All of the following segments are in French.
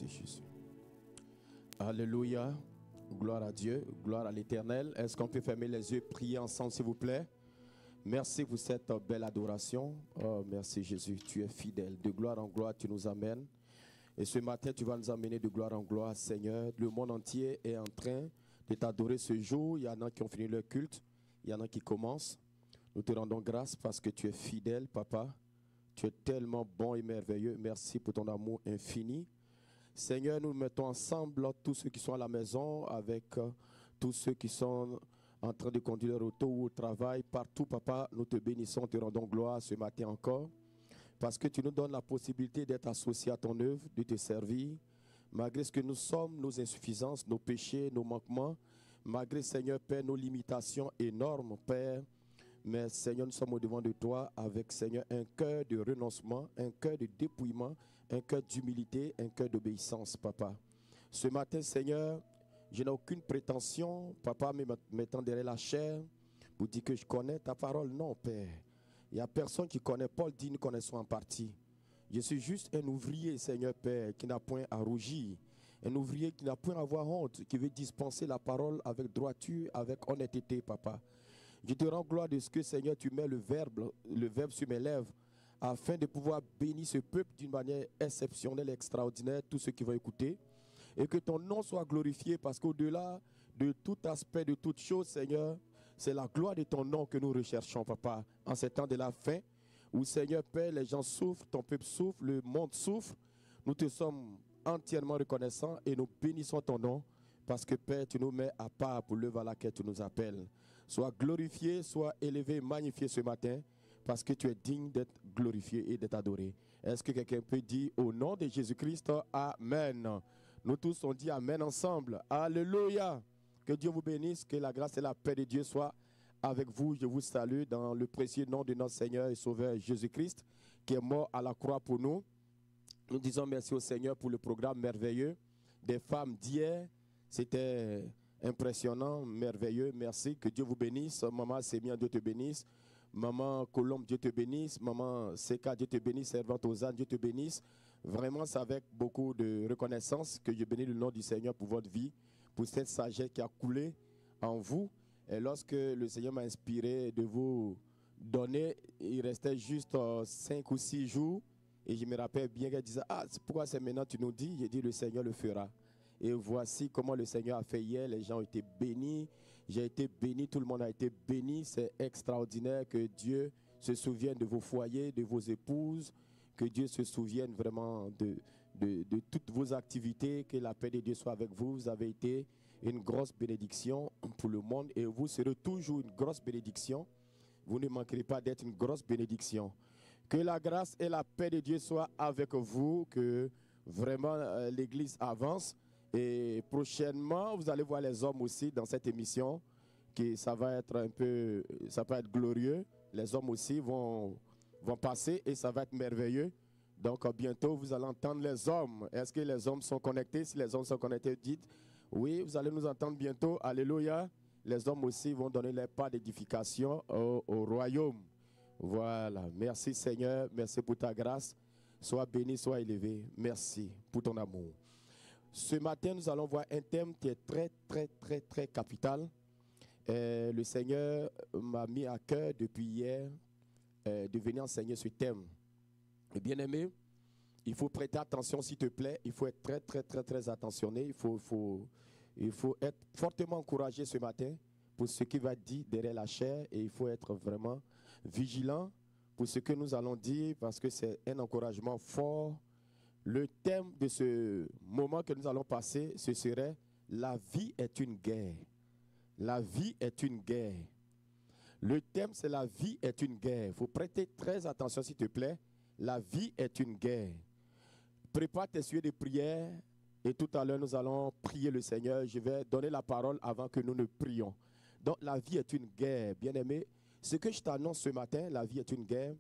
Merci Jésus. Alléluia. Gloire à Dieu, gloire à l'Éternel. Est-ce qu'on peut fermer les yeux, prier ensemble s'il vous plaît? Merci pour cette belle adoration. Oh, merci Jésus, tu es fidèle. De gloire en gloire, tu nous amènes. Et ce matin, tu vas nous amener de gloire en gloire, Seigneur. Le monde entier est en train de t'adorer ce jour. Il y en a qui ont fini leur culte. Il y en a qui commencent. Nous te rendons grâce parce que tu es fidèle, Papa. Tu es tellement bon et merveilleux. Merci pour ton amour infini. Seigneur, nous mettons ensemble tous ceux qui sont à la maison avec tous ceux qui sont en train de conduire leur auto ou au travail. Partout, Papa, nous te bénissons, te rendons gloire ce matin encore. Parce que tu nous donnes la possibilité d'être associés à ton œuvre, de te servir. Malgré ce que nous sommes, nos insuffisances, nos péchés, nos manquements. Malgré, Seigneur, Père, nos limitations énormes, Père. Mais Seigneur, nous sommes au-devant de toi avec, Seigneur, un cœur de renoncement, un cœur de dépouillement, un cœur d'humilité, un cœur d'obéissance, Papa. Ce matin, Seigneur, je n'ai aucune prétention, Papa, me mettant derrière la chair pour dire que je connais ta parole. Non, Père. Il n'y a personne qui connaît. Paul dit, nous connaissons en partie. Je suis juste un ouvrier, Seigneur Père, qui n'a point à rougir. Un ouvrier qui n'a point à avoir honte, qui veut dispenser la parole avec droiture, avec honnêteté, Papa. Je te rends gloire de ce que, Seigneur, tu mets le verbe sur mes lèvres, afin de pouvoir bénir ce peuple d'une manière exceptionnelle, extraordinaire, tous ceux qui vont écouter. Et que ton nom soit glorifié, parce qu'au-delà de tout aspect, de toute chose, Seigneur, c'est la gloire de ton nom que nous recherchons, Papa, en ces temps de la fin, où, Seigneur Père, les gens souffrent, ton peuple souffre, le monde souffre. Nous te sommes entièrement reconnaissants et nous bénissons ton nom, parce que, Père, tu nous mets à part pour l'œuvre à laquelle tu nous appelles. Sois glorifié, sois élevé, magnifié ce matin, parce que tu es digne d'être glorifié et d'être adoré. Est-ce que quelqu'un peut dire au nom de Jésus-Christ, Amen? Nous tous on dit Amen ensemble. Alléluia. Que Dieu vous bénisse, que la grâce et la paix de Dieu soient avec vous. Je vous salue dans le précieux nom de notre Seigneur et Sauveur Jésus-Christ, qui est mort à la croix pour nous. Nous disons merci au Seigneur pour le programme merveilleux des femmes d'hier. C'était impressionnant, merveilleux. Merci. Que Dieu vous bénisse. Maman Sémien, Dieu te bénisse. Maman Colombe, Dieu te bénisse. Maman Seka, Dieu te bénisse. Servante Ozane, Dieu te bénisse. Vraiment, c'est avec beaucoup de reconnaissance que je bénis le nom du Seigneur pour votre vie, pour cette sagesse qui a coulé en vous. Et lorsque le Seigneur m'a inspiré de vous donner, il restait juste 5 ou 6 jours. Et je me rappelle bien qu'elle disait, ah, pourquoi c'est maintenant que tu nous dis? J'ai dit, le Seigneur le fera. Et voici comment le Seigneur a fait hier. Les gens ont été bénis. J'ai été béni. Tout le monde a été béni. C'est extraordinaire que Dieu se souvienne de vos foyers, de vos épouses. Que Dieu se souvienne vraiment de toutes vos activités. Que la paix de Dieu soit avec vous. Vous avez été une grosse bénédiction pour le monde. Et vous serez toujours une grosse bénédiction. Vous ne manquerez pas d'être une grosse bénédiction. Que la grâce et la paix de Dieu soient avec vous. Que vraiment l'Église avance. Et prochainement, vous allez voir les hommes aussi dans cette émission. Que ça va être ça peut être glorieux. Les hommes aussi vont passer et ça va être merveilleux. Donc bientôt, vous allez entendre les hommes. Est-ce que les hommes sont connectés? Si les hommes sont connectés, dites oui, vous allez nous entendre bientôt. Alléluia. Les hommes aussi vont donner les pas d'édification au royaume. Voilà. Merci Seigneur. Merci pour ta grâce. Sois béni, sois élevé. Merci pour ton amour. Ce matin, nous allons voir un thème qui est très, très, très, très capital. Le Seigneur m'a mis à cœur depuis hier de venir enseigner ce thème. Et bien aimé, il faut prêter attention s'il te plaît. Il faut être très, très, très, très attentionné. Il faut être fortement encouragé ce matin pour ce qui va être dit derrière la chair. Et il faut être vraiment vigilant pour ce que nous allons dire parce que c'est un encouragement fort. Le thème de ce moment que nous allons passer, ce serait « La vie est une guerre ». La vie est une guerre. Le thème, c'est « La vie est une guerre ». Il faut prêter très attention, s'il te plaît. La vie est une guerre. Prépare tes sujets de prière et tout à l'heure, nous allons prier le Seigneur. Je vais donner la parole avant que nous ne prions. Donc, la vie est une guerre, bien-aimé. Ce que je t'annonce ce matin, la vie est une guerre.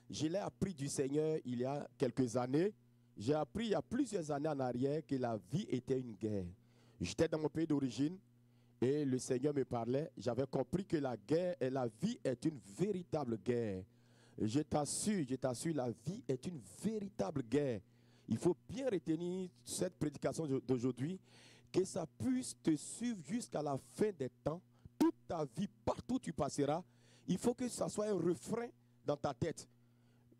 Je l'ai appris du Seigneur il y a quelques années. J'ai appris il y a plusieurs années en arrière que la vie était une guerre. J'étais dans mon pays d'origine et le Seigneur me parlait. J'avais compris que la guerre et la vie est une véritable guerre. Je t'assure, la vie est une véritable guerre. Il faut bien retenir cette prédication d'aujourd'hui, que ça puisse te suivre jusqu'à la fin des temps, toute ta vie, partout où tu passeras. Il faut que ça soit un refrain dans ta tête.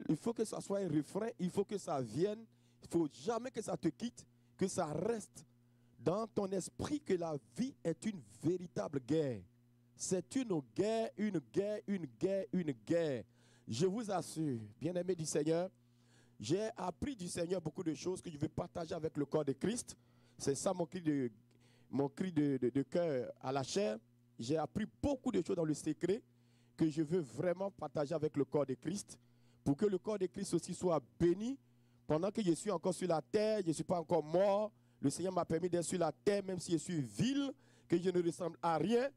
Il faut que ça soit un refrain, il faut que ça vienne. Il ne faut jamais que ça te quitte, que ça reste dans ton esprit, que la vie est une véritable guerre. C'est une guerre, une guerre, une guerre, une guerre. Je vous assure, bien-aimés du Seigneur, j'ai appris du Seigneur beaucoup de choses que je vais partager avec le corps de Christ. C'est ça mon cri de cœur à la chair. J'ai appris beaucoup de choses dans le secret que je veux vraiment partager avec le corps de Christ, pour que le corps de Christ aussi soit béni. Pendant que je suis encore sur la terre, je ne suis pas encore mort. Le Seigneur m'a permis d'être sur la terre, même si je suis vil, que je ne ressemble à rien.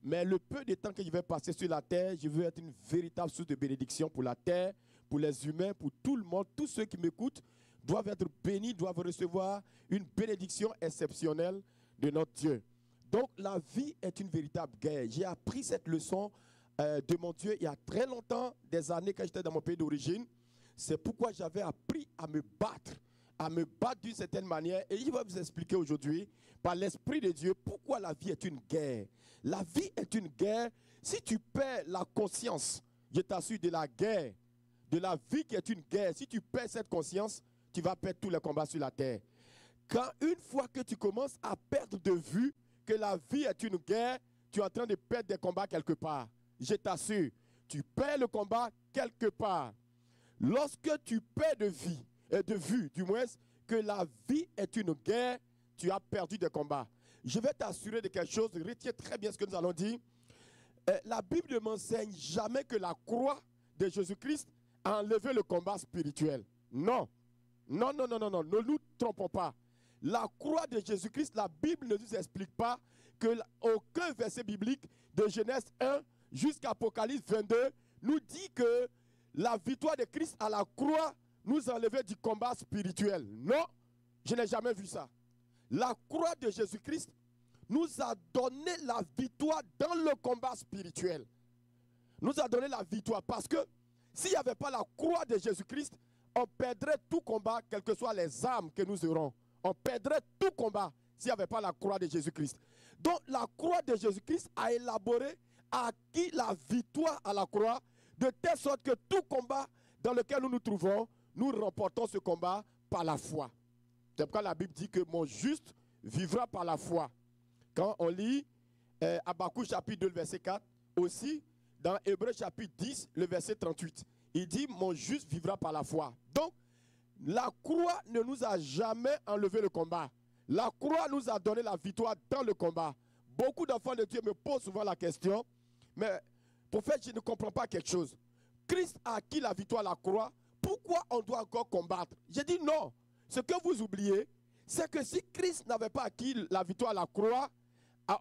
Mais le peu de temps que je vais passer sur la terre, je veux être une véritable source de bénédiction pour la terre, pour les humains, pour tout le monde. Tous ceux qui m'écoutent doivent être bénis, doivent recevoir une bénédiction exceptionnelle de notre Dieu. Donc la vie est une véritable guerre. J'ai appris cette leçon de mon Dieu il y a très longtemps, des années quand j'étais dans mon pays d'origine. C'est pourquoi j'avais appris à me battre d'une certaine manière. Et il va vous expliquer aujourd'hui, par l'Esprit de Dieu, pourquoi la vie est une guerre. La vie est une guerre. Si tu perds la conscience, je t'assure, de la guerre, de la vie qui est une guerre, si tu perds cette conscience, tu vas perdre tous les combats sur la terre. Quand une fois que tu commences à perdre de vue que la vie est une guerre, tu es en train de perdre des combats quelque part. Je t'assure, tu perds le combat quelque part. Lorsque tu perds de vue, du moins, que la vie est une guerre, tu as perdu des combats. Je vais t'assurer de quelque chose, retiens très bien ce que nous allons dire. La Bible ne m'enseigne jamais que la croix de Jésus-Christ a enlevé le combat spirituel. Non. Non, non, non, non, non, ne nous trompons pas. La croix de Jésus-Christ, la Bible ne nous explique pas que aucun verset biblique de Genèse 1 jusqu'à Apocalypse 22 nous dit que la victoire de Christ à la croix nous enlevait du combat spirituel. Non, je n'ai jamais vu ça. La croix de Jésus-Christ nous a donné la victoire dans le combat spirituel. Nous a donné la victoire parce que s'il n'y avait pas la croix de Jésus-Christ, on perdrait tout combat, quelles que soient les armes que nous aurons. On perdrait tout combat s'il n'y avait pas la croix de Jésus-Christ. Donc la croix de Jésus-Christ a élaboré, a acquis la victoire à la croix, de telle sorte que tout combat dans lequel nous nous trouvons, nous remportons ce combat par la foi. C'est pourquoi la Bible dit que mon juste vivra par la foi. Quand on lit Habakkuk chapitre 2, le verset 4, aussi dans Hébreux chapitre 10, le verset 38, il dit mon juste vivra par la foi. Donc, la croix ne nous a jamais enlevé le combat. La croix nous a donné la victoire dans le combat. Beaucoup d'enfants de Dieu me posent souvent la question, mais prophète, je ne comprends pas quelque chose. Christ a acquis la victoire à la croix, pourquoi on doit encore combattre? J'ai dit non. Ce que vous oubliez, c'est que si Christ n'avait pas acquis la victoire à la croix,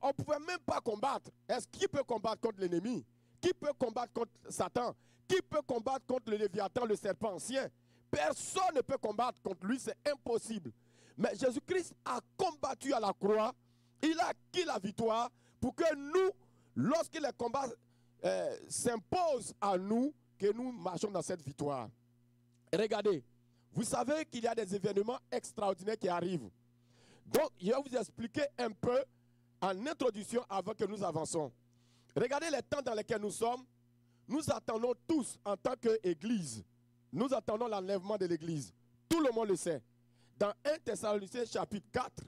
on ne pouvait même pas combattre. Est-ce qui peut combattre contre l'ennemi? Qui peut combattre contre Satan? Qui peut combattre contre le Léviathan, le serpent ancien? Personne ne peut combattre contre lui, c'est impossible. Mais Jésus-Christ a combattu à la croix, il a acquis la victoire pour que nous, lorsque les combats s'imposent à nous, que nous marchons dans cette victoire. Regardez, vous savez qu'il y a des événements extraordinaires qui arrivent. Donc, je vais vous expliquer un peu en introduction avant que nous avançons. Regardez les temps dans lesquels nous sommes. Nous attendons tous en tant qu'Église. Nous attendons l'enlèvement de l'Église. Tout le monde le sait. Dans 1 Thessaloniciens chapitre 4,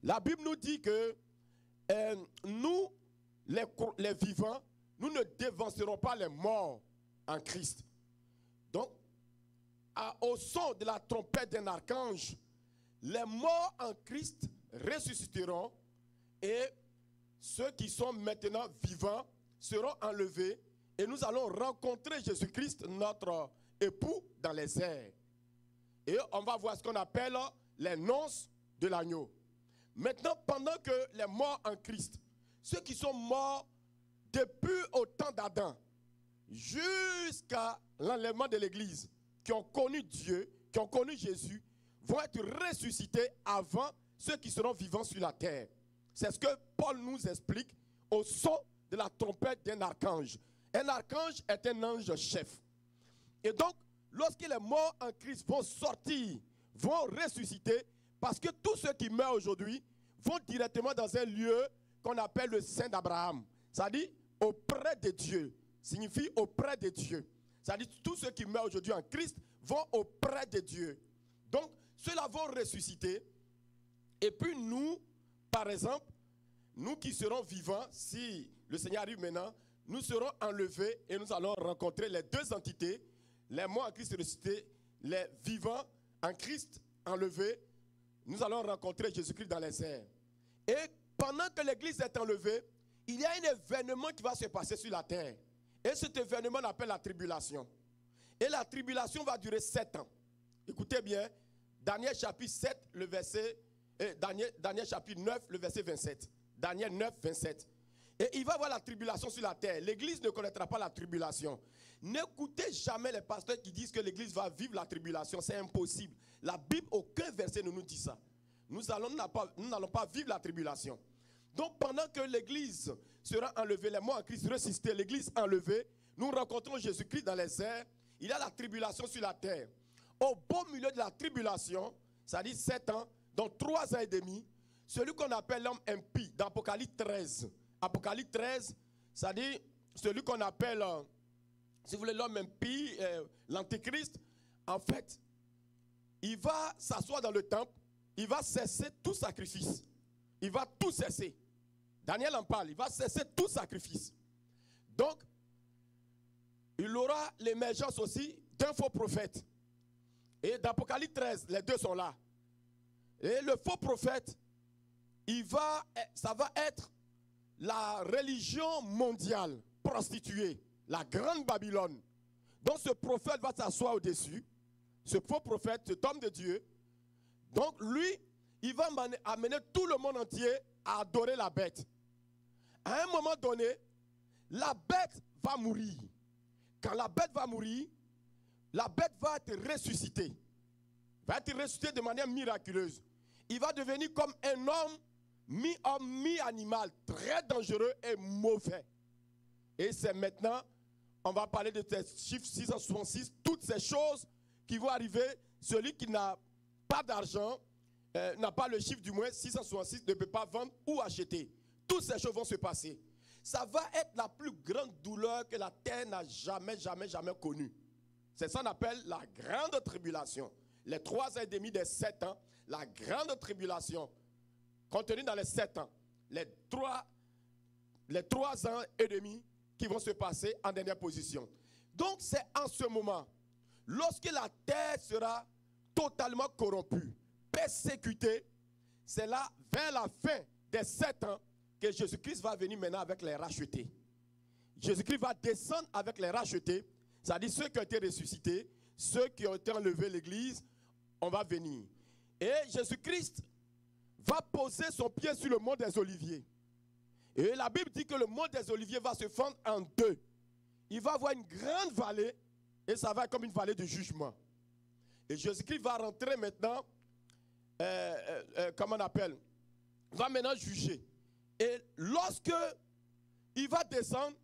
la Bible nous dit que nous, les vivants, nous ne dévancerons pas les morts en Christ. Donc, au son de la trompette d'un archange, les morts en Christ ressusciteront et ceux qui sont maintenant vivants seront enlevés et nous allons rencontrer Jésus-Christ, notre époux, dans les airs. Et on va voir ce qu'on appelle les noces de l'agneau. Maintenant, pendant que les morts en Christ, ceux qui sont morts depuis au temps d'Adam, jusqu'à l'enlèvement de l'Église, qui ont connu Dieu, qui ont connu Jésus, vont être ressuscités avant ceux qui seront vivants sur la terre. C'est ce que Paul nous explique au son de la trompette d'un archange. Un archange est un ange chef. Et donc, lorsque les morts en Christ vont sortir, vont ressusciter parce que tous ceux qui meurent aujourd'hui vont directement dans un lieu qu'on appelle le sein d'Abraham. Ça dit auprès de Dieu. Signifie auprès de Dieu. Ça dit tous ceux qui meurent aujourd'hui en Christ vont auprès de Dieu. Donc, ceux-là vont ressusciter. Et puis nous, par exemple, nous qui serons vivants, si le Seigneur arrive maintenant, nous serons enlevés et nous allons rencontrer les deux entités, les morts en Christ ressuscités, les vivants en Christ enlevés. Nous allons rencontrer Jésus-Christ dans les airs. Et pendant que l'Église est enlevée, il y a un événement qui va se passer sur la terre. Et cet événement on appelle la tribulation. Et la tribulation va durer 7 ans. Écoutez bien, Daniel chapitre 7, le verset, Daniel chapitre 9, le verset 27. Daniel 9, 27. Et il va y avoir la tribulation sur la terre. L'Église ne connaîtra pas la tribulation. N'écoutez jamais les pasteurs qui disent que l'Église va vivre la tribulation. C'est impossible. La Bible, aucun verset ne nous dit ça. Nous n'allons pas vivre la tribulation. Donc pendant que l'Église sera enlevée, les morts en Christ ressuscités, l'Église enlevée, nous rencontrons Jésus-Christ dans les airs. Il y a la tribulation sur la terre. Au beau milieu de la tribulation, ça dit 7 ans, donc 3 ans et demi, celui qu'on appelle l'homme impie, dans Apocalypse 13. Apocalypse 13, ça dit celui qu'on appelle, si vous voulez, l'homme impie, l'antéchrist, en fait, il va s'asseoir dans le temple, il va cesser tout sacrifice. Il va tout cesser. Daniel en parle, il va cesser tout sacrifice. Donc, il aura l'émergence aussi d'un faux prophète. Et d'Apocalypse 13, les deux sont là. Et le faux prophète, ça va être la religion mondiale prostituée, la grande Babylone. Donc ce prophète va s'asseoir au-dessus, ce faux prophète, cet homme de Dieu. Donc lui, il va amener tout le monde entier à adorer la bête. À un moment donné, la bête va mourir. Quand la bête va mourir, la bête va être ressuscitée. Va être ressuscitée de manière miraculeuse. Il va devenir comme un homme, mi-homme, mi-animal, très dangereux et mauvais. Et c'est maintenant, on va parler de ce chiffre 666, toutes ces choses qui vont arriver. Celui qui n'a pas d'argent, n'a pas le chiffre du moins 666, ne peut pas vendre ou acheter. Toutes ces choses vont se passer. Ça va être la plus grande douleur que la terre n'a jamais connue. C'est ça qu'on appelle la grande tribulation. Les 3 ans et demi des 7 ans, la grande tribulation, contenue dans les 7 ans, les 3 ans et demi qui vont se passer en dernière position. Donc c'est en ce moment, lorsque la terre sera totalement corrompue, persécutée, c'est là, vers la fin des 7 ans, que Jésus-Christ va venir maintenant avec les rachetés. Jésus-Christ va descendre avec les rachetés, c'est-à-dire ceux qui ont été ressuscités, ceux qui ont été enlevés l'église, on va venir. Et Jésus-Christ va poser son pied sur le mont des Oliviers. Et la Bible dit que le mont des Oliviers va se fendre en deux. Il va avoir une grande vallée, et ça va être comme une vallée de jugement. Et Jésus-Christ va rentrer maintenant, comment on appelle, va maintenant juger. Et lorsque il va descendre,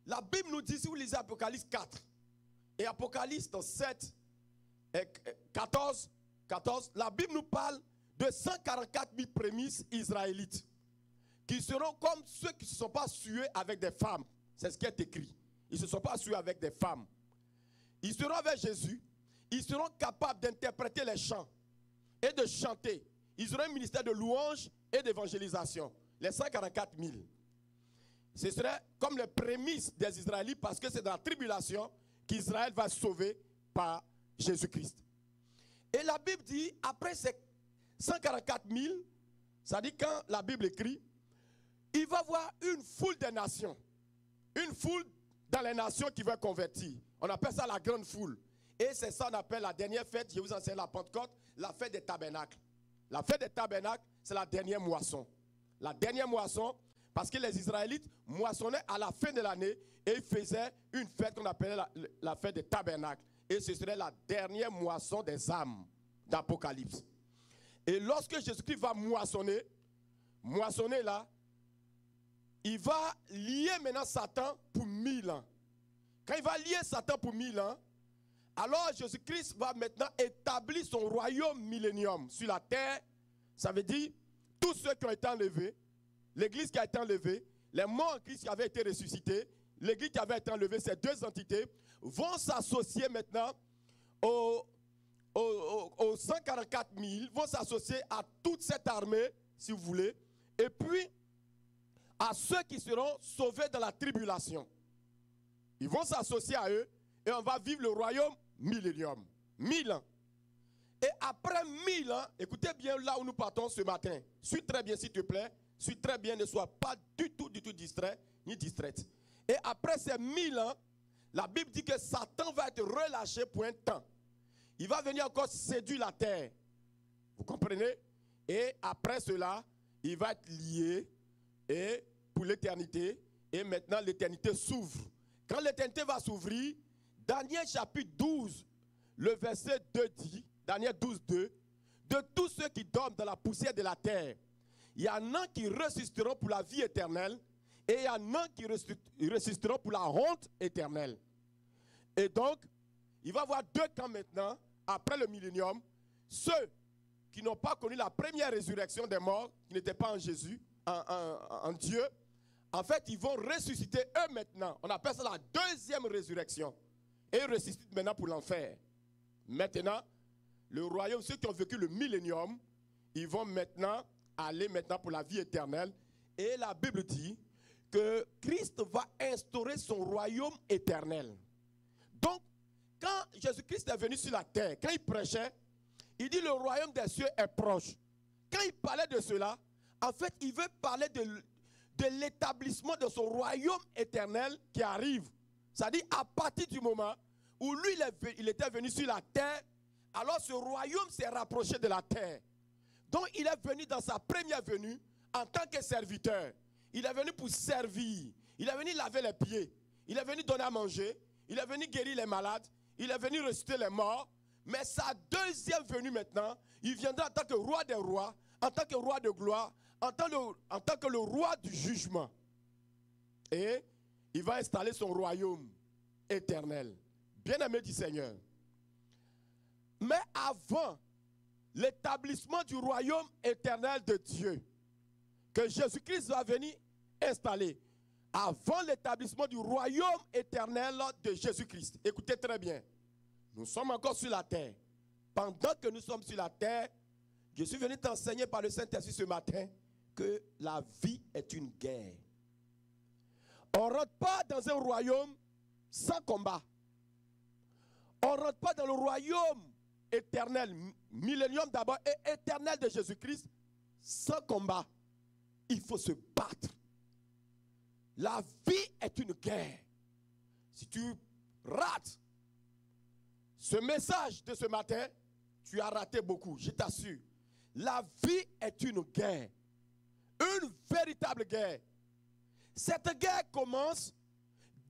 la Bible nous dit, si vous lisez Apocalypse 4 et Apocalypse 7 et 14, la Bible nous parle de 144 000 prémices israélites qui seront comme ceux qui ne se sont pas sués avec des femmes. C'est ce qui est écrit. Ils ne se sont pas sués avec des femmes. Ils seront avec Jésus. Ils seront capables d'interpréter les chants et de chanter. Ils auront un ministère de louange et d'évangélisation. Les 144 000. Ce serait comme les prémices des Israélites parce que c'est dans la tribulation qu'Israël va sauver par Jésus-Christ. Et la Bible dit, après ces 144 000, ça dit quand la Bible écrit, il va y avoir une foule des nations. Une foule dans les nations qui va convertir. On appelle ça la grande foule. Et c'est ça qu'on appelle la dernière fête, je vous enseigne la Pentecôte, la fête des tabernacles. La fête des tabernacles, c'est la dernière moisson. La dernière moisson, parce que les Israélites moissonnaient à la fin de l'année et ils faisaient une fête qu'on appelait la fête des tabernacles. Et ce serait la dernière moisson des âmes d'Apocalypse. Et lorsque Jésus-Christ va moissonner là, il va lier maintenant Satan pour 1000 ans. Quand il va lier Satan pour 1000 ans, Alors Jésus-Christ va maintenant établir son royaume millénium sur la terre. Ça veut dire tous ceux qui ont été enlevés, l'église qui a été enlevée, les morts en Christ qui avaient été ressuscités, l'église qui avait été enlevée, ces deux entités vont s'associer maintenant aux 144 000, vont s'associer à toute cette armée, si vous voulez, et puis à ceux qui seront sauvés dans la tribulation. Ils vont s'associer à eux et on va vivre le royaume millénium. 1000 ans. Et après 1000 ans, écoutez bien là où nous partons ce matin. Suis très bien s'il te plaît. Suis très bien, ne sois pas du tout distrait ni distraite. Et après ces 1000 ans, la Bible dit que Satan va être relâché pour un temps. Il va venir encore séduire la terre. Vous comprenez? Et après cela, il va être lié et pour l'éternité. Et maintenant, l'éternité s'ouvre. Quand l'éternité va s'ouvrir, Daniel chapitre 12, le verset 2 dit, Daniel 12, 2, de tous ceux qui dorment dans la poussière de la terre, il y en a qui ressusciteront pour la vie éternelle et il y en a qui ressusciteront pour la honte éternelle. Et donc, il va y avoir deux camps maintenant, après le millénium. Ceux qui n'ont pas connu la première résurrection des morts, qui n'étaient pas en Jésus, en Dieu, en fait, ils vont ressusciter eux maintenant. On appelle ça la deuxième résurrection. Et ils ressuscitent maintenant pour l'enfer. Maintenant, le royaume, ceux qui ont vécu le millénium, ils vont maintenant aller maintenant pour la vie éternelle. Et la Bible dit que Christ va instaurer son royaume éternel. Donc, quand Jésus-Christ est venu sur la terre, quand il prêchait, il dit le royaume des cieux est proche. Quand il parlait de cela, en fait, il veut parler de l'établissement de son royaume éternel qui arrive. C'est-à-dire à partir du moment où lui, il était venu sur la terre, alors ce royaume s'est rapproché de la terre. Donc il est venu dans sa première venue en tant que serviteur. Il est venu pour servir. Il est venu laver les pieds. Il est venu donner à manger. Il est venu guérir les malades. Il est venu ressusciter les morts. Mais sa deuxième venue maintenant, il viendra en tant que roi des rois, en tant que roi de gloire, en tant que le roi du jugement. Et il va installer son royaume éternel. Bien-aimé du Seigneur. Mais avant l'établissement du royaume éternel de Dieu, que Jésus-Christ va venir installer, avant l'établissement du royaume éternel de Jésus-Christ, écoutez très bien, nous sommes encore sur la terre. Pendant que nous sommes sur la terre, je suis venu t'enseigner par le Saint-Esprit ce matin que la vie est une guerre. On ne rentre pas dans un royaume sans combat. On ne rentre pas dans le royaume éternel, millénium d'abord, et éternel de Jésus-Christ sans combat. Il faut se battre. La vie est une guerre. Si tu rates ce message de ce matin, tu as raté beaucoup, je t'assure. La vie est une guerre. Une véritable guerre. Cette guerre commence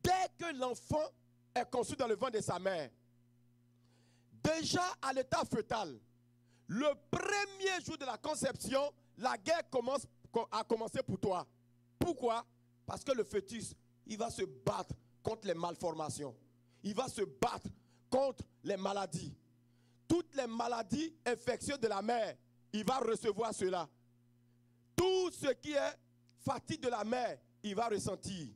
dès que l'enfant est conçu dans le ventre de sa mère. Déjà à l'état fœtal, le premier jour de la conception, la guerre a commencé pour toi. Pourquoi? Parce que le fœtus, il va se battre contre les malformations. Il va se battre contre les maladies. Toutes les maladies infectieuses de la mère, il va recevoir cela. Tout ce qui est fatigue de la mère, il va ressentir.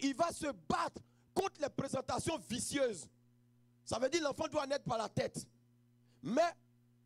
Il va se battre contre les présentations vicieuses. Ça veut dire que l'enfant doit naître par la tête. Mais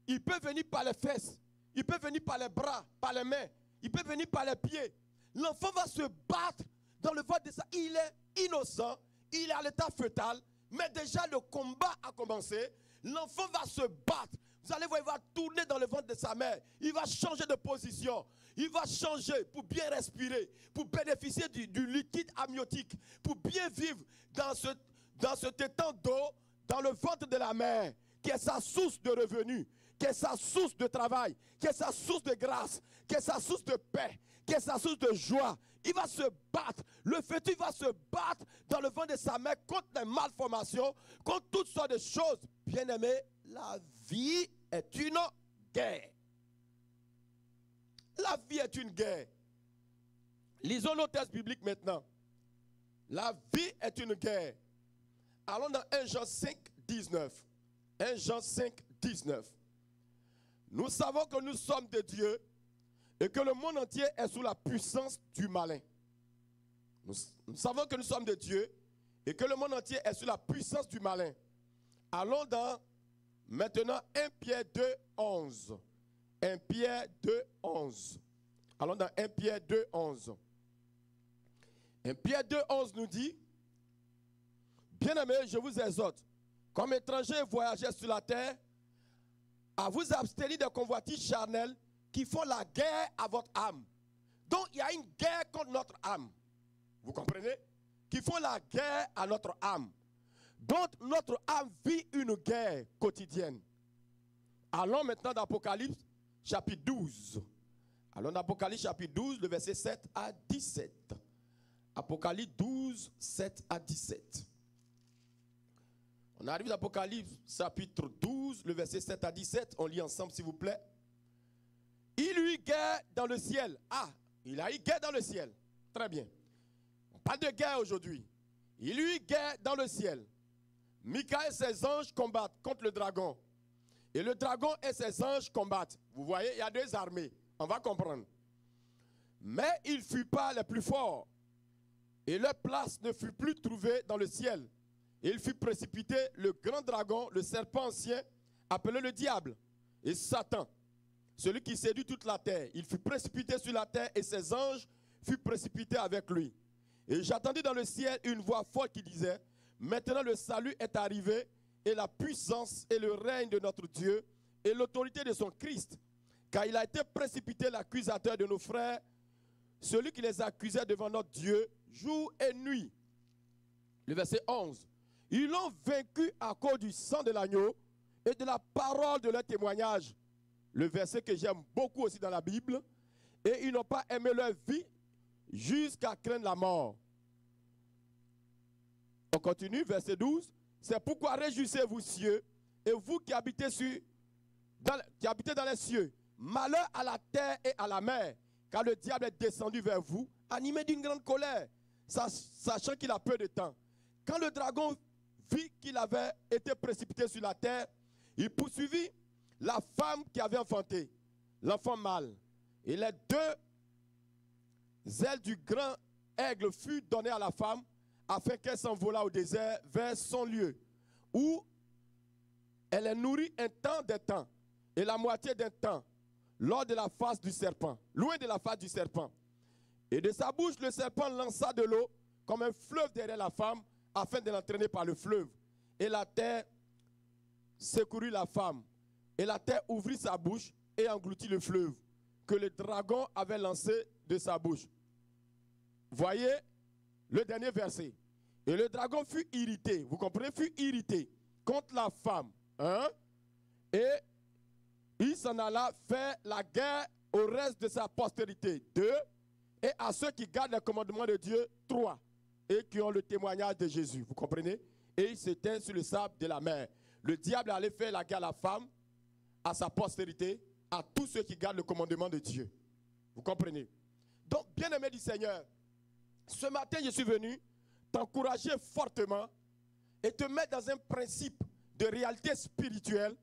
il peut venir par les fesses. Il peut venir par les bras, par les mains. Il peut venir par les pieds. L'enfant va se battre dans le ventre de ça. Il est innocent. Il est à l'état fœtal. Mais déjà le combat a commencé. L'enfant va se battre. Vous allez voir, il va tourner dans le ventre de sa mère. Il va changer de position. Il va changer pour bien respirer, pour bénéficier du liquide amniotique, pour bien vivre dans ce étang d'eau, dans le ventre de la mère, qui est sa source de revenus, qui est sa source de travail, qui est sa source de grâce, qui est sa source de paix, qui est sa source de joie. Il va se battre. Le fœtus va se battre dans le ventre de sa mère contre les malformations, contre toutes sortes de choses. Bien-aimés, la vie est une guerre. La vie est une guerre. Lisons nos textes bibliques maintenant. La vie est une guerre. Allons dans 1 Jean 5, 19. 1 Jean 5, 19. Nous savons que nous sommes de Dieu et que le monde entier est sous la puissance du malin. Nous savons que nous sommes de Dieu et que le monde entier est sous la puissance du malin. Allons dans maintenant 1 Pierre 2, 11. 1 Pierre 2, 11. Allons dans 1 Pierre 2, 11. 1 Pierre 2, 11 nous dit: Bien-aimés, je vous exhorte, comme étrangers et voyageurs sur la terre, à vous abstenir des convoitises charnelles qui font la guerre à votre âme. Donc il y a une guerre contre notre âme. Vous comprenez? Qui font la guerre à notre âme. Donc notre âme vit une guerre quotidienne. Allons maintenant dans Apocalypse chapitre 12. Allons dans Apocalypse chapitre 12, le verset 7 à 17. Apocalypse 12, 7 à 17. On arrive dans Apocalypse chapitre 12, le verset 7 à 17. On lit ensemble s'il vous plaît. Il eut guerre dans le ciel. Ah, il a eu guerre dans le ciel. Très bien. On parle de guerre aujourd'hui. Il eut guerre dans le ciel. Michael et ses anges combattent contre le dragon. Et le dragon et ses anges combattent. Vous voyez, il y a deux armées. On va comprendre. Mais ils ne furent pas les plus forts. Et leur place ne fut plus trouvée dans le ciel. Et il fut précipité le grand dragon, le serpent ancien, appelé le diable, et Satan, celui qui séduit toute la terre. Il fut précipité sur la terre et ses anges furent précipités avec lui. Et j'entendis dans le ciel une voix forte qui disait: Maintenant le salut est arrivé, et la puissance et le règne de notre Dieu, et l'autorité de son Christ. Car il a été précipité l'accusateur de nos frères, celui qui les accusait devant notre Dieu, jour et nuit. Le verset 11. Ils l'ont vaincu à cause du sang de l'agneau et de la parole de leur témoignage. Le verset que j'aime beaucoup aussi dans la Bible. Et ils n'ont pas aimé leur vie jusqu'à craindre la mort. On continue, verset 12. C'est pourquoi réjouissez-vous, cieux, et vous qui habitez, dans les cieux. Malheur à la terre et à la mer, car le diable est descendu vers vous, animé d'une grande colère, sachant qu'il a peu de temps. Quand le dragon vit qu'il avait été précipité sur la terre, il poursuivit la femme qui avait enfanté, l'enfant mâle. Et les deux ailes du grand aigle furent données à la femme, afin qu'elle s'envolât au désert vers son lieu, où elle est nourrie un temps des temps, et la moitié d'un temps, lors de la face du serpent, loin de la face du serpent. Et de sa bouche, le serpent lança de l'eau comme un fleuve derrière la femme, afin de l'entraîner par le fleuve. Et la terre secourut la femme. Et la terre ouvrit sa bouche et engloutit le fleuve que le dragon avait lancé de sa bouche. Voyez le dernier verset. Et le dragon fut irrité, vous comprenez, fut irrité contre la femme. Hein? Et il s'en alla faire la guerre au reste de sa postérité. 2. Et à ceux qui gardent les commandements de Dieu. 3. Et qui ont le témoignage de Jésus. Vous comprenez? Et il s'éteint sur le sable de la mer. Le diable allait faire la guerre à la femme, à sa postérité, à tous ceux qui gardent le commandement de Dieu. Vous comprenez? Donc, bien-aimé du Seigneur, ce matin, je suis venu t'encourager fortement et te mettre dans un principe de réalité spirituelle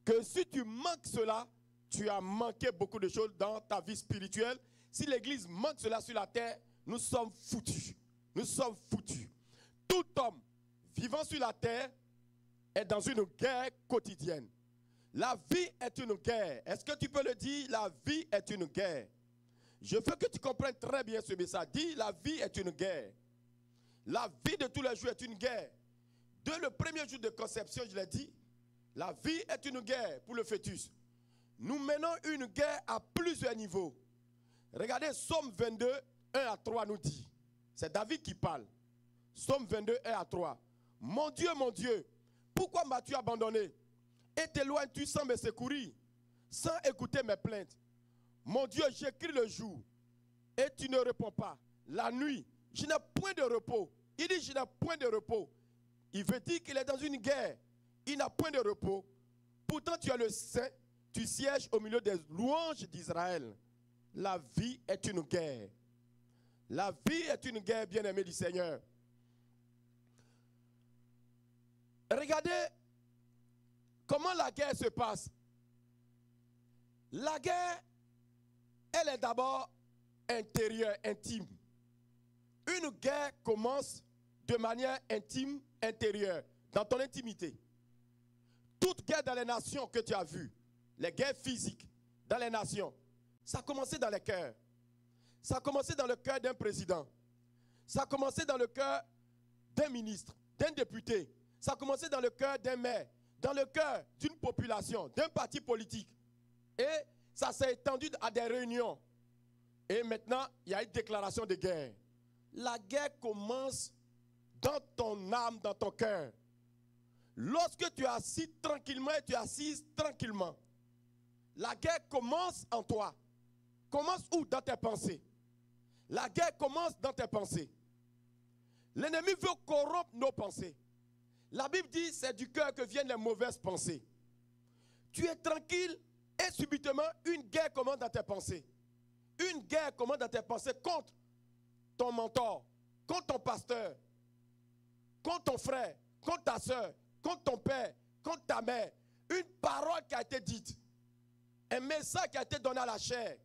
que si tu manques cela, tu as manqué beaucoup de choses dans ta vie spirituelle. Si l'Église manque cela sur la terre, nous sommes foutus. Nous sommes foutus. Tout homme vivant sur la terre est dans une guerre quotidienne. La vie est une guerre. Est-ce que tu peux le dire? La vie est une guerre. Je veux que tu comprennes très bien ce message. Dis, la vie est une guerre. La vie de tous les jours est une guerre. Dès le premier jour de conception, je l'ai dit, la vie est une guerre pour le fœtus. Nous menons une guerre à plusieurs niveaux. Regardez, Psaume 22, 1 à 3 nous dit. C'est David qui parle. Psaume 22, 1 à 3. Mon Dieu, pourquoi m'as-tu abandonné? Et t'éloignes-tu sans me secourir, sans écouter mes plaintes? Mon Dieu, j'écris le jour, et tu ne réponds pas. La nuit, je n'ai point de repos. Il dit, je n'ai point de repos. Il veut dire qu'il est dans une guerre. Il n'a point de repos. Pourtant, tu es le saint, tu sièges au milieu des louanges d'Israël. La vie est une guerre. La vie est une guerre, bien-aimée du Seigneur. Regardez comment la guerre se passe. La guerre, elle est d'abord intérieure, intime. Une guerre commence de manière intime, intérieure, dans ton intimité. Toute guerre dans les nations que tu as vues, les guerres physiques dans les nations, ça a commencé dans les cœurs. Ça a commencé dans le cœur d'un président. Ça a commencé dans le cœur d'un ministre, d'un député. Ça a commencé dans le cœur d'un maire, dans le cœur d'une population, d'un parti politique. Et ça s'est étendu à des réunions. Et maintenant, il y a une déclaration de guerre. La guerre commence dans ton âme, dans ton cœur. Lorsque tu es assis tranquillement et tu es assise tranquillement, la guerre commence en toi. Commence où? Dans tes pensées. La guerre commence dans tes pensées. L'ennemi veut corrompre nos pensées. La Bible dit c'est du cœur que viennent les mauvaises pensées. Tu es tranquille et subitement une guerre commence dans tes pensées. Une guerre commence dans tes pensées contre ton mentor, contre ton pasteur, contre ton frère, contre ta soeur, contre ton père, contre ta mère. Une parole qui a été dite. Un message qui a été donné à la chair.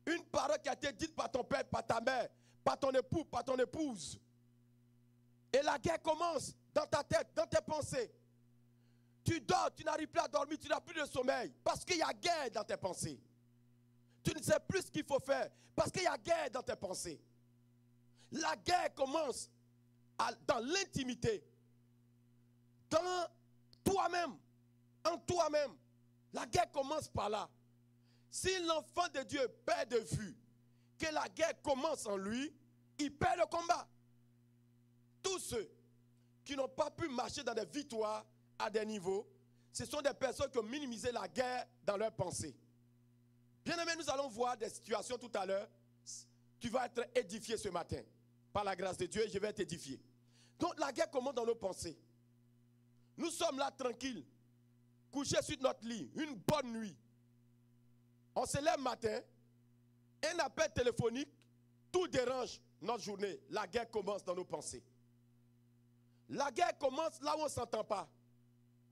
Une parole qui a été dite par ton père, par ta mère, par ton époux, par ton épouse. Et la guerre commence dans ta tête, dans tes pensées. Tu dors, tu n'arrives plus à dormir, tu n'as plus de sommeil. Parce qu'il y a guerre dans tes pensées. Tu ne sais plus ce qu'il faut faire. Parce qu'il y a guerre dans tes pensées. La guerre commence dans l'intimité. Dans toi-même. En toi-même. La guerre commence par là. Si l'enfant de Dieu perd de vue que la guerre commence en lui, il perd le combat. Tous ceux qui n'ont pas pu marcher dans des victoires à des niveaux, ce sont des personnes qui ont minimisé la guerre dans leurs pensées. Bien aimé, nous allons voir des situations tout à l'heure. Tu vas être édifié ce matin. Par la grâce de Dieu, je vais être édifié. Donc la guerre commence dans nos pensées. Nous sommes là tranquilles, couchés sur notre lit, une bonne nuit. On se lève matin, un appel téléphonique, tout dérange notre journée. La guerre commence dans nos pensées. La guerre commence là où on ne s'entend pas.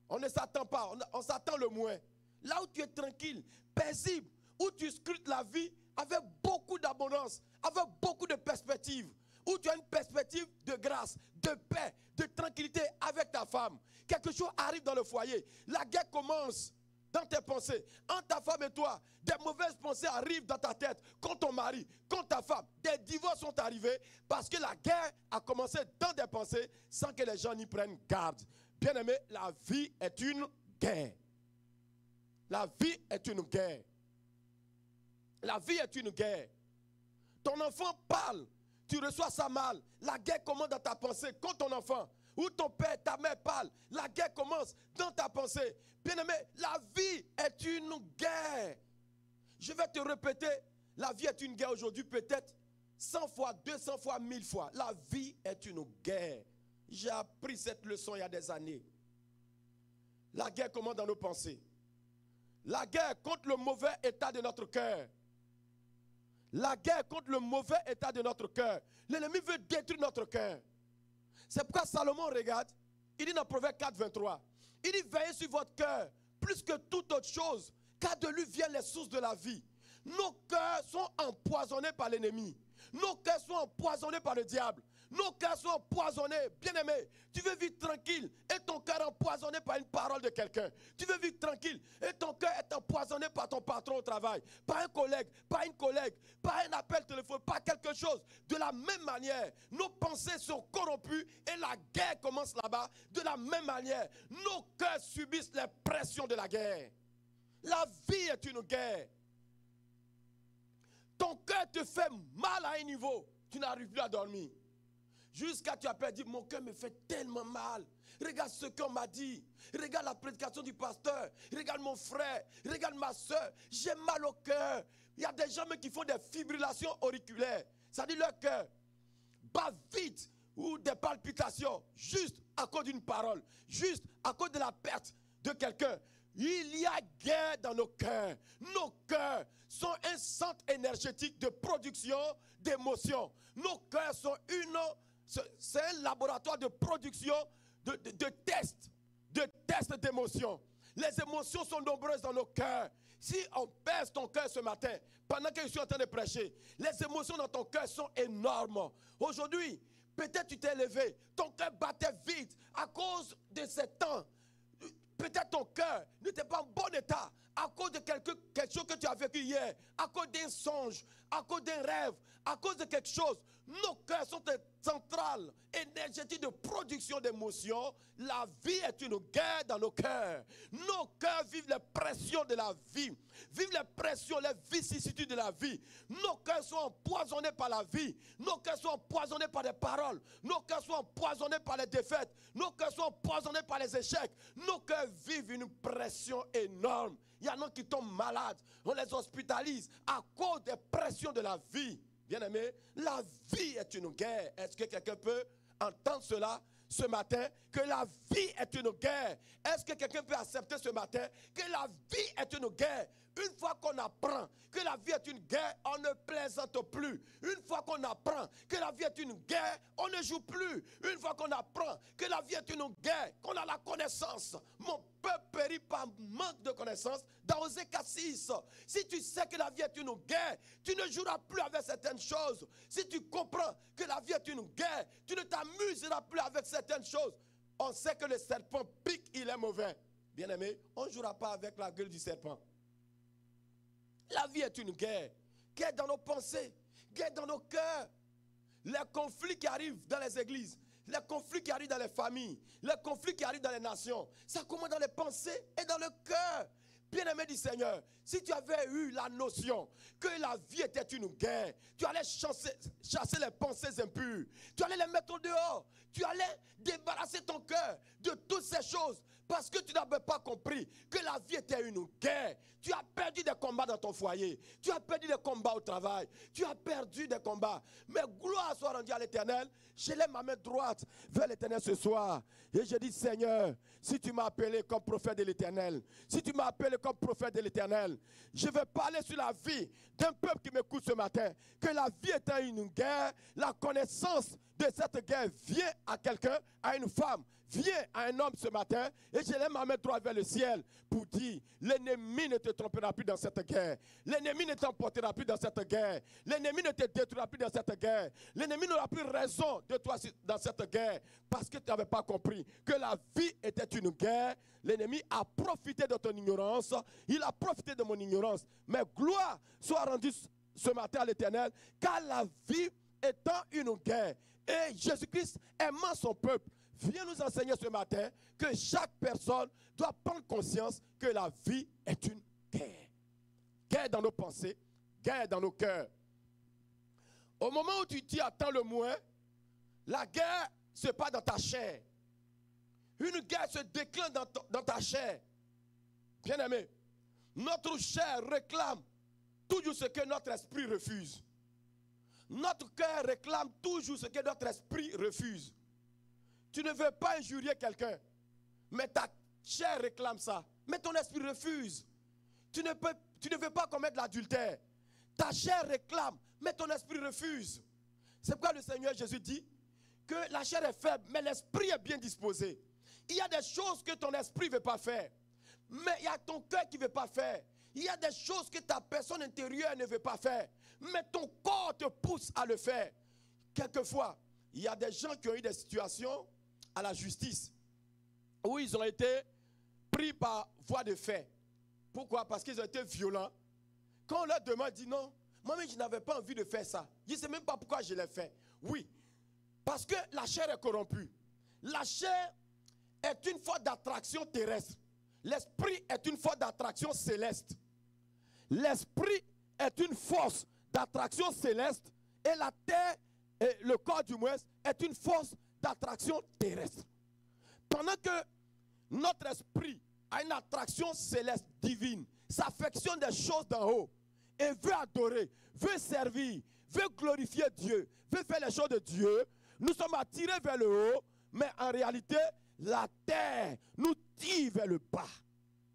On ne s'attend pas, on s'attend le moins. Là où tu es tranquille, paisible, où tu scrutes la vie avec beaucoup d'abondance, avec beaucoup de perspectives, où tu as une perspective de grâce, de paix, de tranquillité avec ta femme. Quelque chose arrive dans le foyer. La guerre commence dans tes pensées. Entre ta femme et toi, des mauvaises pensées arrivent dans ta tête, contre ton mari, contre ta femme. Des divorces sont arrivés parce que la guerre a commencé dans des pensées sans que les gens n'y prennent garde. Bien aimé, la vie est une guerre. La vie est une guerre. La vie est une guerre. Ton enfant parle, tu reçois ça mal. La guerre commence dans ta pensée contre ton enfant. Ou ton père, ta mère parle, la guerre commence dans ta pensée. Bien aimé, la vie est une guerre. Je vais te répéter, la vie est une guerre aujourd'hui, peut-être 100 fois, 200 fois, 1000 fois. La vie est une guerre. J'ai appris cette leçon il y a des années. La guerre commence dans nos pensées. La guerre contre le mauvais état de notre cœur. La guerre contre le mauvais état de notre cœur. L'ennemi veut détruire notre cœur. C'est pourquoi Salomon regarde, il dit dans Proverbe 4, 23, il dit veillez sur votre cœur plus que toute autre chose, car de lui viennent les sources de la vie. Nos cœurs sont empoisonnés par l'ennemi. Nos cœurs sont empoisonnés par le diable. Nos cœurs sont empoisonnés. Bien-aimé, tu veux vivre tranquille et ton cœur est empoisonné par une parole de quelqu'un. Tu veux vivre tranquille et ton cœur est empoisonné par ton patron au travail, par un collègue, par une collègue, par un appel téléphonique, par quelque chose. De la même manière, nos pensées sont corrompues et la guerre commence là-bas. De la même manière, nos cœurs subissent les pressions de la guerre. La vie est une guerre. Ton cœur te fait mal à un niveau, tu n'arrives plus à dormir. Jusqu'à tu appelles, dis, mon cœur me fait tellement mal. Regarde ce qu'on m'a dit. Regarde la prédication du pasteur. Regarde mon frère. Regarde ma soeur. J'ai mal au cœur. Il y a des gens qui font des fibrillations auriculaires. Ça dit leur cœur bat vite ou des palpitations juste à cause d'une parole. Juste à cause de la perte de quelqu'un. Il y a guerre dans nos cœurs. Nos cœurs sont un centre énergétique de production d'émotions. Nos cœurs sont c'est un laboratoire de production de tests émotions. Les émotions sont nombreuses dans nos cœurs. Si on baisse ton cœur ce matin, pendant que je suis en train de prêcher, les émotions dans ton cœur sont énormes. Aujourd'hui, peut-être tu t'es levé, ton cœur battait vite à cause de ce temps. Peut-être ton cœur n'était pas en bon état à cause de quelque chose que tu as vécu hier, à cause d'un songe, à cause d'un rêve, à cause de quelque chose. Nos cœurs sont des centrales énergétiques de production d'émotions. La vie est une guerre dans nos cœurs. Nos cœurs vivent les pressions de la vie, vivent les pressions, les vicissitudes de la vie. Nos cœurs sont empoisonnés par la vie. Nos cœurs sont empoisonnés par des paroles. Nos cœurs sont empoisonnés par les défaites. Nos cœurs sont empoisonnés par les échecs. Nos cœurs vivent une pression énorme. Il y en a qui tombent malades. On les hospitalise à cause des pressions de la vie. Bien-aimé, la vie est une guerre. Est-ce que quelqu'un peut entendre cela ce matin? Que la vie est une guerre. Est-ce que quelqu'un peut accepter ce matin que la vie est une guerre? Une fois qu'on apprend que la vie est une guerre, on ne plaisante plus. Une fois qu'on apprend que la vie est une guerre, on ne joue plus. Une fois qu'on apprend que la vie est une guerre, qu'on a la connaissance. Mon peuple périt par manque de connaissance. Dans Osée 4:6, si tu sais que la vie est une guerre, tu ne joueras plus avec certaines choses. Si tu comprends que la vie est une guerre, tu ne t'amuseras plus avec certaines choses. On sait que le serpent pique, il est mauvais. Bien-aimé, on ne jouera pas avec la gueule du serpent. La vie est une guerre. Guerre dans nos pensées, guerre dans nos cœurs. Les conflits qui arrivent dans les églises, les conflits qui arrivent dans les familles, les conflits qui arrivent dans les nations, ça commence dans les pensées et dans le cœur. Bien-aimé du Seigneur, si tu avais eu la notion que la vie était une guerre, tu allais chasser les pensées impures, tu allais les mettre dehors, tu allais débarrasser ton cœur de toutes ces choses parce que tu n'avais pas compris que la vie était une guerre. Tu as perdu des combats dans ton foyer, tu as perdu des combats au travail, tu as perdu des combats. Mais gloire soit rendue à l'Éternel. Je lève ma main droite vers l'Éternel ce soir et je dis, Seigneur, si tu m'as appelé comme prophète de l'Éternel, si tu m'as appelé comme prophète de l'Éternel, je vais parler sur la vie d'un peuple qui m'écoute ce matin. Que la vie est une guerre, la connaissance de cette guerre vient à quelqu'un, à une femme, vient à un homme ce matin, et je lève ma main droite vers le ciel pour dire, l'ennemi ne te trompera plus dans cette guerre, l'ennemi ne t'emportera plus dans cette guerre, l'ennemi ne te détruira plus dans cette guerre, l'ennemi n'aura plus raison de toi dans cette guerre, parce que tu n'avais pas compris que la vie était une guerre. L'ennemi a profité de ton ignorance, il a profité de mon ignorance, mais gloire soit rendue ce matin à l'Éternel, car la vie étant une guerre, et Jésus-Christ aimant son peuple, vient nous enseigner ce matin que chaque personne doit prendre conscience que la vie est une guerre. Guerre dans nos pensées, guerre dans nos cœurs. Au moment où tu t'y attends le moins, la guerre se passe dans ta chair. Une guerre se déclenche dans ta chair. Bien-aimé, notre chair réclame toujours ce que notre esprit refuse. Notre cœur réclame toujours ce que notre esprit refuse. Tu ne veux pas injurier quelqu'un, mais ta chair réclame ça. Mais ton esprit refuse. Tu ne veux pas commettre l'adultère. Ta chair réclame, mais ton esprit refuse. C'est pourquoi le Seigneur Jésus dit que la chair est faible, mais l'esprit est bien disposé. Il y a des choses que ton esprit ne veut pas faire, mais il y a ton cœur qui ne veut pas faire. Il y a des choses que ta personne intérieure ne veut pas faire, mais ton corps te pousse à le faire. Quelquefois, il y a des gens qui ont eu des situations à la justice où ils ont été pris par voie de fait. Pourquoi? Parce qu'ils ont été violents. Quand on leur demande, ils disent non, moi-même je n'avais pas envie de faire ça. Je ne sais même pas pourquoi je l'ai fait. Oui, parce que la chair est corrompue. La chair est une force d'attraction terrestre. L'esprit est une force d'attraction céleste. L'esprit est une force d'attraction céleste et la terre, et le corps du moins, est une force d'attraction terrestre. Pendant que notre esprit a une attraction céleste divine, s'affectionne des choses d'en haut et veut adorer, veut servir, veut glorifier Dieu, veut faire les choses de Dieu, nous sommes attirés vers le haut, mais en réalité, la terre nous tire vers le bas.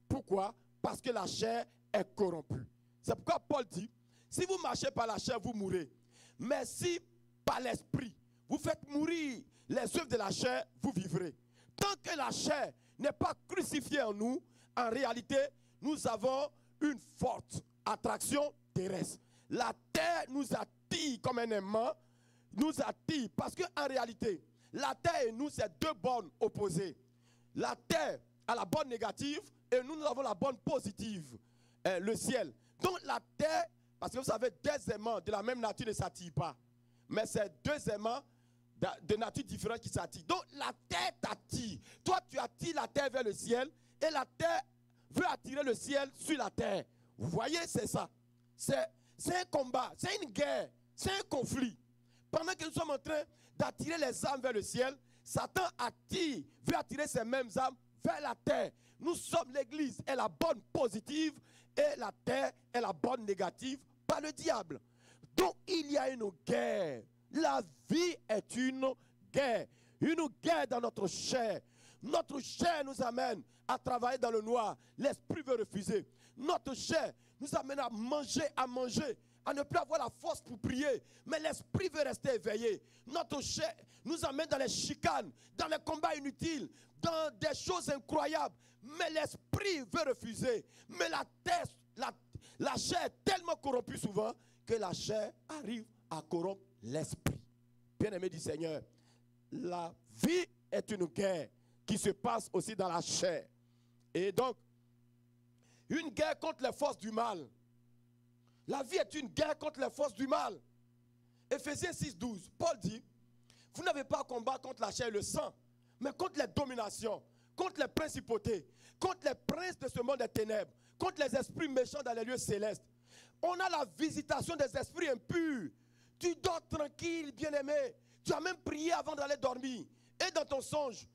Pourquoi? Parce que la chair est corrompue. C'est pourquoi Paul dit, si vous marchez par la chair, vous mourrez. Mais si par l'esprit, vous faites mourir les œuvres de la chair, vous vivrez. Tant que la chair n'est pas crucifié en nous, en réalité, nous avons une forte attraction terrestre. La terre nous attire comme un aimant, nous attire parce qu'en réalité, la terre et nous, c'est deux bornes opposées. La terre a la borne négative et nous avons la borne positive, le ciel. Donc la terre, parce que vous savez, deux aimants de la même nature ne s'attirent pas. Mais c'est deux aimants de nature différente qui s'attirent. Donc la terre t'attire. Toi, tu attires la terre vers le ciel et la terre veut attirer le ciel sur la terre. Vous voyez, c'est ça. C'est un combat, c'est une guerre, c'est un conflit. Pendant que nous sommes en train d'attirer les âmes vers le ciel, Satan veut attirer ces mêmes âmes vers la terre. Nous sommes l'église, est la bonne positive et la terre est la bonne négative par le diable. Donc il y a une guerre. La vie est une guerre dans notre chair. Notre chair nous amène à travailler dans le noir. L'esprit veut refuser. Notre chair nous amène à manger, à ne plus avoir la force pour prier. Mais l'esprit veut rester éveillé. Notre chair nous amène dans les chicanes, dans les combats inutiles, dans des choses incroyables. Mais l'esprit veut refuser. Mais la chair est tellement corrompue souvent que la chair arrive à corrompre l'esprit. Bien-aimé du Seigneur, la vie est une guerre qui se passe aussi dans la chair. Et donc, une guerre contre les forces du mal. La vie est une guerre contre les forces du mal. Éphésiens 6:12, Paul dit, vous n'avez pas à combattre contre la chair et le sang, mais contre les dominations, contre les principautés, contre les princes de ce monde des ténèbres, contre les esprits méchants dans les lieux célestes. On a la visitation des esprits impurs. Tu dors tranquille, bien-aimé. Tu as même prié avant d'aller dormir. Et dans ton songe,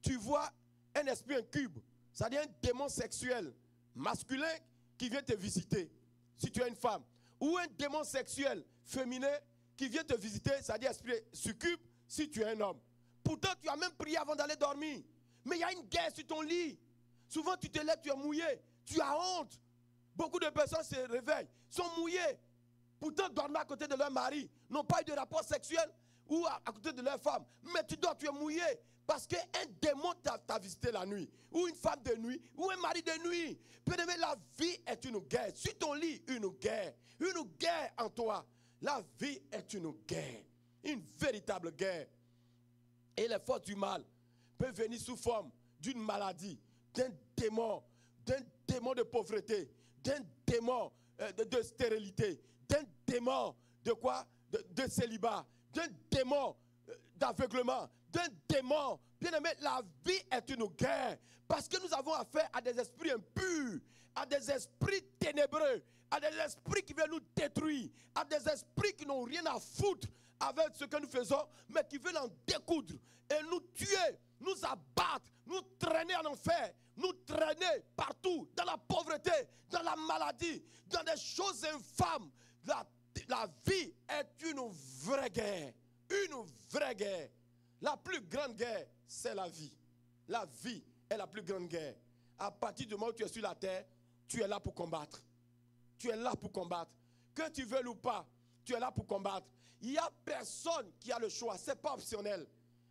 tu vois un esprit incube, c'est-à-dire un démon sexuel masculin qui vient te visiter, si tu es une femme. Ou un démon sexuel féminin qui vient te visiter, c'est-à-dire esprit succube, si tu es un homme. Pourtant, tu as même prié avant d'aller dormir. Mais il y a une guerre sur ton lit. Souvent, tu te lèves, tu es mouillé. Tu as honte. Beaucoup de personnes se réveillent, sont mouillées. Pourtant, dorment à côté de leur mari, n'ont pas eu de rapport sexuel ou à côté de leur femme. Mais tu dors, tu es mouillé. Parce qu'un démon t'a visité la nuit. Ou une femme de nuit. Ou un mari de nuit. Bien-aimé, la vie est une guerre. Sur ton lit, une guerre. Une guerre en toi. La vie est une guerre. Une véritable guerre. Et les forces du mal peuvent venir sous forme d'une maladie, d'un démon de pauvreté, d'un démon de stérilité, d'un démon de quoi? De célibat, d'un démon d'aveuglement, d'un démon. Bien-aimé, la vie est une guerre parce que nous avons affaire à des esprits impurs, à des esprits ténébreux, à des esprits qui veulent nous détruire, à des esprits qui n'ont rien à foutre avec ce que nous faisons, mais qui veulent en découdre et nous tuer, nous abattre, nous traîner en enfer, nous traîner partout, dans la pauvreté, dans la maladie, dans des choses infâmes. La vie est une vraie guerre. Une vraie guerre. La plus grande guerre, c'est la vie. La vie est la plus grande guerre. À partir du moment où tu es sur la terre, tu es là pour combattre. Tu es là pour combattre. Que tu veuilles ou pas, tu es là pour combattre. Il n'y a personne qui a le choix. Ce n'est pas optionnel.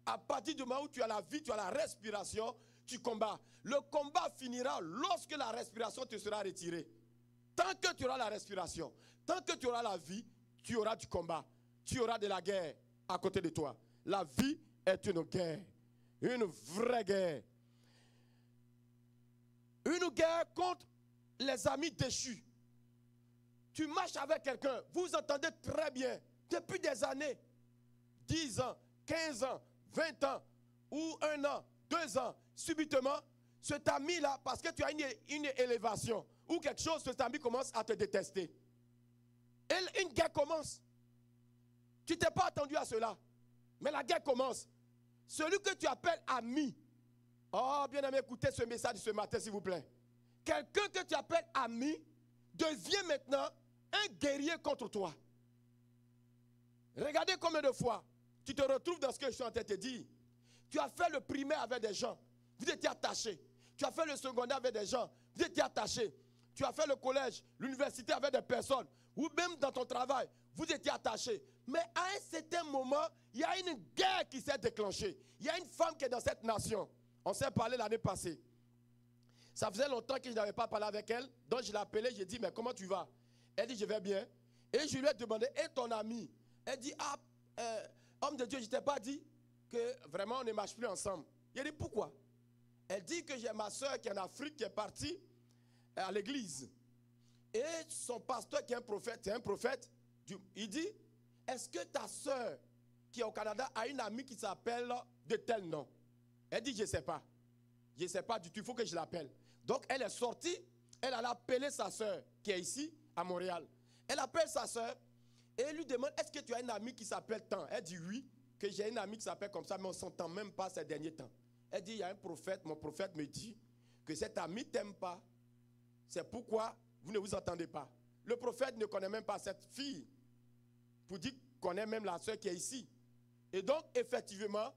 À partir du moment où tu as la vie, tu as la respiration, tu combats. Le combat finira lorsque la respiration te sera retirée. Tant que tu auras la respiration, tant que tu auras la vie, tu auras du combat. Tu auras de la guerre à côté de toi. La vie est une guerre. Une vraie guerre. Une guerre contre les amis déchus. Tu marches avec quelqu'un, vous entendez très bien, depuis des années, 10 ans, 15 ans, 20 ans, ou 1 an, 2 ans, subitement, cet ami-là, parce que tu as une élévation, ou quelque chose, cet ami commence à te détester. Et une guerre commence. Tu t'es pas attendu à cela, mais la guerre commence. Celui que tu appelles ami, oh, bien aimé, écoutez ce message de ce matin, s'il vous plaît. Quelqu'un que tu appelles ami devient maintenant un guerrier contre toi. Regardez combien de fois tu te retrouves dans ce que je suis en train de te dire. Tu as fait le primaire avec des gens, vous étiez attachés. Tu as fait le secondaire avec des gens, vous étiez attachés. Tu as fait le collège, l'université avec des personnes, ou même dans ton travail, vous étiez attachés. Mais à un certain moment, il y a une guerre qui s'est déclenchée. Il y a une femme qui est dans cette nation. On s'est parlé l'année passée. Ça faisait longtemps que je n'avais pas parlé avec elle. Donc je l'ai appelée, j'ai dit, mais comment tu vas? Elle dit, je vais bien. Et je lui ai demandé, et ton ami? Elle dit, ah, homme de Dieu, je ne t'ai pas dit que vraiment on ne marche plus ensemble. Il a dit, pourquoi? Elle dit que j'ai ma soeur qui est en Afrique, qui est partie à l'église. Et son pasteur qui est un prophète, il dit, est-ce que ta soeur qui est au Canada a une amie qui s'appelle de tel nom? Elle dit, je ne sais pas. Je ne sais pas du tout, il faut que je l'appelle. Donc elle est sortie, elle a appelé sa soeur qui est ici à Montréal. Elle appelle sa soeur et elle lui demande, est-ce que tu as une amie qui s'appelle tant? Elle dit oui, que j'ai une amie qui s'appelle comme ça, mais on ne s'entend même pas ces derniers temps. Elle dit, il y a un prophète, mon prophète me dit que cette amie ne t'aime pas. C'est pourquoi vous ne vous entendez pas. Le prophète ne connaît même pas cette fille. Pour dire qu'il connaît même la soeur qui est ici. Et donc, effectivement,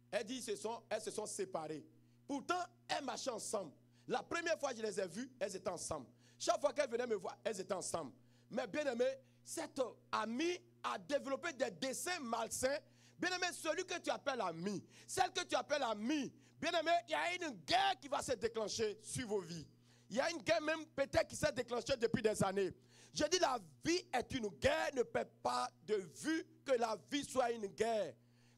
elle dit elles se sont séparées. Pourtant, elles marchaient ensemble. La première fois que je les ai vues, elles étaient ensemble. Chaque fois qu'elles venaient me voir, elles étaient ensemble. Mais bien aimé, cette amie a développé des desseins malsains. Bien aimé, celui que tu appelles ami, celle que tu appelles amie, bien aimé, il y a une guerre qui va se déclencher sur vos vies. Il y a une guerre même peut-être qui s'est déclenchée depuis des années. Je dis la vie est une guerre, ne perds pas de vue que la vie soit une guerre.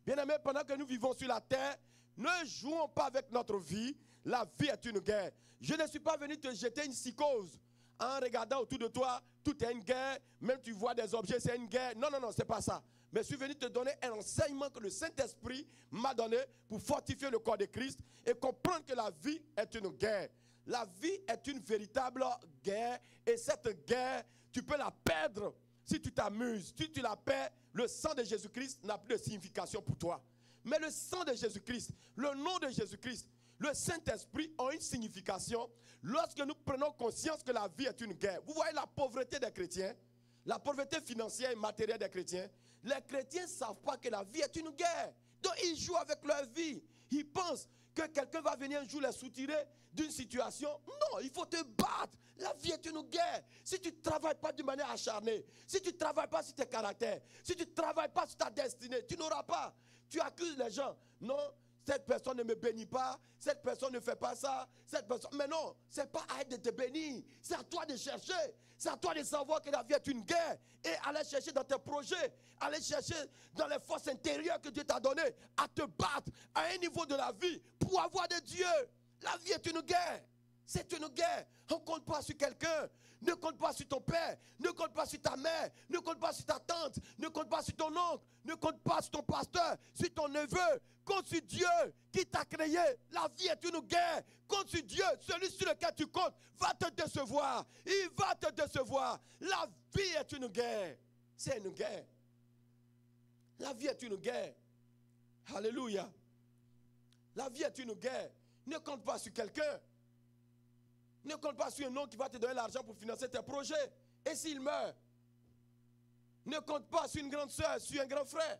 Bien aimé, pendant que nous vivons sur la terre, ne jouons pas avec notre vie. La vie est une guerre. Je ne suis pas venu te jeter une psychose. En regardant autour de toi, tout est une guerre. Même tu vois des objets, c'est une guerre. Non, non, non, c'est pas ça. Mais je suis venu te donner un enseignement que le Saint-Esprit m'a donné pour fortifier le corps de Christ et comprendre que la vie est une guerre. La vie est une véritable guerre. Et cette guerre, tu peux la perdre si tu t'amuses. Si tu la perds, le sang de Jésus-Christ n'a plus de signification pour toi. Mais le sang de Jésus-Christ, le nom de Jésus-Christ, le Saint-Esprit ont une signification lorsque nous prenons conscience que la vie est une guerre. Vous voyez la pauvreté des chrétiens, la pauvreté financière et matérielle des chrétiens. Les chrétiens ne savent pas que la vie est une guerre. Donc ils jouent avec leur vie. Ils pensent que quelqu'un va venir un jour les soutirer d'une situation. Non, il faut te battre. La vie est une guerre. Si tu ne travailles pas de manière acharnée, si tu ne travailles pas sur tes caractères, si tu ne travailles pas sur ta destinée, tu n'auras pas. Tu accuses les gens. Non, cette personne ne me bénit pas, cette personne ne fait pas ça, cette personne... Mais non, ce n'est pas à elle de te bénir. C'est à toi de chercher. C'est à toi de savoir que la vie est une guerre. Et aller chercher dans tes projets, aller chercher dans les forces intérieures que Dieu t'a données, à te battre à un niveau de la vie pour avoir de Dieu. La vie est une guerre. C'est une guerre. On ne compte pas sur quelqu'un. Ne compte pas sur ton père. Ne compte pas sur ta mère. Ne compte pas sur ta tante. Ne compte pas sur ton oncle. Ne compte pas sur ton pasteur, sur ton neveu. Compte sur Dieu qui t'a créé. La vie est une guerre. Compte sur Dieu. Celui sur lequel tu comptes va te décevoir. Il va te décevoir. La vie est une guerre. C'est une guerre. La vie est une guerre. Alléluia. La vie est une guerre. Ne compte pas sur quelqu'un. Ne compte pas sur un homme qui va te donner l'argent pour financer tes projets. Et s'il meurt, ne compte pas sur une grande soeur, sur un grand frère.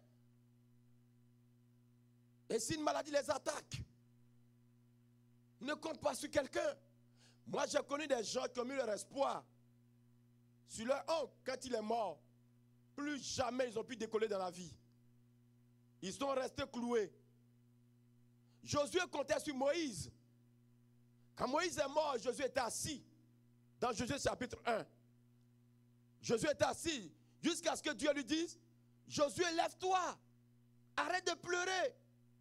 Et si une maladie les attaque, ne compte pas sur quelqu'un. Moi, j'ai connu des gens qui ont mis leur espoir sur leur oncle quand il est mort. Plus jamais ils ont pu décoller dans la vie. Ils sont restés cloués. Josué comptait sur Moïse. Quand Moïse est mort, Josué était assis. Dans Josué chapitre 1. Josué était assis jusqu'à ce que Dieu lui dise, Josué, lève-toi. Arrête de pleurer.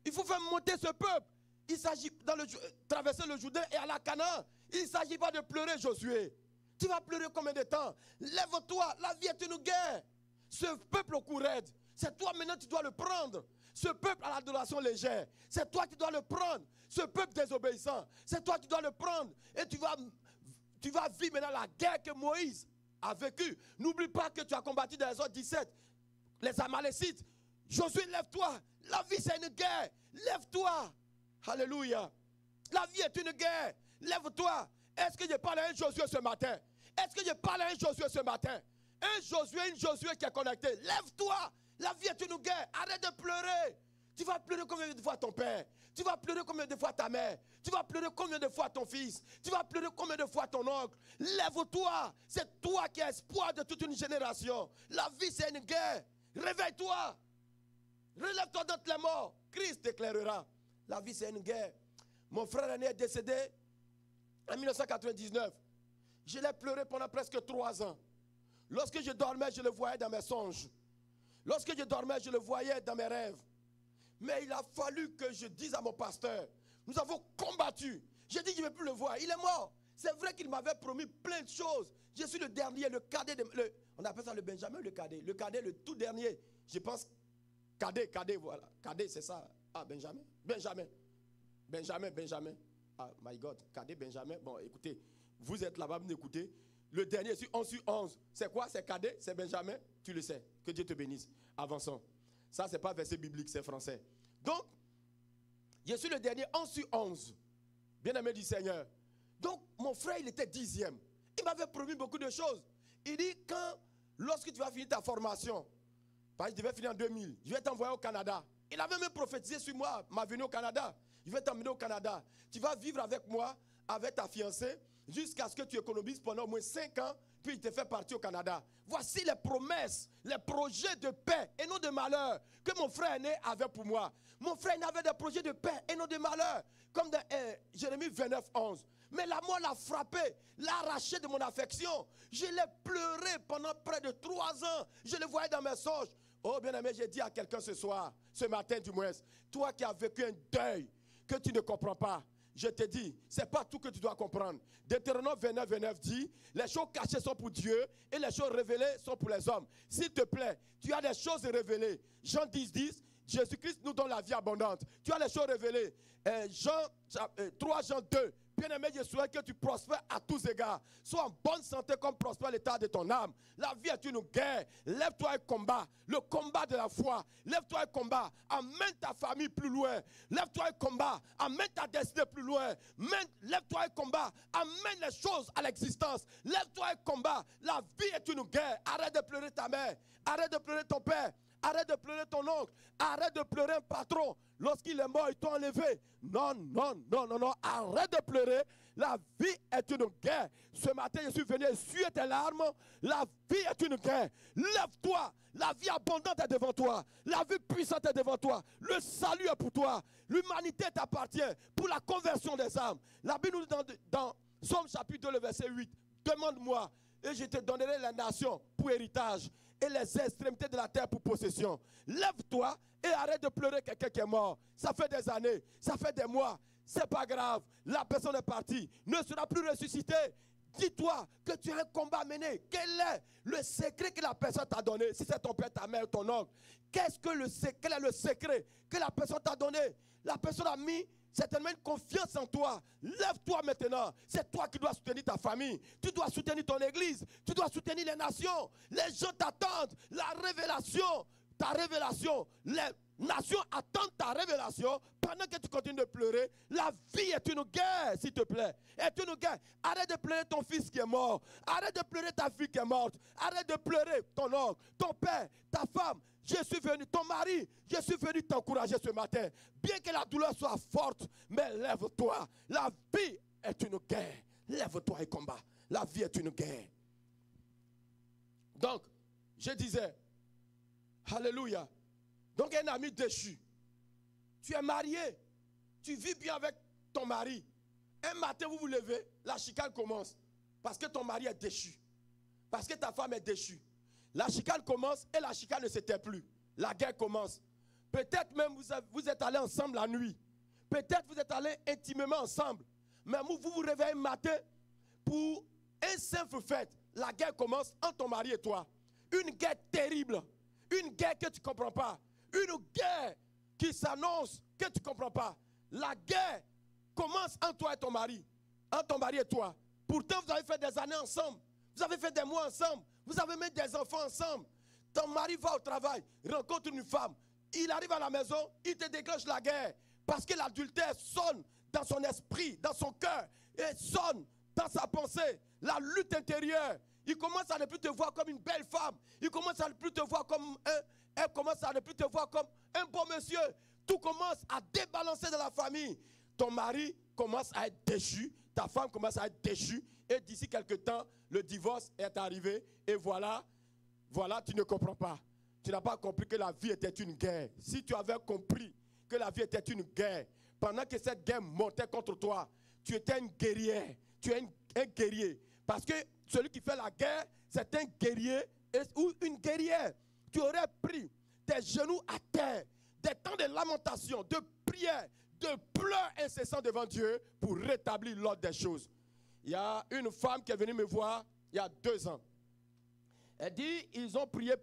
Il faut faire monter ce peuple. Il s'agit de traverser le Jourdain et aller à Canaan. Il ne s'agit pas de pleurer, Josué. Tu vas pleurer combien de temps? Lève-toi. La vie est une guerre. Ce peuple au cou raide, c'est toi maintenant tu dois le prendre. Ce peuple à l'adoration légère, c'est toi qui dois le prendre. Ce peuple désobéissant, c'est toi qui dois le prendre. Et tu vas vivre maintenant la guerre que Moïse a vécue. N'oublie pas que tu as combattu dans les autres 17, les Amalécites. Josué, lève-toi. La vie, c'est une guerre. Lève-toi. Alléluia. La vie est une guerre. Lève-toi. Est-ce que je parle à un Josué ce matin? Est-ce que je parle à un Josué ce matin? Un Josué, une Josué qui est connecté. Lève-toi. La vie est une guerre. Arrête de pleurer. Tu vas pleurer combien de fois ton père? Tu vas pleurer combien de fois ta mère? Tu vas pleurer combien de fois ton fils? Tu vas pleurer combien de fois ton oncle? Lève-toi. C'est toi qui es espoir de toute une génération. La vie, c'est une guerre. Réveille-toi. Relève-toi d'entre les morts. Christ t'éclairera. La vie, c'est une guerre. Mon frère aîné est décédé en 1999. Je l'ai pleuré pendant presque 3 ans. Lorsque je dormais, je le voyais dans mes songes. Lorsque je dormais, je le voyais dans mes rêves. Mais il a fallu que je dise à mon pasteur, nous avons combattu. J'ai dit, je ne vais plus le voir. Il est mort. C'est vrai qu'il m'avait promis plein de choses. Je suis le dernier, le cadet. On appelle ça le Benjamin, le cadet. Le cadet, le tout dernier. Je pense, cadet, voilà. Cadet, c'est ça. Ah, Benjamin. Ah, my God. Cadet, Benjamin. Bon, écoutez, vous êtes là-bas, vous m'écoutez. Le dernier, c'est 11 sur 11. C'est quoi? C'est cadet, c'est Benjamin. Tu le sais. Que Dieu te bénisse. Avançons. Ça, ce n'est pas verset biblique, c'est français. Donc, je suis le dernier 11 sur 11. Bien-aimé du Seigneur. Donc, mon frère, il était 10e. Il m'avait promis beaucoup de choses. Il dit, lorsque tu vas finir ta formation, parce que je devais finir en 2000, je vais t'envoyer au Canada. Il avait même prophétisé sur moi, ma venue au Canada. Je vais t'emmener au Canada. Tu vas vivre avec moi, avec ta fiancée, jusqu'à ce que tu économises pendant au moins 5 ans, puis il te fait partir au Canada. Voici les promesses, les projets de paix et non de malheur que mon frère aîné avait pour moi. Mon frère aîné avait des projets de paix et non de malheur, comme dans Jérémie 29, 11. Mais la mort l'a frappé, l'a arraché de mon affection. Je l'ai pleuré pendant près de 3 ans. Je le voyais dans mes songes. Oh bien-aimé, j'ai dit à quelqu'un ce soir, ce matin du moins, toi qui as vécu un deuil que tu ne comprends pas, je te dis, ce n'est pas tout que tu dois comprendre. Deutéronome 29, 29 dit, les choses cachées sont pour Dieu et les choses révélées sont pour les hommes. S'il te plaît, tu as des choses révélées. Jean 10, 10, Jésus-Christ nous donne la vie abondante. Tu as les choses révélées. 3 Jean 2, bien-aimé, je souhaite que tu prospères à tous égards. Sois en bonne santé comme prospère l'état de ton âme. La vie est une guerre. Lève-toi et combat. Le combat de la foi. Lève-toi et combat. Amène ta famille plus loin. Lève-toi et combat. Amène ta destinée plus loin. Lève-toi et combat. Amène les choses à l'existence. Lève-toi et combat. La vie est une guerre. Arrête de pleurer ta mère. Arrête de pleurer ton père. Arrête de pleurer ton oncle. Arrête de pleurer un patron. Lorsqu'il est mort, ils t'ont enlevé. Non. Arrête de pleurer. La vie est une guerre. Ce matin, je suis venu essuyer tes larmes. La vie est une guerre. Lève-toi. La vie abondante est devant toi. La vie puissante est devant toi. Le salut est pour toi. L'humanité t'appartient pour la conversion des âmes. La Bible nous dit dans Somme chapitre 2, le verset 8. Demande-moi et je te donnerai la nation pour héritage et les extrémités de la terre pour possession. Lève-toi et arrête de pleurer quelqu'un qui est mort. Ça fait des années, ça fait des mois. C'est pas grave. La personne est partie, ne sera plus ressuscitée. Dis-toi que tu as un combat à mener. Quel est le secret que la personne t'a donné? Si c'est ton père, ta mère, ton oncle. Quel est le secret que la personne t'a donné? La personne a mis certainement une confiance en toi. Lève-toi maintenant. C'est toi qui dois soutenir ta famille. Tu dois soutenir ton église. Tu dois soutenir les nations. Les gens t'attendent. La révélation, ta révélation. Les nations attendent ta révélation. Pendant que tu continues de pleurer, la vie est une guerre, s'il te plaît. Est une guerre. Arrête de pleurer ton fils qui est mort. Arrête de pleurer ta fille qui est morte. Arrête de pleurer ton oncle, ton père, ta femme. Je suis venu, ton mari, je suis venu t'encourager ce matin. Bien que la douleur soit forte, mais lève-toi. La vie est une guerre. Lève-toi et combat. La vie est une guerre. Donc, je disais, alléluia. Donc, un ami déchu. Tu es marié. Tu vis bien avec ton mari. Un matin, vous vous levez, la chicane commence. Parce que ton mari est déchu. Parce que ta femme est déchue. La chicane commence et la chicane ne se tait plus. La guerre commence. Peut-être même vous êtes allés ensemble la nuit. Peut-être vous êtes allés intimement ensemble. Mais vous vous réveillez le matin pour un simple fait. La guerre commence entre ton mari et toi. Une guerre terrible. Une guerre que tu ne comprends pas. Une guerre qui s'annonce que tu ne comprends pas. La guerre commence entre toi et ton mari. Entre ton mari et toi. Pourtant, vous avez fait des années ensemble. Vous avez fait des mois ensemble. Vous avez même des enfants ensemble. Ton mari va au travail, rencontre une femme. Il arrive à la maison, il te déclenche la guerre. Parce que l'adultère sonne dans son esprit, dans son cœur. Et sonne dans sa pensée. La lutte intérieure. Il commence à ne plus te voir comme une belle femme. Il commence à ne plus te voir comme elle commence à ne plus te voir comme un bon monsieur. Tout commence à débalancer dans la famille. Ton mari commence à être déchu. Ta femme commence à être déchue. Et d'ici quelques temps, le divorce est arrivé. Et voilà, tu ne comprends pas. Tu n'as pas compris que la vie était une guerre. Si tu avais compris que la vie était une guerre, pendant que cette guerre montait contre toi, tu étais une guerrière. Tu es un guerrier. Parce que celui qui fait la guerre, c'est un guerrier ou une guerrière. Tu aurais pris tes genoux à terre, des temps de lamentation, de prière, de pleurs incessants devant Dieu pour rétablir l'ordre des choses. Il y a une femme qui est venue me voir il y a 2 ans. Elle dit, ils ont prié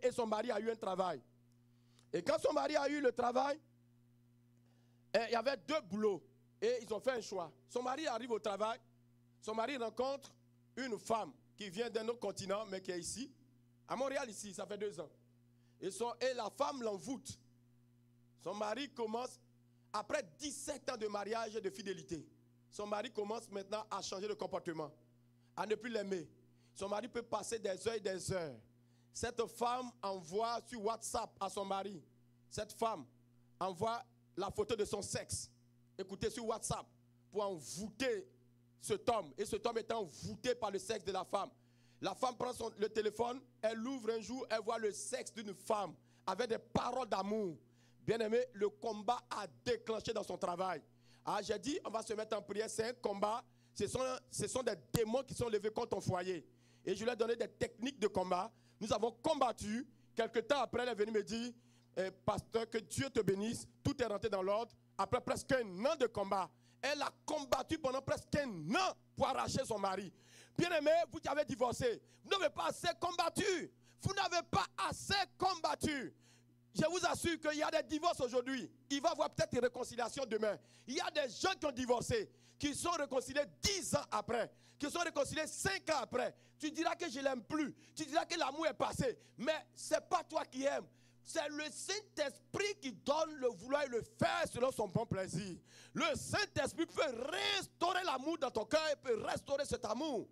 et son mari a eu un travail. Et quand son mari a eu le travail, il y avait 2 boulots et ils ont fait un choix. Son mari arrive au travail, son mari rencontre une femme qui vient d'un autre continent mais qui est ici, à Montréal ici, ça fait 2 ans. Et la femme l'envoûte. Son mari commence, après 17 ans de mariage et de fidélité, son mari commence maintenant à changer de comportement, à ne plus l'aimer. Son mari peut passer des heures et des heures. Cette femme envoie sur WhatsApp à son mari. Cette femme envoie la photo de son sexe. Écoutez, sur WhatsApp, pour envoûter cet homme. Et cet homme est envoûté par le sexe de la femme. La femme prend le téléphone, elle l'ouvre un jour, elle voit le sexe d'une femme avec des paroles d'amour. Bien aimé, le combat a déclenché dans son travail. Ah, j'ai dit, on va se mettre en prière, c'est un combat. Ce sont des démons qui sont levés contre ton foyer. Et je lui ai donné des techniques de combat. Nous avons combattu. Quelque temps après, elle est venue me dire, pasteur, que Dieu te bénisse. Tout est rentré dans l'ordre. Après presque 1 an de combat, elle a combattu pendant presque 1 an pour arracher son mari. Bien aimé, vous qui avez divorcé, vous n'avez pas assez combattu. Vous n'avez pas assez combattu. Je vous assure qu'il y a des divorces aujourd'hui. Il va y avoir peut-être une réconciliation demain. Il y a des gens qui ont divorcé, qui sont réconciliés 10 ans après, qui sont réconciliés 5 ans après. Tu diras que je ne l'aime plus. Tu diras que l'amour est passé. Mais ce n'est pas toi qui aimes. C'est le Saint-Esprit qui donne le vouloir et le faire selon son bon plaisir. Le Saint-Esprit peut restaurer l'amour dans ton cœur et peut restaurer cet amour.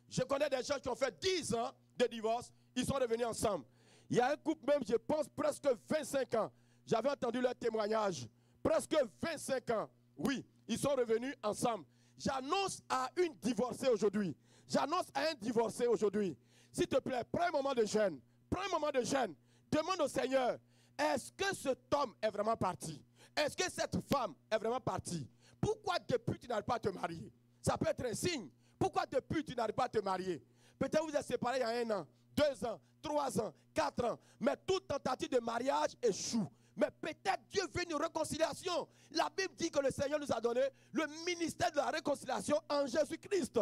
Je connais des gens qui ont fait 10 ans de divorce. Ils sont revenus ensemble. Il y a un couple même, je pense, presque 25 ans. J'avais entendu leur témoignage. Presque 25 ans. Oui, ils sont revenus ensemble. J'annonce à une divorcée aujourd'hui. J'annonce à un divorcé aujourd'hui. S'il te plaît, prends un moment de jeûne. Prends un moment de jeûne. Demande au Seigneur, est-ce que cet homme est vraiment parti? Est-ce que cette femme est vraiment partie? Pourquoi depuis tu n'arrives pas à te marier? Ça peut être un signe. Pourquoi depuis tu n'arrives pas à te marier? Peut-être vous êtes séparés il y a 1 an, 2 ans, 3 ans, 4 ans. Mais toute tentative de mariage échoue. Mais peut-être Dieu veut une réconciliation. La Bible dit que le Seigneur nous a donné le ministère de la réconciliation en Jésus-Christ.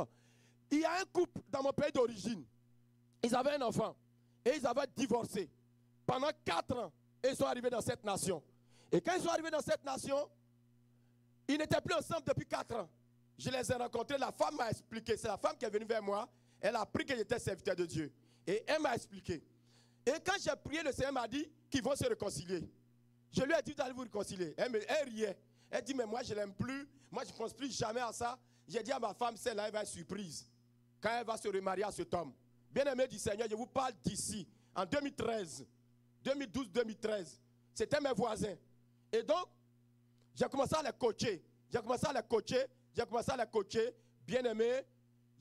Il y a un couple dans mon pays d'origine. Ils avaient un enfant et ils avaient divorcé. Pendant 4 ans, ils sont arrivés dans cette nation. Et quand ils sont arrivés dans cette nation, ils n'étaient plus ensemble depuis 4 ans. Je les ai rencontrés, la femme m'a expliqué. C'est la femme qui est venue vers moi. Elle a appris que j'étais serviteur de Dieu. Et elle m'a expliqué. Et quand j'ai prié, le Seigneur m'a dit qu'ils vont se réconcilier. Je lui ai dit, vous allez vous réconcilier. Elle riait. Elle dit, mais moi je ne l'aime plus. Moi je ne pense plus jamais à ça. J'ai dit à ma femme, celle-là, elle va être surprise. Quand elle va se remarier à cet homme. Bien-aimé du Seigneur, je vous parle d'ici. En 2013. 2012-2013. C'était mes voisins. Et donc, j'ai commencé à les coacher. Bien aimé,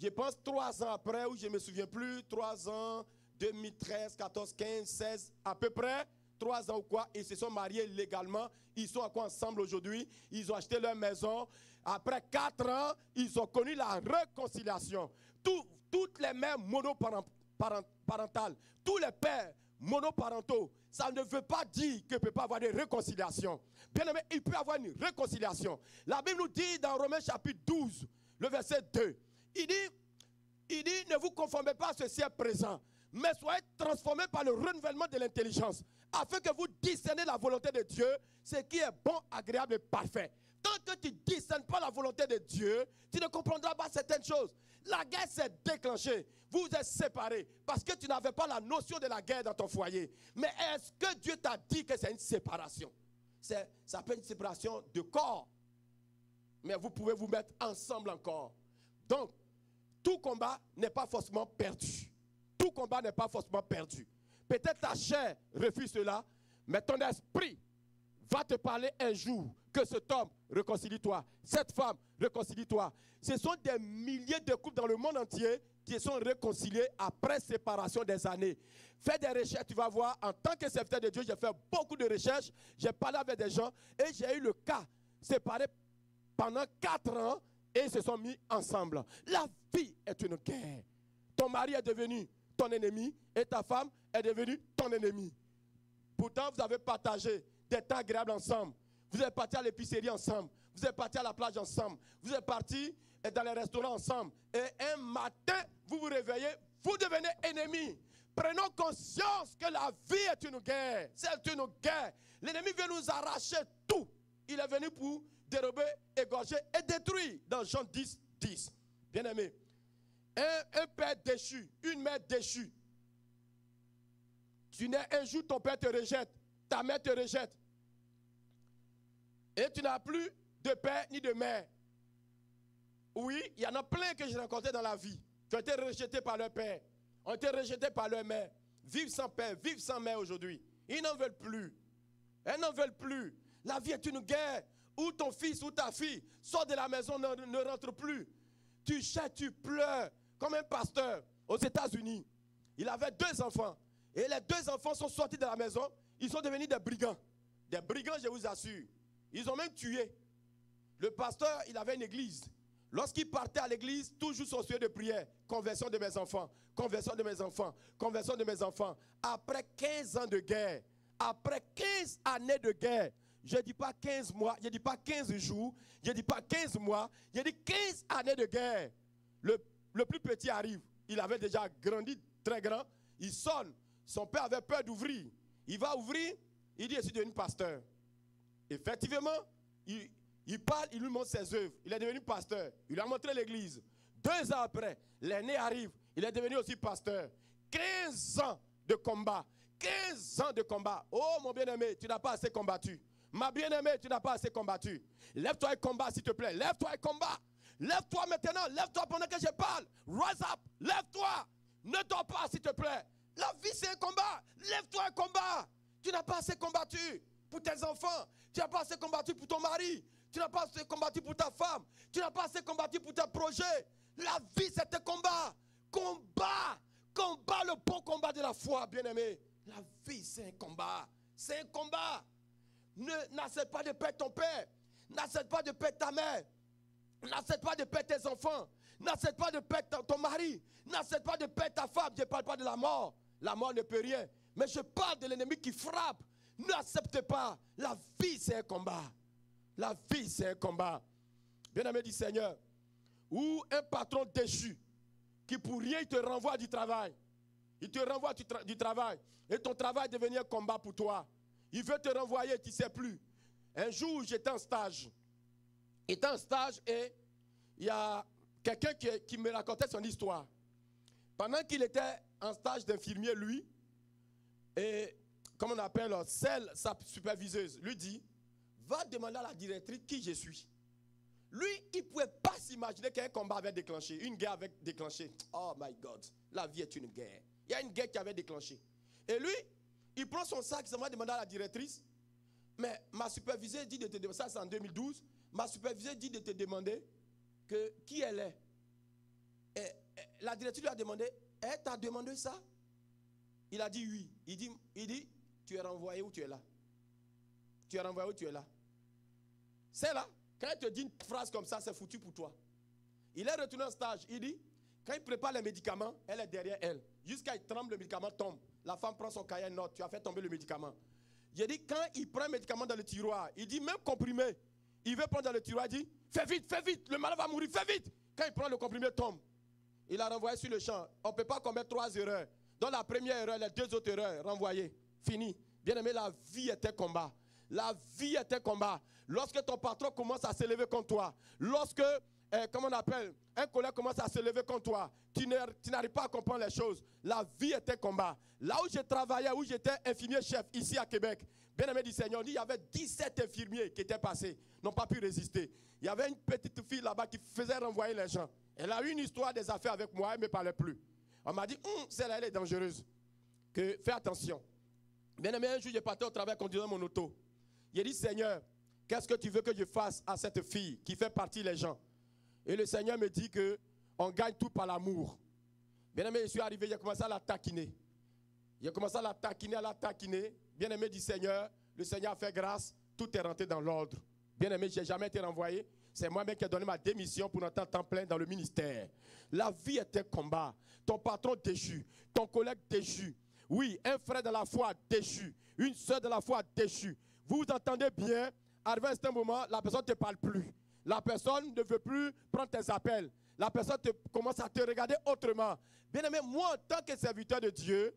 je pense 3 ans après, ou je ne me souviens plus, 3 ans, 2013, 14, 15, 16, à peu près, 3 ans ou quoi, ils se sont mariés légalement. Ils sont encore ensemble aujourd'hui. Ils ont acheté leur maison. Après 4 ans, ils ont connu la réconciliation. Toutes les mères monoparentales, tous les pères monoparentaux, ça ne veut pas dire qu'il ne peut pas avoir de réconciliation. Bien aimé, il peut y avoir une réconciliation. La Bible nous dit dans Romains chapitre 12, le verset 2, il dit, ne vous conformez pas à ce siècle présent, mais soyez transformés par le renouvellement de l'intelligence, afin que vous discerniez la volonté de Dieu, ce qui est bon, agréable et parfait. Tant que tu ne discernes pas la volonté de Dieu, tu ne comprendras pas certaines choses. La guerre s'est déclenchée. Vous êtes séparés parce que tu n'avais pas la notion de la guerre dans ton foyer. Mais est-ce que Dieu t'a dit que c'est une séparation? Ça peut être une séparation de corps. Mais vous pouvez vous mettre ensemble encore. Donc, tout combat n'est pas forcément perdu. Tout combat n'est pas forcément perdu. Peut-être ta chair refuse cela, mais ton esprit va te parler un jour que cet homme, réconcilie-toi. Cette femme, réconcilie-toi. Ce sont des milliers de couples dans le monde entier qui sont réconciliés après séparation des années. Fais des recherches, tu vas voir. En tant que serviteur de Dieu, j'ai fait beaucoup de recherches. J'ai parlé avec des gens et j'ai eu le cas séparés pendant 4 ans et ils se sont mis ensemble. La vie est une guerre. Ton mari est devenu ton ennemi et ta femme est devenue ton ennemi. Pourtant, vous avez partagé des temps agréables ensemble. Vous êtes partis à l'épicerie ensemble. Vous êtes partis à la plage ensemble. Vous êtes partis dans les restaurants ensemble. Et un matin, vous vous réveillez, vous devenez ennemis. Prenons conscience que la vie est une guerre. C'est une guerre. L'ennemi veut nous arracher tout. Il est venu pour dérober, égorger et détruire. Dans Jean 10, 10. Bien-aimé, un père déchu, une mère déchue. Tu nais un jour, ton père te rejette, ta mère te rejette. Et tu n'as plus de père ni de mère. Oui, il y en a plein que j'ai rencontrés dans la vie, qui ont été rejetés par leur père, ont été rejetés par leur mère. Vivent sans père, vivent sans mère aujourd'hui. Ils n'en veulent plus. Elles n'en veulent plus. La vie est une guerre où ton fils ou ta fille sort de la maison, ne rentre plus. Tu cherches, tu pleures, comme un pasteur aux États-Unis. Il avait 2 enfants. Et les 2 enfants sont sortis de la maison. Ils sont devenus des brigands. Des brigands, je vous assure. Ils ont même tué. Le pasteur, il avait une église. Lorsqu'il partait à l'église, toujours son sujet de prière. Conversion de mes enfants. Conversion de mes enfants. Conversion de mes enfants. Après 15 ans de guerre. Après 15 années de guerre. Je ne dis pas 15 mois. Je ne dis pas 15 jours. Je ne dis pas 15 mois. Je dis 15 années de guerre. Le plus petit arrive. Il avait déjà grandi, très grand. Il sonne. Son père avait peur d'ouvrir. Il va ouvrir. Il dit, je suis devenu pasteur. Effectivement, il parle, il lui montre ses œuvres. Il est devenu pasteur. Il lui a montré l'église. 2 ans après, l'aîné arrive. Il est devenu aussi pasteur. 15 ans de combat. 15 ans de combat. Oh mon bien-aimé, tu n'as pas assez combattu. Ma bien-aimée, tu n'as pas assez combattu. Lève-toi et combat, s'il te plaît. Lève-toi et combat. Lève-toi maintenant. Lève-toi pendant que je parle. Rise up. Lève-toi. Ne dors pas, s'il te plaît. La vie, c'est un combat. Lève-toi et combat. Tu n'as pas assez combattu pour tes enfants. Tu n'as pas assez combattu pour ton mari. Tu n'as pas assez combattu pour ta femme. Tu n'as pas assez combattu pour tes projets. La vie, c'est un combat. Combat. Combat le bon combat de la foi, bien-aimé. La vie, c'est un combat. C'est un combat. N'accepte pas de perdre ton père. N'accepte pas de perdre ta mère. N'accepte pas de perdre tes enfants. N'accepte pas de perdre ton mari. N'accepte pas de perdre ta femme. Je ne parle pas de la mort. La mort ne peut rien. Mais je parle de l'ennemi qui frappe. N'acceptez pas. La vie, c'est un combat. La vie, c'est un combat. Bien-aimé du Seigneur. Ou un patron déchu qui pour rien, il te renvoie du travail. Il te renvoie du travail. Et ton travail devient un combat pour toi. Il veut te renvoyer, tu ne sais plus. Un jour, j'étais en stage. J'étais en stage et il y a quelqu'un qui me racontait son histoire. Pendant qu'il était en stage d'infirmier, lui, et comme on appelle, celle, sa superviseuse, lui dit, va demander à la directrice qui je suis. Lui, il ne pouvait pas s'imaginer qu'un combat avait déclenché, une guerre avait déclenché. Oh my God, la vie est une guerre. Il y a une guerre qui avait déclenché. Et lui, il prend son sac, il va demander à la directrice, mais ma superviseuse dit de te demander, ça c'est en 2012, ma superviseuse dit de te demander qui elle est. Et la directrice lui a demandé, elle t'a demandé ça? Il a dit oui. Il dit, tu es renvoyé où tu es là? Tu es renvoyé où tu es là? C'est là. Quand il te dit une phrase comme ça, c'est foutu pour toi. Il est retourné en stage. Il dit, quand il prépare les médicaments, elle est derrière elle. Jusqu'à il tremble, le médicament tombe. La femme prend son cahier, note, tu as fait tomber le médicament. J'ai dit, quand il prend un médicament dans le tiroir, il dit, même comprimé, il veut prendre dans le tiroir, il dit, fais vite, le malade va mourir, fais vite. Quand il prend le comprimé, tombe. Il a renvoyé sur le champ. On ne peut pas commettre 3 erreurs. Dans la première erreur, les 2 autres erreurs, renvoyées. Fini. Bien aimé, la vie est un combat. La vie est un combat. Lorsque ton patron commence à se lever contre toi, lorsque, comment on appelle, un collègue commence à se lever contre toi, tu n'arrives pas à comprendre les choses. La vie est un combat. Là où je travaillais, où j'étais infirmier chef, ici à Québec, bien aimé du Seigneur, il y avait 17 infirmiers qui étaient passés, n'ont pas pu résister. Il y avait une petite fille là-bas qui faisait renvoyer les gens. Elle a eu une histoire des affaires avec moi, elle ne me parlait plus. On m'a dit, celle-là, elle est dangereuse. Fais attention. Bien aimé, un jour, j'ai parti au travail conduisant mon auto. J'ai dit, Seigneur, qu'est-ce que tu veux que je fasse à cette fille qui fait partie des gens? Et le Seigneur me dit qu'on gagne tout par l'amour. Bien aimé, je suis arrivé, j'ai commencé à la taquiner. J'ai commencé à la taquiner. Bien aimé du Seigneur, le Seigneur a fait grâce, tout est rentré dans l'ordre. Bien aimé, je n'ai jamais été renvoyé. C'est moi-même qui ai donné ma démission pour notre temps plein dans le ministère. La vie est un combat. Ton patron déchu, ton collègue déchu. Oui, un frère de la foi déchu, une soeur de la foi déchu. Vous vous entendez bien, arrivé à un certain moment, la personne ne te parle plus. La personne ne veut plus prendre tes appels. La personne commence à te regarder autrement. Bien aimé, moi, en tant que serviteur de Dieu,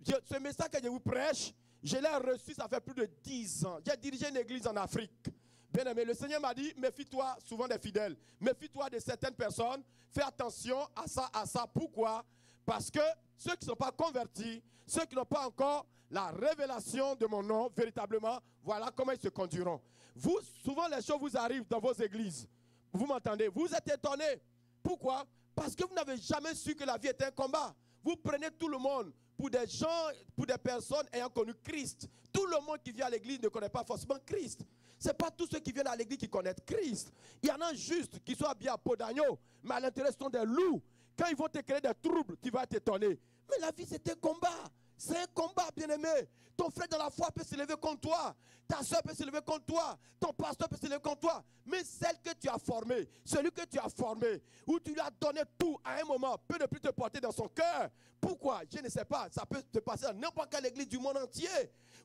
ce message que je vous prêche, je l'ai reçu, ça fait plus de 10 ans. J'ai dirigé une église en Afrique. Bien aimé, le Seigneur m'a dit, méfie-toi souvent des fidèles. Méfie-toi de certaines personnes. Fais attention à ça, à ça. Pourquoi? Parce que ceux qui ne sont pas convertis, ceux qui n'ont pas encore la révélation de mon nom, véritablement, voilà comment ils se conduiront. Vous, souvent les choses vous arrivent dans vos églises. Vous m'entendez? Vous êtes étonnés. Pourquoi? Parce que vous n'avez jamais su que la vie est un combat. Vous prenez tout le monde pour des gens, pour des personnes ayant connu Christ. Tout le monde qui vient à l'église ne connaît pas forcément Christ. Ce n'est pas tous ceux qui viennent à l'église qui connaissent Christ. Il y en a juste qui sont habillés à peau d'agneau, mais à l'intérieur sont des loups. Quand ils vont te créer des troubles, tu vas t'étonner. Mais la vie, c'est un combat. C'est un combat, bien-aimé. Ton frère dans la foi peut se lever contre toi. Ta soeur peut se lever contre toi. Ton pasteur peut se lever contre toi. Mais celle que tu as formée, celui que tu as formé, où tu lui as donné tout à un moment, peut ne plus te porter dans son cœur. Pourquoi? Je ne sais pas. Ça peut te passer dans n'importe quelle église du monde entier.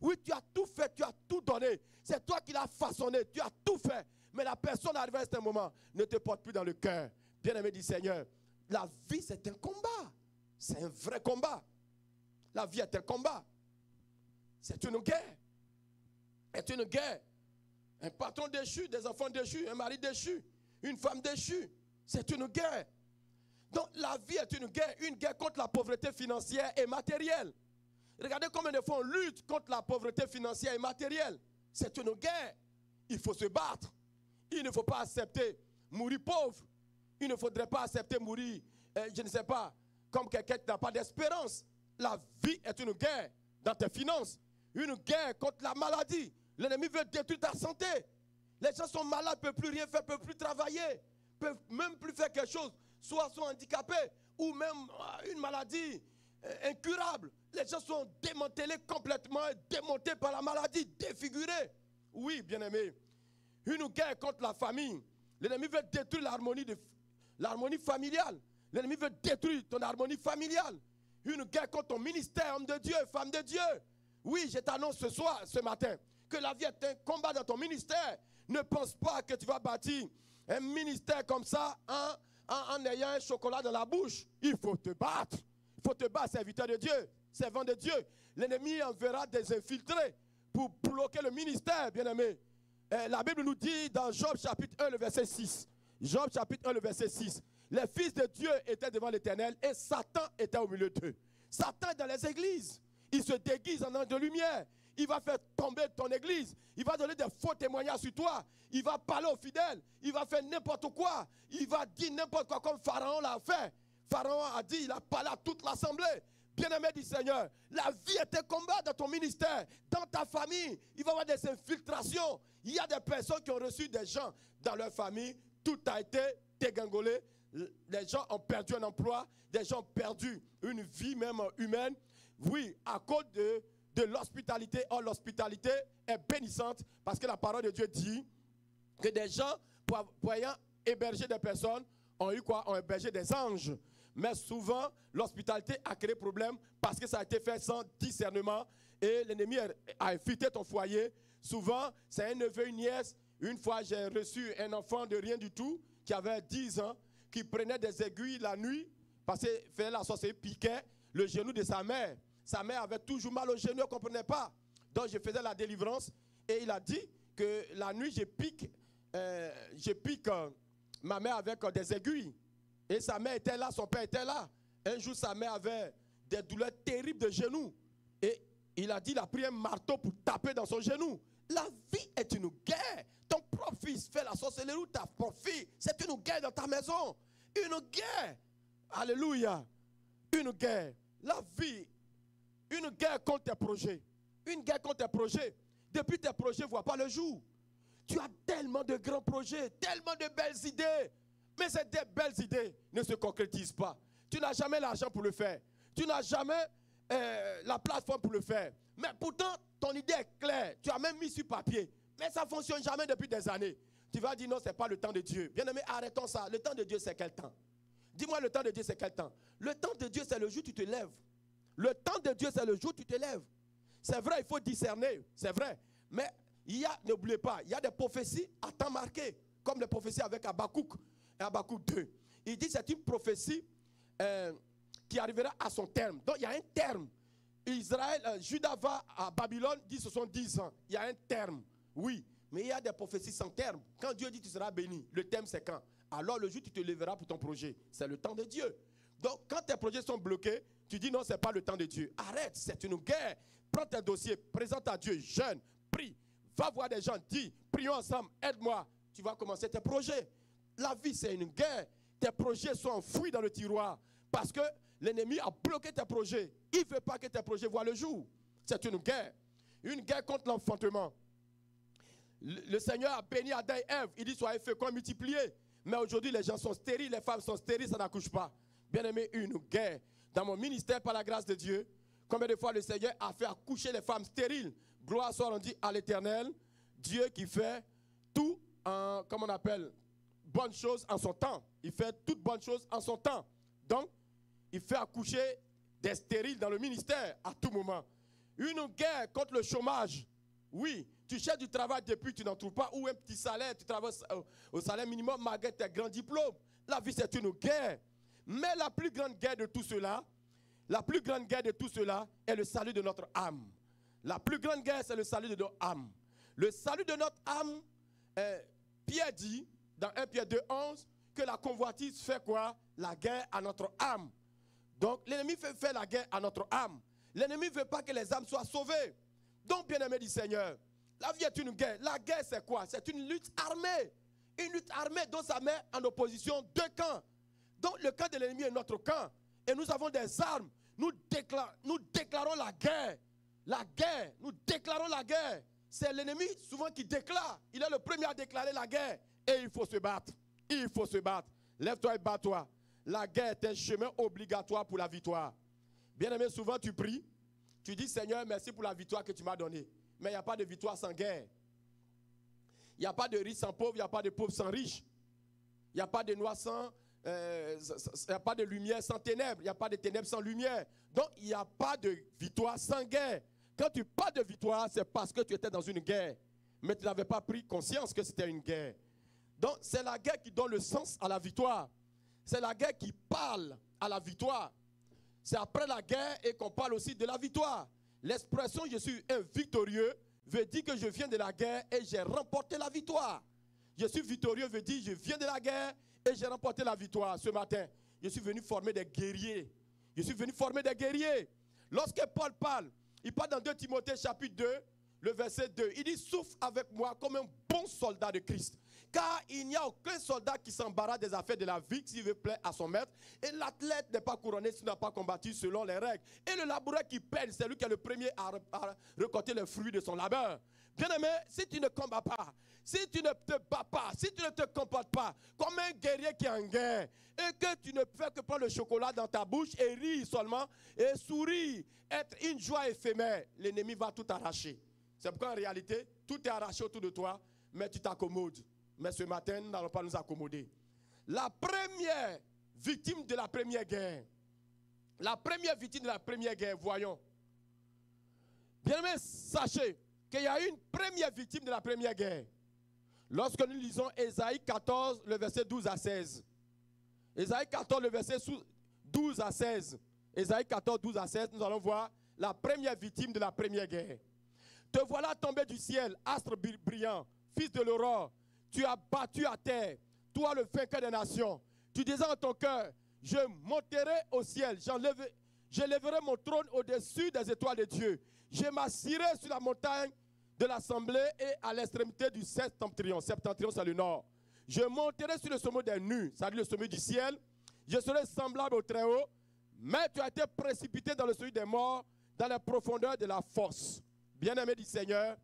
Oui, tu as tout fait, tu as tout donné. C'est toi qui l'as façonné, tu as tout fait. Mais la personne arrivée à ce moment ne te porte plus dans le cœur. Bien-aimé du Seigneur, la vie c'est un combat. C'est un vrai combat. La vie est un combat. C'est une guerre. C'est une guerre. Un patron déchu, des enfants déchus, un mari déchu, une femme déchue. C'est une guerre. Donc la vie est une guerre contre la pauvreté financière et matérielle. Regardez combien de fois on lutte contre la pauvreté financière et matérielle. C'est une guerre. Il faut se battre. Il ne faut pas accepter mourir pauvre. Il ne faudrait pas accepter mourir, je ne sais pas, comme quelqu'un qui n'a pas d'espérance. La vie est une guerre dans tes finances. Une guerre contre la maladie. L'ennemi veut détruire ta santé. Les gens sont malades, ne peuvent plus rien faire, ne peuvent plus travailler, ne peuvent même plus faire quelque chose. Soit sont handicapés, ou même une maladie incurable. Les gens sont démantelés complètement, démontés par la maladie, défigurés. Oui, bien-aimé. Une guerre contre la famille. L'ennemi veut détruire l'harmonie familiale. L'ennemi veut détruire ton harmonie familiale. Une guerre contre ton ministère, homme de Dieu, femme de Dieu. Oui, je t'annonce ce matin, que la vie est un combat dans ton ministère. Ne pense pas que tu vas bâtir un ministère comme ça en ayant un chocolat dans la bouche. Il faut te battre. Il faut te battre, serviteur de Dieu, servant de Dieu. L'ennemi enverra des infiltrés pour bloquer le ministère, bien-aimé. La Bible nous dit dans Job chapitre 1, le verset 6. Job chapitre 1, le verset 6. Les fils de Dieu étaient devant l'Éternel et Satan était au milieu d'eux. Satan est dans les églises. Il se déguise en ange de lumière. Il va faire tomber ton église. Il va donner des faux témoignages sur toi. Il va parler aux fidèles. Il va faire n'importe quoi. Il va dire n'importe quoi comme Pharaon l'a fait. Pharaon a dit, il a parlé à toute l'assemblée. Bien-aimé du Seigneur, la vie est un combat dans ton ministère, dans ta famille. Il va y avoir des infiltrations. Il y a des personnes qui ont reçu des gens dans leur famille. Tout a été dégringolé. Les gens ont perdu un emploi. Des gens ont perdu une vie même humaine. Oui, à cause de l'hospitalité. Or, l'hospitalité est bénissante parce que la parole de Dieu dit que des gens, pour ayant hébergé des personnes, ont eu quoi? Ont hébergé des anges. Mais souvent, l'hospitalité a créé problème parce que ça a été fait sans discernement et l'ennemi a infiltré ton foyer. Souvent, c'est un neveu, une nièce. Une fois, j'ai reçu un enfant de rien du tout qui avait 10 ans, qui prenait des aiguilles la nuit parce qu'il faisait la sorcellerie, piquait le genou de sa mère. Sa mère avait toujours mal au genou, elle ne comprenait pas. Donc, je faisais la délivrance et il a dit que la nuit, je pique ma mère avec des aiguilles. Et sa mère était là, son père était là. Un jour, sa mère avait des douleurs terribles de genoux. Et il a dit, il a pris un marteau pour taper dans son genou. La vie est une guerre. Ton propre fils fait la sorcellerie ou ta propre fille. C'est une guerre dans ta maison. Une guerre. Alléluia. Une guerre. La vie. Une guerre contre tes projets. Une guerre contre tes projets. Depuis tes projets ne voient pas le jour. Tu as tellement de grands projets, tellement de belles idées. Mais ces belles idées ne se concrétisent pas. Tu n'as jamais l'argent pour le faire. Tu n'as jamais la plateforme pour le faire. Mais pourtant, ton idée est claire. Tu as même mis sur papier. Mais ça ne fonctionne jamais depuis des années. Tu vas dire non, ce n'est pas le temps de Dieu. Bien-aimé, arrêtons ça. Le temps de Dieu, c'est quel temps? Dis-moi, le temps de Dieu, c'est quel temps? Le temps de Dieu, c'est le jour où tu te lèves. Le temps de Dieu, c'est le jour où tu te lèves. C'est vrai, il faut discerner, c'est vrai. Mais n'oubliez pas, il y a des prophéties à temps marqué, comme les prophéties avec Habakkuk et Habakkuk 2. Il dit que c'est une prophétie qui arrivera à son terme. Donc il y a un terme. Israël, Juda va à Babylone, dit ce sont 10 ans. Il y a un terme, oui. Mais il y a des prophéties sans terme. Quand Dieu dit tu seras béni, le terme c'est quand? Alors le jour où tu te lèveras pour ton projet, c'est le temps de Dieu. Donc quand tes projets sont bloqués, tu dis non, ce n'est pas le temps de Dieu. Arrête, c'est une guerre. Prends tes dossiers, présente à Dieu, jeûne, prie. Va voir des gens, dis, prions ensemble, aide-moi. Tu vas commencer tes projets. La vie, c'est une guerre. Tes projets sont enfouis dans le tiroir parce que l'ennemi a bloqué tes projets. Il ne veut pas que tes projets voient le jour. C'est une guerre. Une guerre contre l'enfantement. Le Seigneur a béni Adam et Ève. Il dit, soyez féconds, multipliez. Mais aujourd'hui, les gens sont stériles, les femmes sont stériles, ça n'accouche pas. Bien aimé, une guerre. Dans mon ministère, par la grâce de Dieu, combien de fois le Seigneur a fait accoucher les femmes stériles? Gloire soit rendue à l'Éternel, Dieu qui fait tout en, comme on appelle, bonne chose en son temps. Il fait toutes bonnes choses en son temps. Donc, il fait accoucher des stériles dans le ministère à tout moment. Une guerre contre le chômage. Oui, tu cherches du travail depuis, tu n'en trouves pas. Ou un petit salaire, tu travailles au salaire minimum malgré tes grands diplômes. La vie, c'est une guerre. Mais la plus grande guerre de tout cela, est le salut de notre âme. La plus grande guerre, c'est le salut de notre âme. Le salut de notre âme, Pierre dit, dans 1 Pierre 2, 11, que la convoitise fait quoi? La guerre à notre âme. Donc, l'ennemi fait la guerre à notre âme. L'ennemi ne veut pas que les âmes soient sauvées. Donc, bien-aimé du Seigneur, la vie est une guerre. La guerre, c'est quoi? C'est une lutte armée. Une lutte armée dont ça met en opposition deux camps. Donc, le camp de l'ennemi est notre camp. Et nous avons des armes. Nous déclarons la guerre. La guerre. Nous déclarons la guerre. C'est l'ennemi souvent qui déclare. Il est le premier à déclarer la guerre. Et il faut se battre. Il faut se battre. Lève-toi et bats-toi. La guerre est un chemin obligatoire pour la victoire. Bien-aimé, souvent tu pries. Tu dis, Seigneur, merci pour la victoire que tu m'as donnée. Mais il n'y a pas de victoire sans guerre. Il n'y a pas de riche sans pauvre. Il n'y a pas de pauvre sans riche. Il n'y a pas de noir sans... il n'y a pas de lumière sans ténèbres. Il n'y a pas de ténèbres sans lumière. Donc, il n'y a pas de victoire sans guerre. Quand tu parles de victoire, c'est parce que tu étais dans une guerre. Mais tu n'avais pas pris conscience que c'était une guerre. Donc, c'est la guerre qui donne le sens à la victoire. C'est la guerre qui parle à la victoire. C'est après la guerre et qu'on parle aussi de la victoire. L'expression « je suis un victorieux » veut dire que je viens de la guerre et j'ai remporté la victoire. Je suis victorieux veut dire je viens de la guerre et j'ai remporté la victoire. Ce matin, je suis venu former des guerriers. Je suis venu former des guerriers. Lorsque Paul parle, il parle dans 2 Timothée chapitre 2, le verset 2. Il dit, souffre avec moi comme un bon soldat de Christ. Car il n'y a aucun soldat qui s'embarrasse des affaires de la vie s'il veut plaire à son maître. Et l'athlète n'est pas couronné s'il n'a pas combattu selon les règles. Et le laboureur qui peine, c'est lui qui est le premier à récolter les fruits de son labeur. Bien-aimé, si tu ne combats pas, si tu ne te bats pas, si tu ne te comportes pas comme un guerrier qui est en guerre, et que tu ne fais que prendre le chocolat dans ta bouche et rire seulement, et sourire, être une joie éphémère, l'ennemi va tout arracher. C'est pourquoi en réalité, tout est arraché autour de toi, mais tu t'accommodes. Mais ce matin, nous n'allons pas nous accommoder. La première victime de la première guerre, voyons. Bien aimé, sachez qu'il y a une première victime de la première guerre. Lorsque nous lisons Ésaïe 14, le verset 12 à 16. Ésaïe 14, le verset 12 à 16. Ésaïe 14, 12 à 16, nous allons voir la première victime de la première guerre. Te voilà tombé du ciel, astre brillant, fils de l'aurore. Tu as battu à terre, toi le vainqueur des nations. Tu disais en ton cœur, je monterai au ciel, je lèverai mon trône au-dessus des étoiles de Dieu. Je m'assirai sur la montagne de l'assemblée et à l'extrémité du septentrion. Septentrion, c'est le nord. Je monterai sur le sommet des nues, c'est-à-dire le sommet du ciel. Je serai semblable au Très-Haut, mais tu as été précipité dans le seuil des morts, dans les profondeurs de la fosse. Bien-aimé du Seigneur,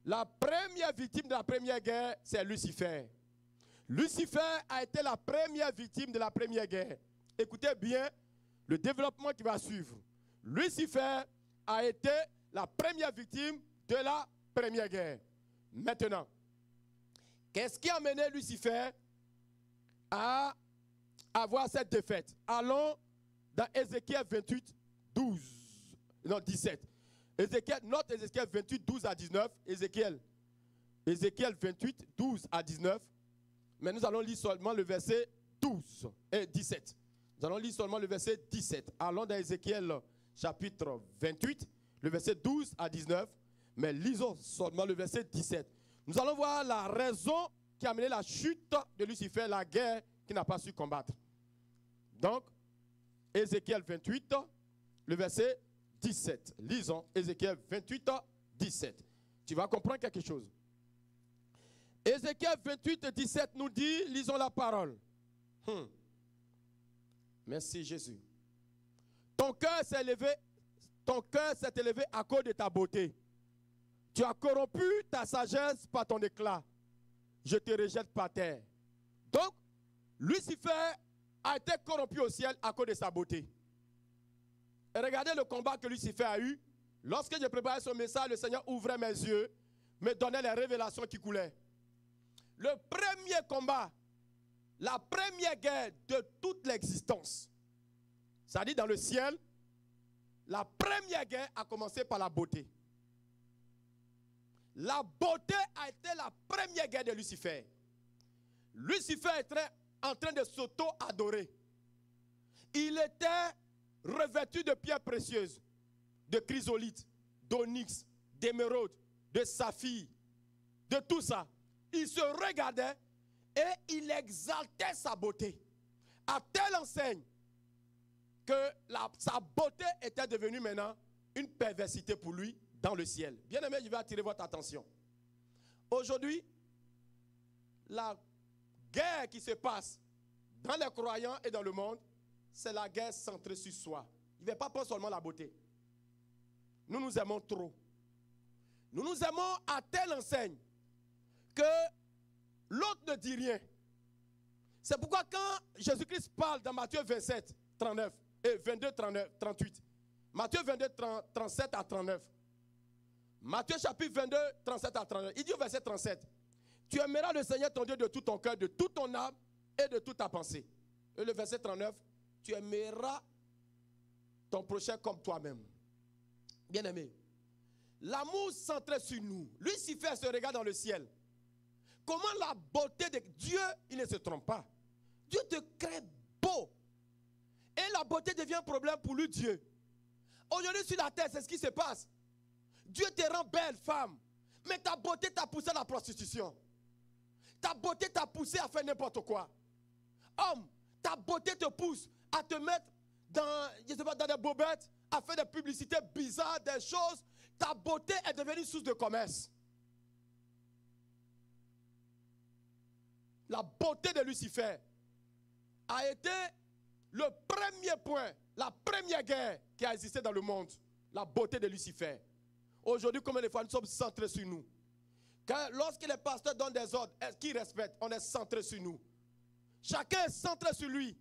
la première victime de la première guerre, c'est Lucifer. Lucifer a été la première victime de la première guerre. Écoutez bien le développement qui va suivre. Lucifer a été la première victime de la première guerre. Maintenant, qu'est-ce qui a mené Lucifer à avoir cette défaite? Allons dans Ézéchiel 28, 12. Non, 17. Note Ézéchiel 28, 12 à 19. Ézéchiel 28, 12 à 19. Mais nous allons lire seulement le verset 12 et 17. Nous allons lire seulement le verset 17. Allons dans Ézéchiel chapitre 28, le verset 12 à 19. Mais lisons seulement le verset 17. Nous allons voir la raison qui a mené la chute de Lucifer, la guerre qu'il n'a pas su combattre. Donc, Ézéchiel 28, le verset 17. Lisons Ézéchiel 28, 17. Tu vas comprendre quelque chose. Ézéchiel 28, 17 nous dit, lisons la parole. Merci Jésus. Ton cœur s'est élevé à cause de ta beauté. Tu as corrompu ta sagesse par ton éclat. Je te rejette par terre. Donc, Lucifer a été corrompu au ciel à cause de sa beauté. Et regardez le combat que Lucifer a eu. Lorsque je préparais ce message, le Seigneur ouvrait mes yeux, me donnait les révélations qui coulaient. Le premier combat, la première guerre de toute l'existence, c'est-à-dire dans le ciel, la première guerre a commencé par la beauté. La beauté a été la première guerre de Lucifer. Lucifer était en train de s'auto-adorer. Il était revêtu de pierres précieuses, de chrysolite, d'onyx, d'émeraude, de saphir, de tout ça. Il se regardait et il exaltait sa beauté à telle enseigne que sa beauté était devenue maintenant une perversité pour lui dans le ciel. Bien aimé, je vais attirer votre attention. Aujourd'hui, la guerre qui se passe dans les croyants et dans le monde, c'est la guerre centrée sur soi. Il ne va pas prendre seulement la beauté. Nous nous aimons trop. Nous nous aimons à telle enseigne que l'autre ne dit rien. C'est pourquoi quand Jésus-Christ parle dans Matthieu 27, 39 et 22, 38, Matthieu 22, 37 à 39, Matthieu chapitre 22, 37 à 39, il dit au verset 37, tu aimeras le Seigneur ton Dieu de tout ton cœur, de toute ton âme et de toute ta pensée. Et le verset 39, tu aimeras ton prochain comme toi-même. Bien-aimé, l'amour centré sur nous. Lucifer se regarde dans le ciel. Comment la beauté de Dieu, il ne se trompe pas. Dieu te crée beau. Et la beauté devient un problème pour lui, Dieu. Aujourd'hui sur la terre, c'est ce qui se passe. Dieu te rend belle femme. Mais ta beauté t'a poussé à la prostitution. Ta beauté t'a poussé à faire n'importe quoi. Homme, ta beauté te pousse à te mettre dans, je sais pas, dans des bobettes, à faire des publicités bizarres, des choses. Ta beauté est devenue source de commerce. La beauté de Lucifer a été le premier point, la première guerre qui a existé dans le monde. La beauté de Lucifer. Aujourd'hui, combien de fois nous sommes centrés sur nous? Lorsque les pasteurs donnent des ordres, est-ce qu'ils respectent? On est centré sur nous. Chacun est centré sur lui.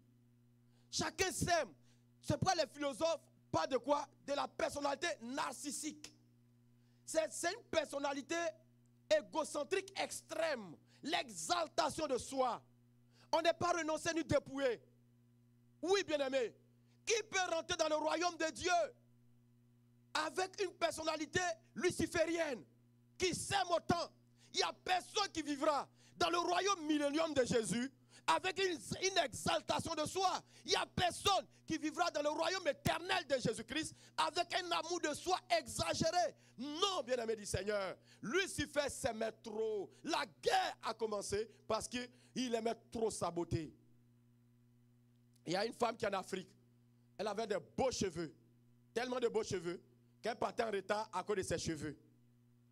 Chacun s'aime. C'est pourquoi les philosophes parlent de quoi? De la personnalité narcissique. C'est une personnalité égocentrique extrême. L'exaltation de soi. On n'est pas renoncé ni dépouillé. Oui, bien-aimé. Qui peut rentrer dans le royaume de Dieu avec une personnalité luciférienne qui s'aime autant? Il n'y a personne qui vivra dans le royaume millénium de Jésus avec une exaltation de soi. Il n'y a personne qui vivra dans le royaume éternel de Jésus-Christ avec un amour de soi exagéré. Non, bien-aimé du Seigneur. Lucifer s'aimait trop. La guerre a commencé parce qu'il aimait trop sa beauté. Il y a une femme qui est en Afrique. Elle avait de beaux cheveux. Tellement de beaux cheveux qu'elle partait en retard à cause de ses cheveux.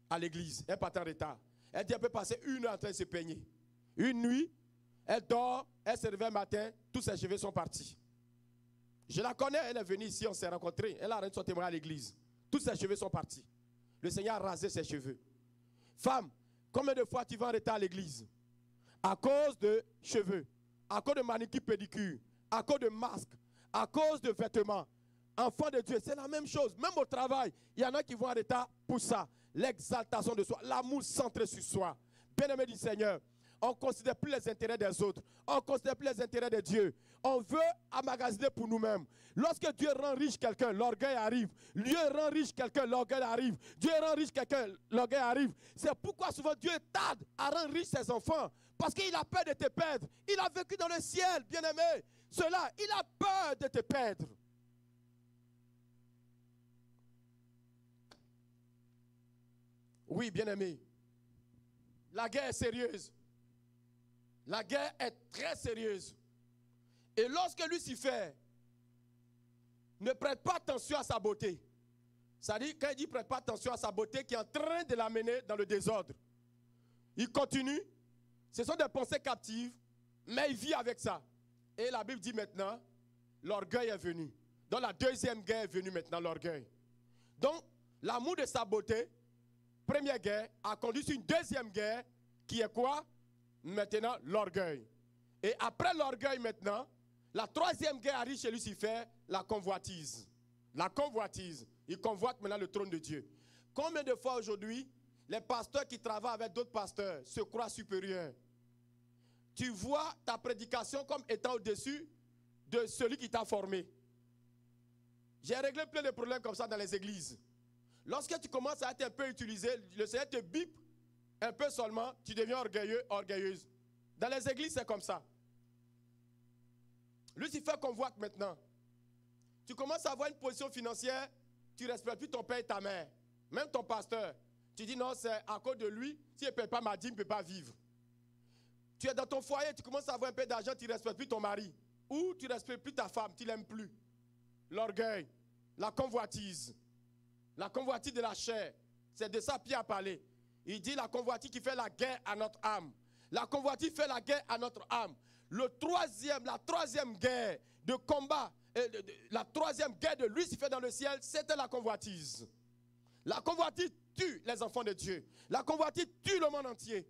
À l'église, elle partait en retard. Elle dit qu'elle peut passer une heure en train de se peigner. Une nuit, elle dort, elle se réveille le matin, tous ses cheveux sont partis. Je la connais, elle est venue ici, on s'est rencontrés. Elle a rendu son témoin à l'église. Tous ses cheveux sont partis. Le Seigneur a rasé ses cheveux. Femme, combien de fois tu vas en retard à l'église? À cause de cheveux, à cause de manicure pédicure, à cause de masques, à cause de vêtements. enfant de Dieu, c'est la même chose. Même au travail, il y en a qui vont en retard pour ça. L'exaltation de soi, l'amour centré sur soi. Bien-aimé du Seigneur, on ne considère plus les intérêts des autres. On ne considère plus les intérêts de Dieu. On veut emmagasiner pour nous-mêmes. Lorsque Dieu rend riche quelqu'un, l'orgueil arrive. Dieu rend riche quelqu'un, l'orgueil arrive. Dieu rend riche quelqu'un, l'orgueil arrive. C'est pourquoi souvent Dieu tarde à rendre riche ses enfants. Parce qu'il a peur de te perdre. Il a vécu dans le ciel, bien-aimé. Cela, il a peur de te perdre. Oui, bien-aimé. La guerre est sérieuse. La guerre est très sérieuse. Et lorsque Lucifer ne prête pas attention à sa beauté, c'est-à-dire quand il dit prête pas attention à sa beauté qui est en train de l'amener dans le désordre, il continue. Ce sont des pensées captives, mais il vit avec ça. Et la Bible dit maintenant, l'orgueil est venu. Donc la deuxième guerre est venue maintenant, l'orgueil. Donc l'amour de sa beauté, première guerre, a conduit sur une deuxième guerre qui est quoi? Maintenant, l'orgueil. Et après l'orgueil maintenant, la troisième guerre arrive chez Lucifer, la convoitise. La convoitise. Il convoite maintenant le trône de Dieu. Combien de fois aujourd'hui, les pasteurs qui travaillent avec d'autres pasteurs se croient supérieurs? Tu vois ta prédication comme étant au-dessus de celui qui t'a formé. J'ai réglé plein de problèmes comme ça dans les églises. Lorsque tu commences à être un peu utilisé, le Seigneur te bip un peu seulement, tu deviens orgueilleux, orgueilleuse. Dans les églises, c'est comme ça. Lucifer convoite maintenant. Tu commences à avoir une position financière, tu ne respectes plus ton père et ta mère, même ton pasteur. Tu dis non, c'est à cause de lui, s'il ne paye pas ma dîme, il ne peut pas vivre. Tu es dans ton foyer, tu commences à avoir un peu d'argent, tu ne respectes plus ton mari. Ou tu ne respectes plus ta femme, tu ne l'aimes plus. L'orgueil, la convoitise de la chair. C'est de ça Pierre a parlé. Il dit la convoitise qui fait la guerre à notre âme. La convoitise fait la guerre à notre âme. La troisième guerre de combat, la troisième guerre de Lucifer dans le ciel, c'était la convoitise. La convoitise tue les enfants de Dieu. La convoitise tue le monde entier.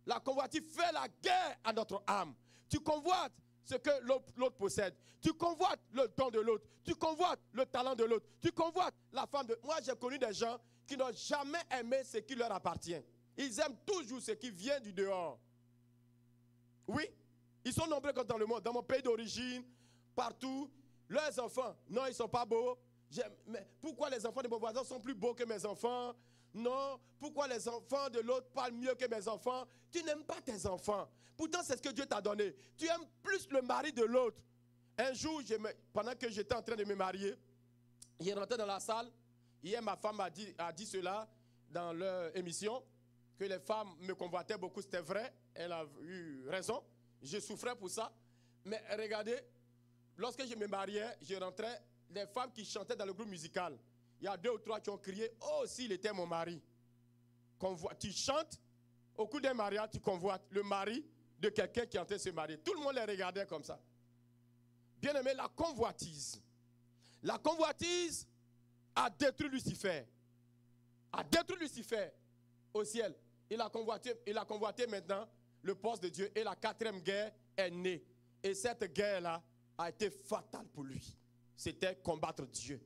La convoitise fait la guerre à notre âme. Tu convoites ce que l'autre possède. Tu convoites le don de l'autre. Tu convoites le talent de l'autre. Tu convoites la femme de... Moi, j'ai connu des gens qui n'ont jamais aimé ce qui leur appartient. Ils aiment toujours ce qui vient du dehors. Oui, ils sont nombreux comme dans le monde. Dans mon pays d'origine, partout, leurs enfants, non, ils ne sont pas beaux. Mais pourquoi les enfants de mon voisin sont plus beaux que mes enfants? Non, pourquoi les enfants de l'autre parlent mieux que mes enfants? Tu n'aimes pas tes enfants. Pourtant, c'est ce que Dieu t'a donné. Tu aimes plus le mari de l'autre. Un jour, pendant que j'étais en train de me marier, il est rentré dans la salle. Hier, ma femme a dit cela dans leur émission, que les femmes me convoitaient beaucoup. C'était vrai, elle a eu raison. Je souffrais pour ça. Mais regardez, lorsque je me mariais, je rentrais, les femmes qui chantaient dans le groupe musical, il y a 2 ou 3 qui ont crié, oh, s'il était mon mari. Tu chantes, au cours d'un mariage, tu convoites le mari de quelqu'un qui est en train de se marier. Tout le monde les regardait comme ça. Bien aimé, la convoitise. La convoitise a détruit Lucifer. A détruit Lucifer au ciel. Il a convoité maintenant le poste de Dieu. Et la 4e guerre est née. Et cette guerre-là a été fatale pour lui. C'était combattre Dieu.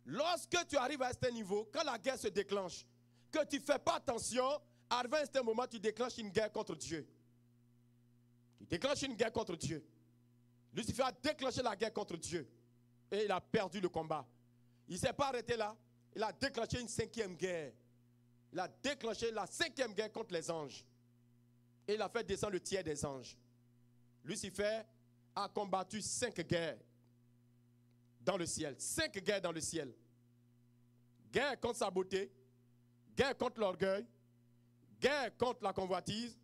Lorsque tu arrives à ce niveau, quand la guerre se déclenche, que tu ne fais pas attention, arrivé à ce moment, tu déclenches une guerre contre Dieu. Tu déclenches une guerre contre Dieu. Lucifer a déclenché la guerre contre Dieu. Et il a perdu le combat. Il ne s'est pas arrêté là. Il a déclenché une 5e guerre. Il a déclenché la 5e guerre contre les anges. Et il a fait descendre le tiers des anges. Lucifer a combattu 5 guerres dans le ciel. 5 guerres dans le ciel. Guerre contre sa beauté. Guerre contre l'orgueil. Guerre contre la convoitise.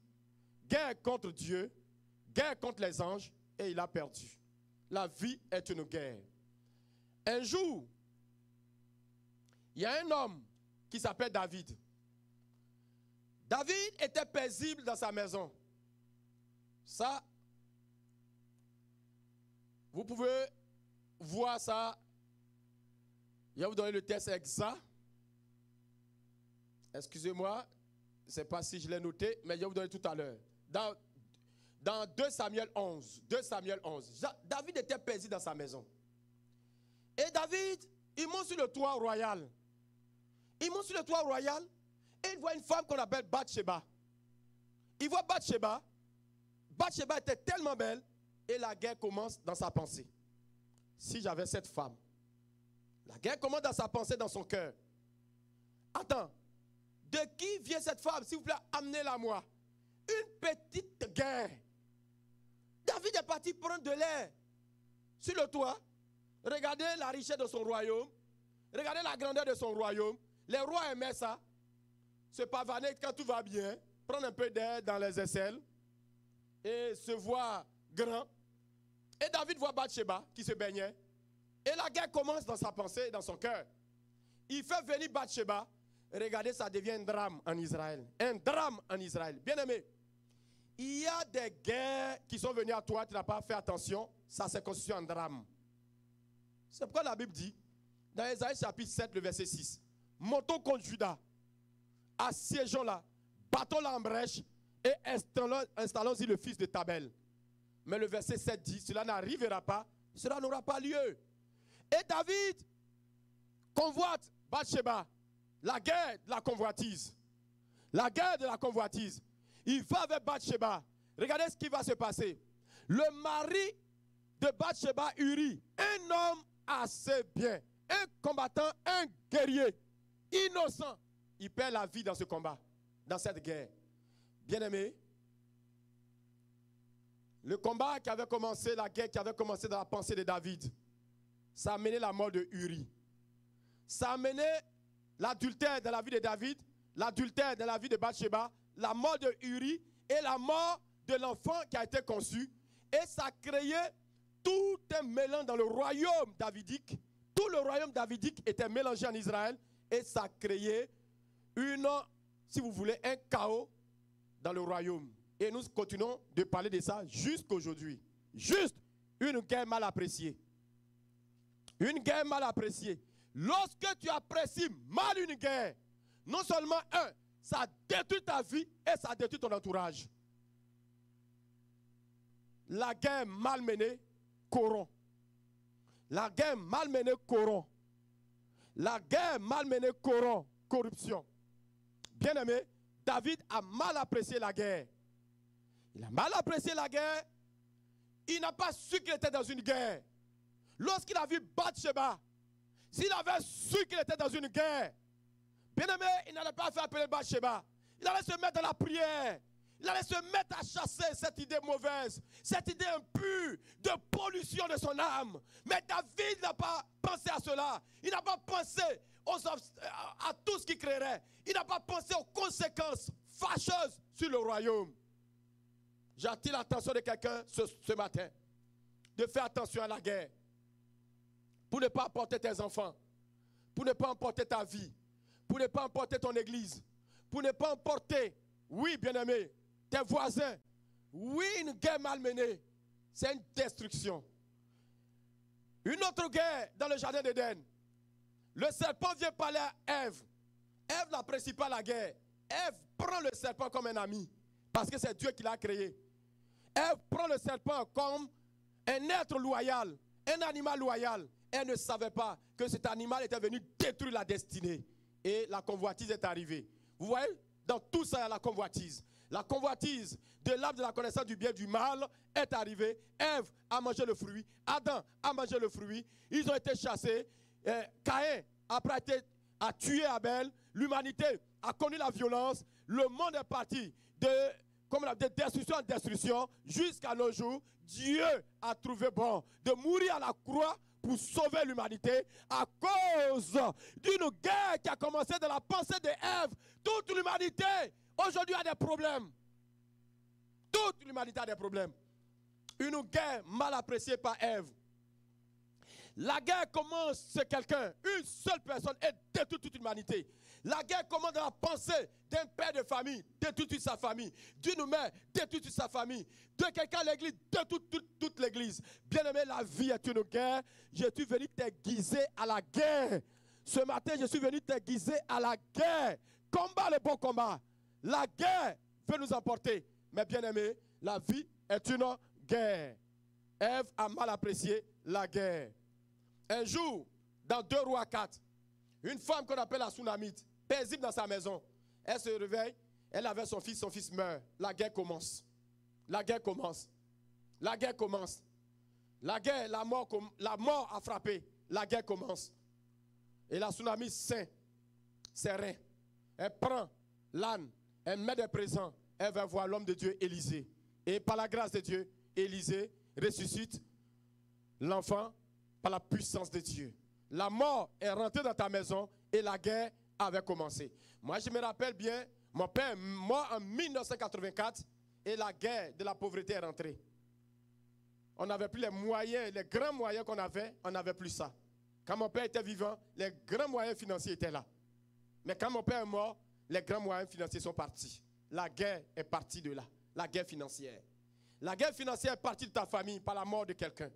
Guerre contre Dieu. Guerre contre les anges. Et il a perdu. La vie est une guerre. Un jour, il y a un homme qui s'appelle David. David était paisible dans sa maison. Ça, vous pouvez voir ça. Je vais vous donner le texte exact. Excusez-moi, je ne sais pas si je l'ai noté, mais je vais vous donner tout à l'heure. Dans 2 Samuel 11, David était paisible dans sa maison. Et David, il monte sur le toit royal. Il monte sur le toit royal et il voit une femme qu'on appelle Bathsheba. Il voit Bathsheba. Bathsheba était tellement belle et la guerre commence dans sa pensée. Si j'avais cette femme, la guerre commence dans sa pensée, dans son cœur. Attends, de qui vient cette femme? S'il vous plaît, amenez-la moi. Une petite guerre. David est parti prendre de l'air sur le toit. Regardez la richesse de son royaume. Regardez la grandeur de son royaume. Les rois aimaient ça. Se pavaner quand tout va bien. Prendre un peu d'air dans les aisselles. Et se voir grand. Et David voit Bathsheba qui se baignait. Et la guerre commence dans sa pensée, dans son cœur. Il fait venir Bathsheba. Regardez, ça devient un drame en Israël. Un drame en Israël. Bien aimé, il y a des guerres qui sont venues à toi, tu n'as pas fait attention. Ça s'est constitué en drame. C'est pourquoi la Bible dit, dans Ésaïe chapitre 7, le verset 6, montons contre Juda, assiégeons-la, battons-la en brèche et installons-y le fils de Tabel. Mais le verset 7 dit, cela n'arrivera pas, cela n'aura pas lieu. Et David convoite Bathsheba, la guerre de la convoitise. La guerre de la convoitise. Il va avec Bathsheba. Regardez ce qui va se passer. Le mari de Bathsheba, Uri, un homme assez bien, un combattant, un guerrier, innocent. Il perd la vie dans ce combat, dans cette guerre. Bien-aimé, le combat qui avait commencé, la guerre qui avait commencé dans la pensée de David, ça a mené la mort de Uri. Ça a mené l'adultère dans la vie de David, l'adultère dans la vie de Bathsheba, la mort de Uri et la mort de l'enfant qui a été conçu. Et ça a créé tout un mélange dans le royaume davidique. Tout le royaume davidique était mélangé en Israël et ça a créé si vous voulez, un chaos dans le royaume. Et nous continuons de parler de ça jusqu'à aujourd'hui. Juste une guerre mal appréciée. Une guerre mal appréciée. Lorsque tu apprécies mal une guerre, non seulement ça détruit ta vie et ça détruit ton entourage. La guerre mal menée corrompt. La guerre mal menée corrompt. La guerre mal menée corrompt. Corruption. Bien-aimé, David a mal apprécié la guerre. Il a mal apprécié la guerre. Il n'a pas su qu'il était dans une guerre. Lorsqu'il a vu Bathsheba, s'il avait su qu'il était dans une guerre, bien-aimé, il n'allait pas faire appeler Bathsheba. Il allait se mettre dans la prière. Il allait se mettre à chasser cette idée mauvaise, cette idée impure de pollution de son âme. Mais David n'a pas pensé à cela. Il n'a pas pensé à tout ce qu'il créerait. Il n'a pas pensé aux conséquences fâcheuses sur le royaume. J'attire l'attention de quelqu'un ce matin de faire attention à la guerre. Pour ne pas emporter tes enfants, pour ne pas emporter ta vie, pour ne pas emporter ton église, pour ne pas emporter, oui bien-aimé, tes voisins. Oui, une guerre mal menée, c'est une destruction. Une autre guerre dans le jardin d'Éden. Le serpent vient parler à Ève. Ève n'apprécie pas la guerre. Ève prend le serpent comme un ami, parce que c'est Dieu qui l'a créé. Ève prend le serpent comme un être loyal, un animal loyal. Elle ne savait pas que cet animal était venu détruire la destinée. Et la convoitise est arrivée. Vous voyez, dans tout ça, il y a la convoitise. La convoitise de l'arbre de la connaissance du bien et du mal est arrivée. Ève a mangé le fruit. Adam a mangé le fruit. Ils ont été chassés. Caïn, après, a tué Abel. L'humanité a connu la violence. Le monde est parti de destruction en destruction jusqu'à nos jours. Dieu a trouvé bon de mourir à la croix pour sauver l'humanité à cause d'une guerre qui a commencé dans la pensée d'Ève. Toute l'humanité aujourd'hui a des problèmes. Toute l'humanité a des problèmes. Une guerre mal appréciée par Ève. La guerre commence chez quelqu'un, une seule personne, et détruit toute l'humanité. La guerre commence dans la pensée d'un père de famille, détruit toute sa famille. D'une mère, détruit toute sa famille. De quelqu'un à l'église, détruit toute l'église. Bien aimé, la vie est une guerre. Je suis venu t'aiguiser à la guerre. Ce matin, je suis venu t'aiguiser à la guerre. Combat le bon combat. La guerre veut nous emporter. Mais bien aimé, la vie est une guerre. Ève a mal apprécié la guerre. Un jour, dans 2 Rois 4, une femme qu'on appelle la Sunamite, paisible dans sa maison, elle se réveille, elle avait son fils meurt. La guerre commence. La guerre commence. La guerre commence. La guerre, la mort a frappé. La guerre commence. Et la Sunamite saint, serein. Elle prend l'âne, elle met des présents, elle va voir l'homme de Dieu Élisée. Et par la grâce de Dieu, Élisée ressuscite l'enfant par la puissance de Dieu. La mort est rentrée dans ta maison et la guerre avait commencé. Moi, je me rappelle bien, mon père est mort en 1984 et la guerre de la pauvreté est rentrée. On n'avait plus les moyens, les grands moyens qu'on avait, on n'avait plus ça. Quand mon père était vivant, les grands moyens financiers étaient là. Mais quand mon père est mort, les grands moyens financiers sont partis. La guerre est partie de là. La guerre financière. La guerre financière est partie de ta famille par la mort de quelqu'un.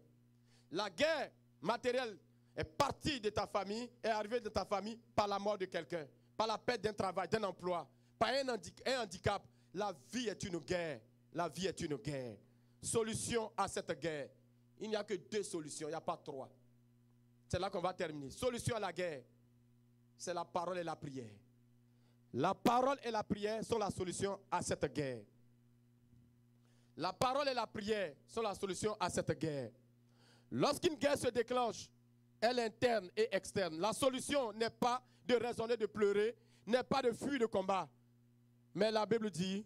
La guerre matérielle est partie de ta famille, est arrivée de ta famille par la mort de quelqu'un, par la perte d'un travail, d'un emploi, par un handicap. La vie est une guerre. La vie est une guerre. Solution à cette guerre. Il n'y a que 2 solutions, il n'y a pas 3. C'est là qu'on va terminer. Solution à la guerre, c'est la parole et la prière. La parole et la prière sont la solution à cette guerre. La parole et la prière sont la solution à cette guerre. Lorsqu'une guerre se déclenche, elle est interne et externe. La solution n'est pas de raisonner, de pleurer, n'est pas de fuir le combat. Mais la Bible dit,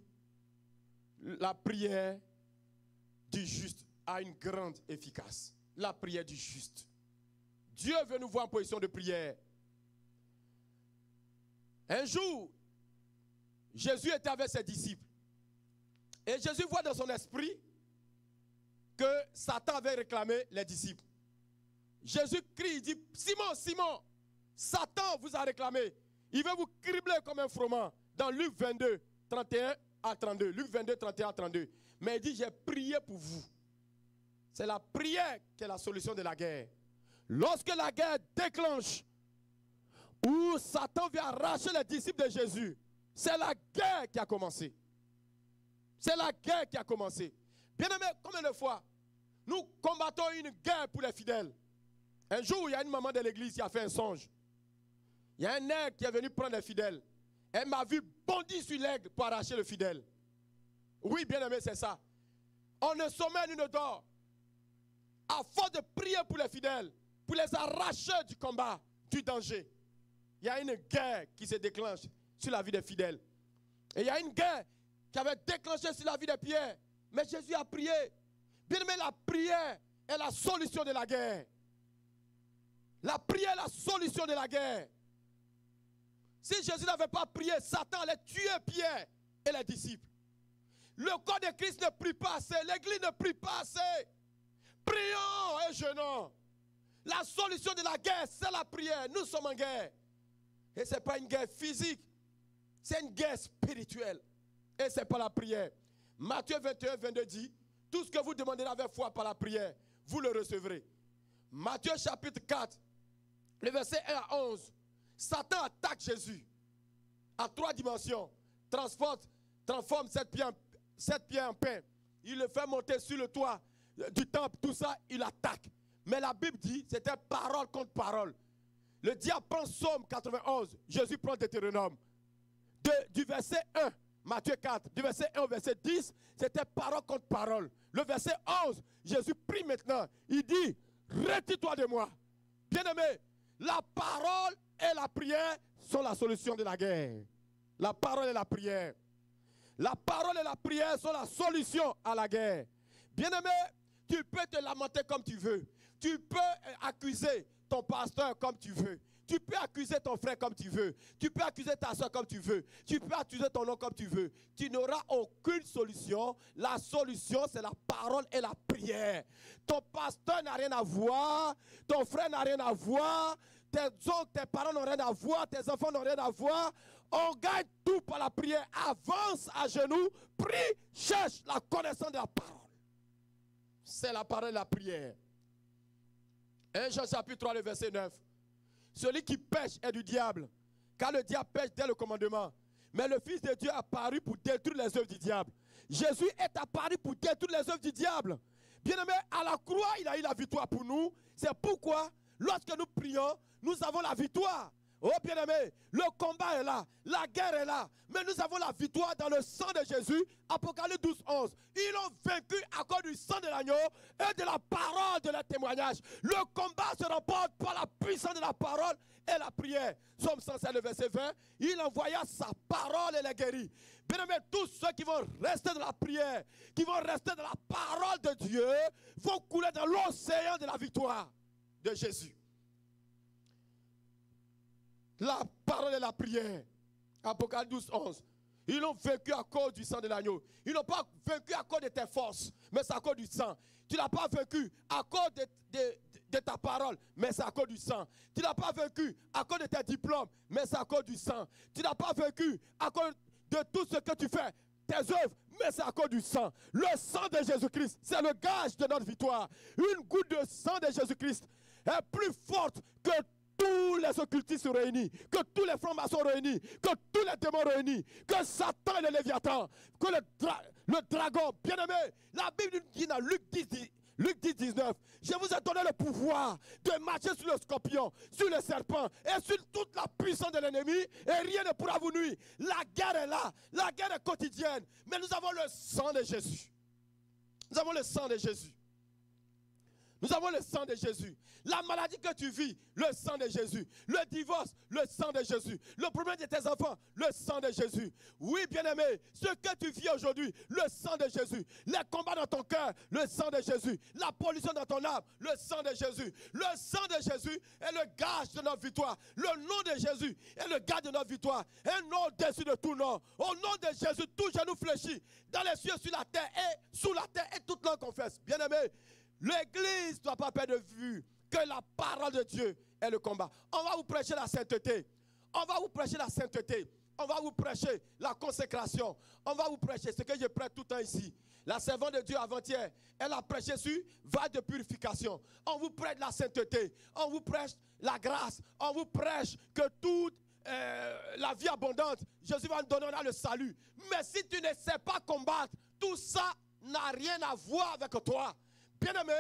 la prière du juste a une grande efficace. La prière du juste. Dieu veut nous voir en position de prière. Un jour, Jésus était avec ses disciples. Et Jésus voit dans son esprit que Satan avait réclamé les disciples. Jésus crie, il dit, Simon, Simon, Satan vous a réclamé. Il veut vous cribler comme un froment. Dans Luc 22, 31 à 32. Luc 22, 31 à 32. Mais il dit, j'ai prié pour vous. C'est la prière qui est la solution de la guerre. Lorsque la guerre déclenche, où Satan vient arracher les disciples de Jésus, c'est la guerre qui a commencé. C'est la guerre qui a commencé. Bien-aimés, combien de fois nous combattons une guerre pour les fidèles? Un jour, il y a une maman de l'église qui a fait un songe. Il y a un aigle qui est venu prendre les fidèles. Elle m'a vu bondir sur l'aigle pour arracher le fidèle. Oui, bien-aimé, c'est ça. On ne sommet une dort. À force de prier pour les fidèles, pour les arracher du combat, du danger. Il y a une guerre qui se déclenche sur la vie des fidèles. Et il y a une guerre qui avait déclenché sur la vie de Pierre. Mais Jésus a prié. Bien aimé, la prière est la solution de la guerre. La prière est la solution de la guerre. Si Jésus n'avait pas prié, Satan allait tuer Pierre et les disciples. Le corps de Christ ne prie pas assez. L'église ne prie pas assez. Prions et jeûnons. La solution de la guerre, c'est la prière. Nous sommes en guerre. Et ce n'est pas une guerre physique. C'est une guerre spirituelle. Et ce n'est pas la prière. Matthieu 21, 22 dit, tout ce que vous demandez avec foi par la prière, vous le recevrez. Matthieu chapitre 4, le verset 1 à 11. Satan attaque Jésus à 3 dimensions. Transforme 7 pieds en pain. Il le fait monter sur le toit du temple. Tout ça, il attaque. Mais la Bible dit, c'était parole contre parole. Le diable prend Psaume 91. Jésus prend Deutéronome. Du verset 1, Matthieu 4, du verset 1 au verset 10, c'était parole contre parole. Le verset 11, Jésus prie maintenant. Il dit, retire-toi de moi. Bien-aimé, la parole et la prière sont la solution de la guerre. La parole et la prière. La parole et la prière sont la solution à la guerre. Bien-aimé, tu peux te lamenter comme tu veux. Tu peux accuser ton pasteur comme tu veux. Tu peux accuser ton frère comme tu veux. Tu peux accuser ta soeur comme tu veux. Tu peux accuser ton oncle comme tu veux. Tu n'auras aucune solution. La solution, c'est la parole et la prière. Ton pasteur n'a rien à voir. Ton frère n'a rien à voir. Tes oncles, tes parents n'ont rien à voir. Tes enfants n'ont rien à voir. On gagne tout par la prière. Avance à genoux. Prie. Cherche la connaissance de la parole. C'est la parole et la prière. 1 Jean chapitre 3, le verset 9. Celui qui pêche est du diable, car le diable pêche dès le commandement. Mais le Fils de Dieu est apparu pour détruire les œuvres du diable. Jésus est apparu pour détruire les œuvres du diable. Bien-aimé, à la croix, il a eu la victoire pour nous. C'est pourquoi lorsque nous prions, nous avons la victoire. Oh bien-aimé, le combat est là, la guerre est là, mais nous avons la victoire dans le sang de Jésus. Apocalypse 12, 11. Ils ont vaincu à cause du sang de l'agneau et de la parole de leur témoignage. Le combat se remporte par la puissance de la parole et la prière. Somme 107, le verset 20. Il envoya sa parole et les guérit. Bien-aimé, tous ceux qui vont rester dans la prière, qui vont rester dans la parole de Dieu, vont couler dans l'océan de la victoire de Jésus. La parole et la prière. Apocalypse 12, 11. Ils ont vaincu à cause du sang de l'agneau. Ils n'ont pas vaincu à cause de tes forces, mais c'est à cause du sang. Tu n'as pas vaincu à cause de ta parole, mais c'est à cause du sang. Tu n'as pas vaincu à cause de tes diplômes, mais c'est à cause du sang. Tu n'as pas vaincu à cause de tout ce que tu fais, tes œuvres, mais c'est à cause du sang. Le sang de Jésus-Christ, c'est le gage de notre victoire. Une goutte de sang de Jésus-Christ est plus forte que tous les occultistes réunis, que tous les francs-maçons réunis, que tous les démons réunis, que Satan et le Léviathan, que le dragon, bien-aimé. La Bible dit dans Luc 10, 19, je vous ai donné le pouvoir de marcher sur le scorpion, sur le serpent et sur toute la puissance de l'ennemi et rien ne pourra vous nuire. La guerre est là, la guerre est quotidienne, mais nous avons le sang de Jésus. Nous avons le sang de Jésus. Nous avons le sang de Jésus. La maladie que tu vis, le sang de Jésus. Le divorce, le sang de Jésus. Le problème de tes enfants, le sang de Jésus. Oui, bien-aimé, ce que tu vis aujourd'hui, le sang de Jésus. Les combats dans ton cœur, le sang de Jésus. La pollution dans ton âme, le sang de Jésus. Le sang de Jésus est le gage de notre victoire. Le nom de Jésus est le gage de notre victoire. Un nom au-dessus de tout nom. Au nom de Jésus, tout genou fléchit. Dans les cieux, sur la terre et sous la terre, et toute langue confesse. Bien-aimé, l'Église ne doit pas perdre de vue que la parole de Dieu est le combat. On va vous prêcher la sainteté. On va vous prêcher la sainteté. On va vous prêcher la consécration. On va vous prêcher ce que je prête tout le temps ici. La servante de Dieu avant-hier, elle a prêché sur vague de purification. On vous prête la sainteté. On vous prêche la grâce. On vous prêche que toute la vie abondante, Jésus va nous donner le salut. Mais si tu ne sais pas combattre, tout ça n'a rien à voir avec toi. Bien-aimé,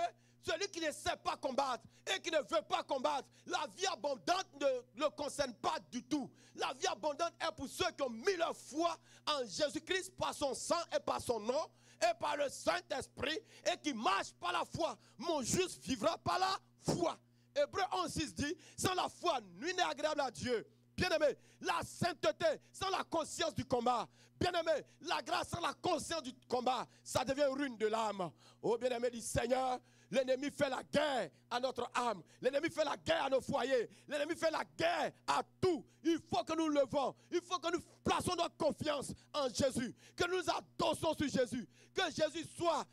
celui qui ne sait pas combattre et qui ne veut pas combattre, la vie abondante ne le concerne pas du tout. La vie abondante est pour ceux qui ont mis leur foi en Jésus-Christ par son sang et par son nom et par le Saint-Esprit et qui marchent par la foi. Mon juste vivra par la foi. Hébreux 11:6 dit, sans la foi, nul n'est agréable à Dieu. Bien-aimé, la sainteté sans la conscience du combat. Bien-aimé, la grâce sans la conscience du combat, ça devient ruine de l'âme. Oh bien-aimé, dit Seigneur, l'ennemi fait la guerre à notre âme. L'ennemi fait la guerre à nos foyers. L'ennemi fait la guerre à tout. Il faut que nous levons. Il faut que nous plaçons notre confiance en Jésus. Que nous adossons sur Jésus. Que Jésus soit,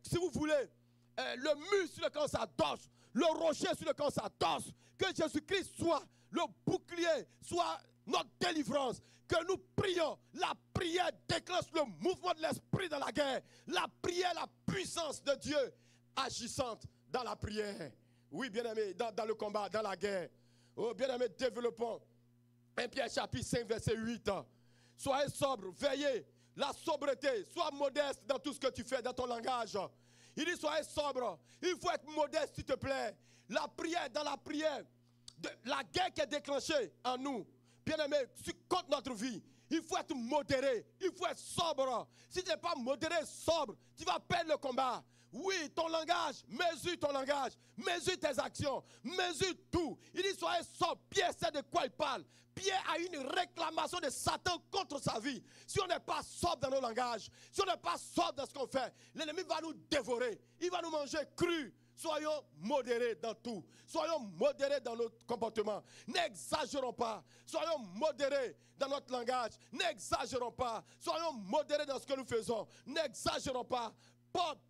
si vous voulez, le mur sur lequel on s'adosse. Le rocher sur lequel on s'adosse. Que Jésus-Christ soit le bouclier, soit notre délivrance. Que nous prions. La prière déclenche le mouvement de l'esprit dans la guerre. La prière, la puissance de Dieu agissante dans la prière. Oui, bien-aimé, dans le combat, dans la guerre. Oh, bien-aimé, développons. 1 Pierre chapitre 5, verset 8. Soyez sobre, veillez. La sobriété, sois modeste dans tout ce que tu fais, dans ton langage. Il dit, soyez sobre. Il faut être modeste, s'il te plaît. La prière, dans la prière, la guerre qui est déclenchée en nous, bien-aimé, contre notre vie, il faut être modéré, il faut être sobre. Si tu n'es pas modéré, sobre, tu vas perdre le combat. Oui, ton langage, mesure ton langage, mesure tes actions, mesure tout. Il dit, soyez sobre. Pierre sait de quoi il parle. Pierre a une réclamation de Satan contre sa vie. Si on n'est pas sobre dans nos langages, si on n'est pas sobre dans ce qu'on fait, l'ennemi va nous dévorer. Il va nous manger cru. Soyons modérés dans tout. Soyons modérés dans notre comportement. N'exagérons pas. Soyons modérés dans notre langage. N'exagérons pas. Soyons modérés dans ce que nous faisons. N'exagérons pas.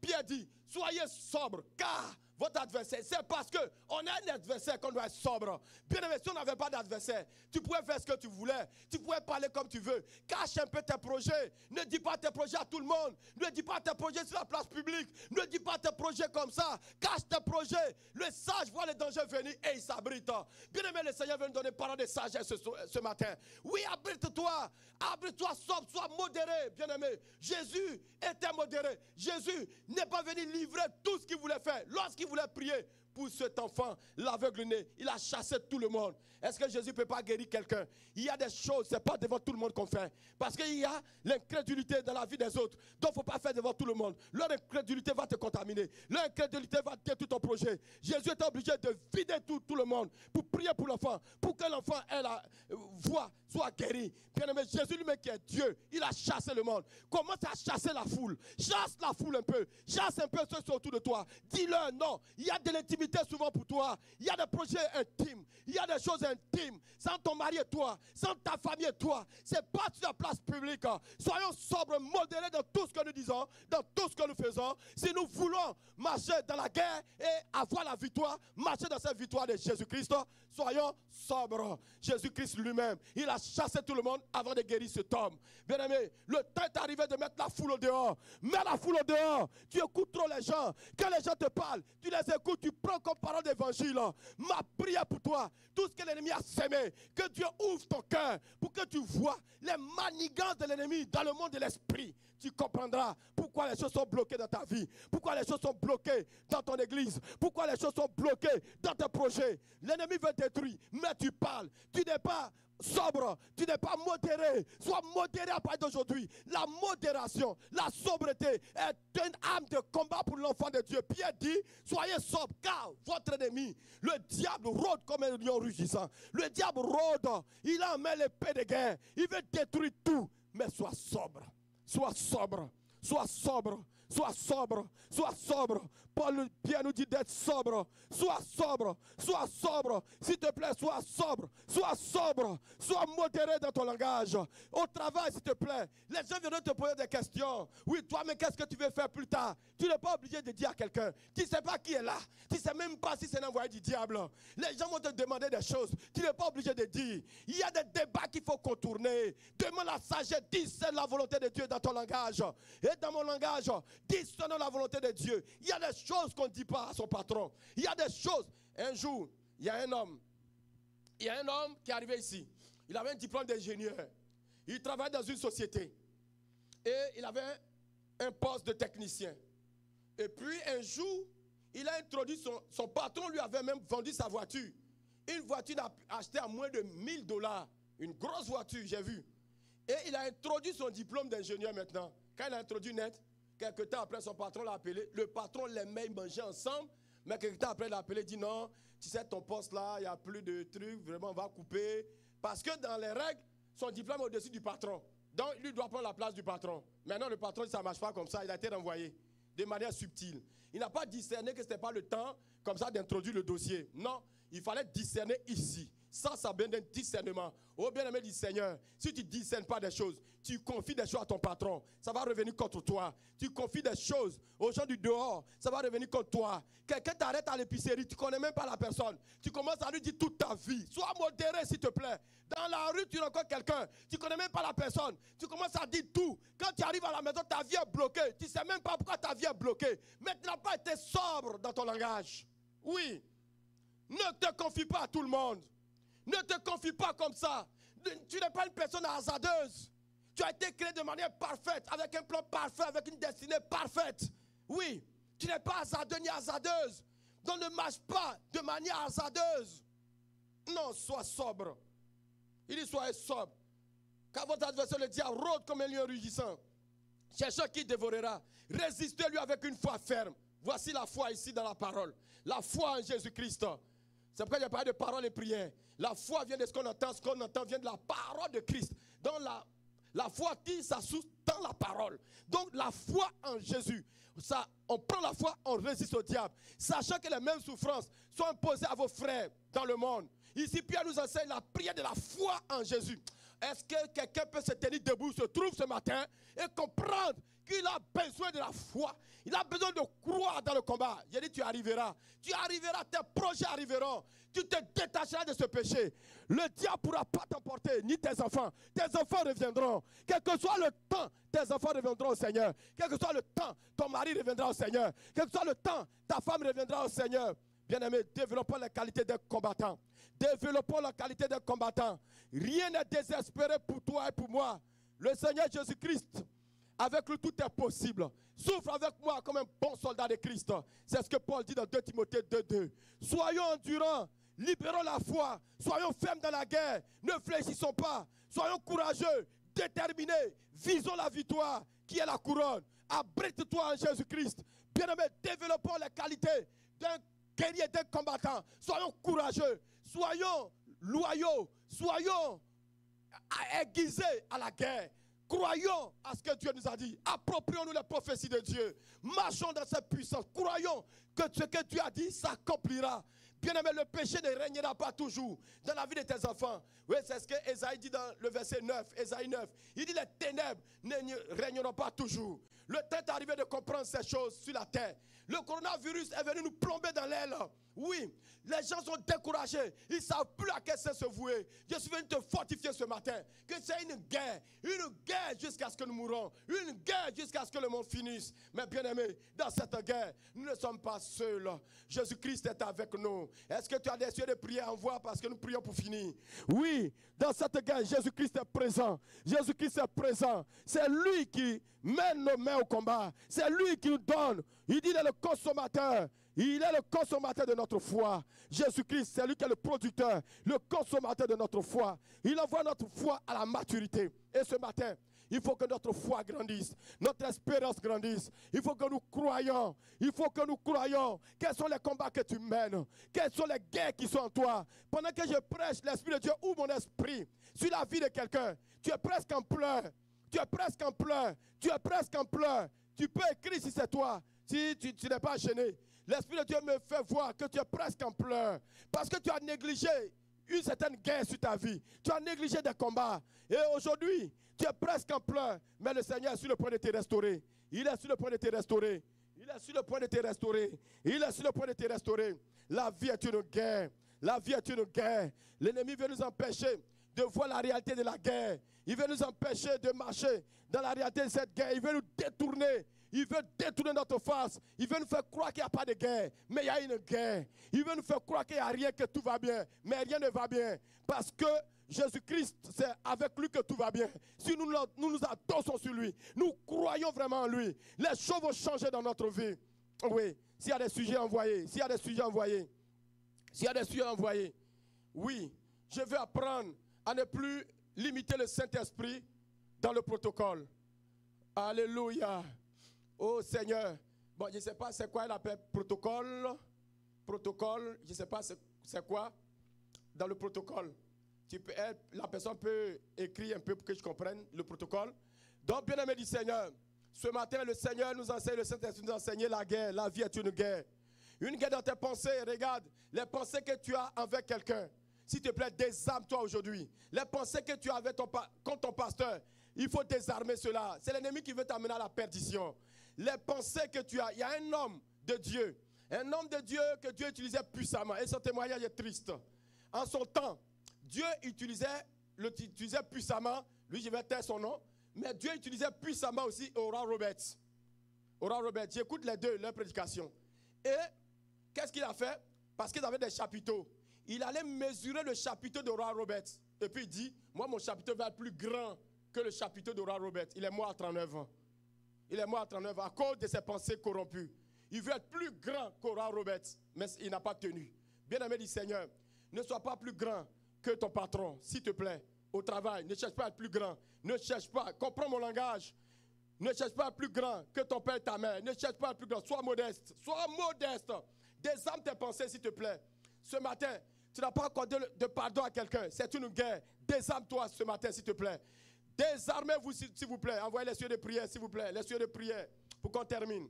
Pierre dit, soyez sobres, car votre adversaire, c'est parce qu'on a un adversaire qu'on doit être sobre. Bien aimé, si on n'avait pas d'adversaire, tu pouvais faire ce que tu voulais, tu pouvais parler comme tu veux. Cache un peu tes projets, ne dis pas tes projets à tout le monde, ne dis pas tes projets sur la place publique, ne dis pas tes projets comme ça, cache tes projets. Le sage voit les dangers venir et il s'abrite. Bien aimé, le Seigneur veut nous donner parole de sagesse ce matin. Oui, abrite-toi, sobre, sois modéré, bien aimé. Jésus était modéré. Jésus n'est pas venu livrer tout ce qu'il voulait faire. Lorsqu'il voulait prier, pour cet enfant, l'aveugle-né. Il a chassé tout le monde. Est-ce que Jésus ne peut pas guérir quelqu'un? Il y a des choses, ce n'est pas devant tout le monde qu'on fait. Parce qu'il y a l'incrédulité dans la vie des autres. Donc il ne faut pas faire devant tout le monde. Leur incrédulité va te contaminer. Leur incrédulité va détruire ton projet. Jésus était obligé de vider tout le monde pour prier pour l'enfant, pour que l'enfant ait la voix, soit guéri. Bien-aimé, Jésus lui-même qui est Dieu, il a chassé le monde. Commence à chasser la foule. Chasse la foule un peu. Chasse un peu ceux qui sont autour de toi. Dis-leur non. Il y a de l'intimité souvent pour toi. Il y a des projets intimes. Il y a des choses intimes. Sans ton mari et toi, sans ta famille et toi. Ce n'est pas sur la place publique. Soyons sobres, modérés dans tout ce que nous disons, dans tout ce que nous faisons. Si nous voulons marcher dans la guerre et avoir la victoire, marcher dans cette victoire de Jésus-Christ, soyons sobres. Jésus-Christ lui-même, il a chassé tout le monde avant de guérir cet homme. Bien-aimé, le temps est arrivé de mettre la foule au dehors. Mets la foule au dehors. Tu écoutes trop les gens. Quand les gens te parlent, tu les écoutes, tu prends comme parole d'évangile. Ma prière pour toi, tout ce que l'ennemi a sémé, que Dieu ouvre ton cœur pour que tu vois les manigances de l'ennemi dans le monde de l'esprit. Tu comprendras pourquoi les choses sont bloquées dans ta vie, pourquoi les choses sont bloquées dans ton église, pourquoi les choses sont bloquées dans tes projets. L'ennemi veut détruire, mais tu parles. Tu n'es pas sobre, tu n'es pas modéré. Sois modéré à partir d'aujourd'hui. La modération, la sobriété est une arme de combat pour l'enfant de Dieu. Pierre dit, soyez sobre, car votre ennemi, le diable, rôde comme un lion rugissant. Le diable rôde, il a en main l'épée de guerre. Il veut détruire tout, mais sois sobre. Sois sobre, sois sobre, sois sobre, sois sobre. Pierre nous dit d'être sobre. Sois sobre, sois sobre. S'il te plaît, sois sobre, sois sobre. Sois modéré dans ton langage. Au travail, s'il te plaît, les gens viennent te poser des questions. Oui, toi, mais qu'est-ce que tu veux faire plus tard? Tu n'es pas obligé de dire à quelqu'un. Tu ne sais pas qui est là. Tu ne sais même pas si c'est un envoyé du diable. Les gens vont te demander des choses. Tu n'es pas obligé de dire. Il y a des débats qu'il faut contourner. Demande la sagesse. Discerne la volonté de Dieu dans ton langage. Et dans mon langage, discerne la volonté de Dieu. Il y a des choses qu'on ne dit pas à son patron. Il y a des choses. Un jour, il y a un homme qui est arrivé ici. Il avait un diplôme d'ingénieur. Il travaillait dans une société. Et il avait un poste de technicien. Et puis un jour, il a introduit son patron lui avait même vendu sa voiture. Une voiture achetée à moins de $1000. Une grosse voiture, j'ai vu. Et il a introduit son diplôme d'ingénieur maintenant. Quand il a introduit net, quelques temps après, son patron l'a appelé. Le patron l'aimait, ils mangeaient ensemble. Mais quelques temps après, il l'a appelé, il dit non, tu sais, ton poste là, il n'y a plus de trucs, vraiment, on va couper. Parce que dans les règles, son diplôme est au-dessus du patron. Donc, lui doit prendre la place du patron. Maintenant, le patron, ça ne marche pas comme ça, il a été renvoyé de manière subtile. Il n'a pas discerné que ce n'était pas le temps, comme ça, d'introduire le dossier. Non, il fallait discerner ici. Ça vient d'un discernement. Oh bien-aimé du Seigneur, si tu ne discernes pas des choses, tu confies des choses à ton patron, ça va revenir contre toi. Tu confies des choses aux gens du dehors, ça va revenir contre toi. Quelqu'un t'arrête à l'épicerie, tu ne connais même pas la personne. Tu commences à lui dire toute ta vie. Sois modéré s'il te plaît. Dans la rue, tu rencontres quelqu'un, tu ne connais même pas la personne. Tu commences à dire tout. Quand tu arrives à la maison, ta vie est bloquée. Tu ne sais même pas pourquoi ta vie est bloquée. Mais tu n'as pas été sobre dans ton langage. Oui. Ne te confie pas à tout le monde. Ne te confie pas comme ça. Tu n'es pas une personne hasardeuse. Tu as été créé de manière parfaite, avec un plan parfait, avec une destinée parfaite. Oui, tu n'es pas hasardeux ni hasardeuse. Donc ne marche pas de manière hasardeuse. Non, sois sobre. Il dit soyez sobre. Car votre adversaire, le diable, rôde comme un lion rugissant, cherchant qui dévorera. Résistez-lui avec une foi ferme. Voici la foi ici dans la parole. La foi en Jésus-Christ. C'est pourquoi il n'y a pas de parole et prière. La foi vient de ce qu'on entend vient de la parole de Christ. Donc la foi tire sa source dans la parole. Donc la foi en Jésus, ça, on prend la foi, on résiste au diable. Sachant que les mêmes souffrances sont imposées à vos frères dans le monde. Ici, Pierre nous enseigne la prière de la foi en Jésus. Est-ce que quelqu'un peut se tenir debout, se trouve ce matin et comprendre qu'il a besoin de la foi? Il a besoin de croire dans le combat. J'ai dit, tu arriveras. Tu arriveras, tes projets arriveront. Tu te détacheras de ce péché. Le diable ne pourra pas t'emporter, ni tes enfants. Tes enfants reviendront. Quel que soit le temps, tes enfants reviendront au Seigneur. Quel que soit le temps, ton mari reviendra au Seigneur. Quel que soit le temps, ta femme reviendra au Seigneur. Bien-aimés, développons la qualité d'un combattant. Développons la qualité d'un combattant. Rien n'est désespéré pour toi et pour moi. Le Seigneur Jésus-Christ Avec lui, tout est possible. Souffre avec moi comme un bon soldat de Christ. C'est ce que Paul dit dans 2 Timothée 2:2. Soyons endurants, libérons la foi, soyons fermes dans la guerre, ne fléchissons pas, soyons courageux, déterminés, visons la victoire qui est la couronne. Abrite-toi en Jésus-Christ. Bien-aimé, développons les qualités d'un guerrier, d'un combattant. Soyons courageux, soyons loyaux, soyons aiguisés à la guerre. Croyons à ce que Dieu nous a dit. Approprions-nous les prophéties de Dieu. Marchons dans cette puissance. Croyons que ce que Dieu a dit s'accomplira. Bien-aimé, le péché ne régnera pas toujours dans la vie de tes enfants. Oui, c'est ce que Ésaïe dit dans le verset 9, Ésaïe 9. Il dit les ténèbres ne régneront pas toujours. Le temps est arrivé de comprendre ces choses sur la terre. Le coronavirus est venu nous plomber dans l'aile. Oui, les gens sont découragés. Ils ne savent plus à quel sens se vouer. Je suis venu te fortifier ce matin que c'est une guerre jusqu'à ce que nous mourons. Une guerre jusqu'à ce que le monde finisse. Mais bien aimé, dans cette guerre, nous ne sommes pas seuls. Jésus-Christ est avec nous. Est-ce que tu as des yeux de prière en voix parce que nous prions pour finir? Oui, dans cette guerre, Jésus-Christ est présent. Jésus-Christ est présent. C'est lui qui mène nos mains au combat. C'est lui qui nous donne. Il dit qu'il est le consommateur. Il est le consommateur de notre foi. Jésus-Christ, c'est lui qui est le producteur, le consommateur de notre foi. Il envoie notre foi à la maturité. Et ce matin, il faut que notre foi grandisse, notre espérance grandisse. Il faut que nous croyions. Il faut que nous croyions. Quels sont les combats que tu mènes? Quelles sont les guerres qui sont en toi? Pendant que je prêche, l'Esprit de Dieu ouvre mon esprit sur la vie de quelqu'un. Tu es presque en pleurs. Tu es presque en pleurs. Tu es presque en pleurs. Tu peux écrire si c'est toi. Si tu n'es pas gêné. L'Esprit de Dieu me fait voir que tu es presque en pleurs. Parce que tu as négligé une certaine guerre sur ta vie. Tu as négligé des combats. Et aujourd'hui, tu es presque en pleurs. Mais le Seigneur est sur le point de te restaurer. Il est sur le point de te restaurer. Il est sur le point de te restaurer. Il est sur le point de te restaurer. La vie est une guerre. La vie est une guerre. L'ennemi veut nous empêcher de voir la réalité de la guerre. Il veut nous empêcher de marcher dans la réalité de cette guerre. Il veut nous détourner. Il veut détourner notre face. Il veut nous faire croire qu'il n'y a pas de guerre. Mais il y a une guerre. Il veut nous faire croire qu'il n'y a rien, que tout va bien. Mais rien ne va bien. Parce que Jésus-Christ, c'est avec lui que tout va bien. Si nous nous adossons sur lui, nous croyons vraiment en lui, les choses vont changer dans notre vie. Oui, s'il y a des sujets envoyés, s'il y a des sujets envoyés, s'il y a des sujets envoyés, oui, je veux apprendre à ne plus limiter le Saint-Esprit dans le protocole. Alléluia. Oh Seigneur, bon, je ne sais pas c'est quoi elle appelle protocole, je ne sais pas c'est quoi dans le protocole. La personne peut écrire un peu pour que je comprenne le protocole. Donc, bien-aimé du Seigneur, ce matin, le Seigneur nous enseigne, le Saint-Esprit nous enseigne la guerre. La vie est une guerre. Une guerre dans tes pensées. Regarde, les pensées que tu as avec quelqu'un. S'il te plaît, désarme-toi aujourd'hui. Les pensées que tu as avec contre ton pasteur, il faut désarmer cela. C'est l'ennemi qui veut t'amener à la perdition. Les pensées que tu as, il y a un homme de Dieu que Dieu utilisait puissamment. Et son témoignage est triste. En son temps, Dieu utilisait puissamment, lui je vais taire son nom, mais Dieu utilisait puissamment aussi Oral Roberts. Oral Roberts, j'écoute les deux, leurs prédications. Et qu'est-ce qu'il a fait? Parce qu'ils avaient des chapiteaux. Il allait mesurer le chapiteau d'Oral Roberts. Et puis il dit, moi mon chapiteau va être plus grand que le chapiteau d'Oral Roberts. Il est mort à 39 ans. Il est mort à 39 ans à cause de ses pensées corrompues. Il veut être plus grand qu'Oral Roberts, mais il n'a pas tenu. Bien-aimé du Seigneur, ne sois pas plus grand que ton patron, s'il te plaît, au travail. Ne cherche pas à être plus grand. Ne cherche pas, comprends mon langage. Ne cherche pas à être plus grand que ton père et ta mère. Ne cherche pas à être plus grand. Sois modeste. Sois modeste. Désarme tes pensées, s'il te plaît. Ce matin, tu n'as pas accordé de pardon à quelqu'un. C'est une guerre. Désarme-toi ce matin, s'il te plaît. Désarmez-vous, s'il vous plaît. Envoyez les cieux de prière, s'il vous plaît. Les cieux de prière pour qu'on termine.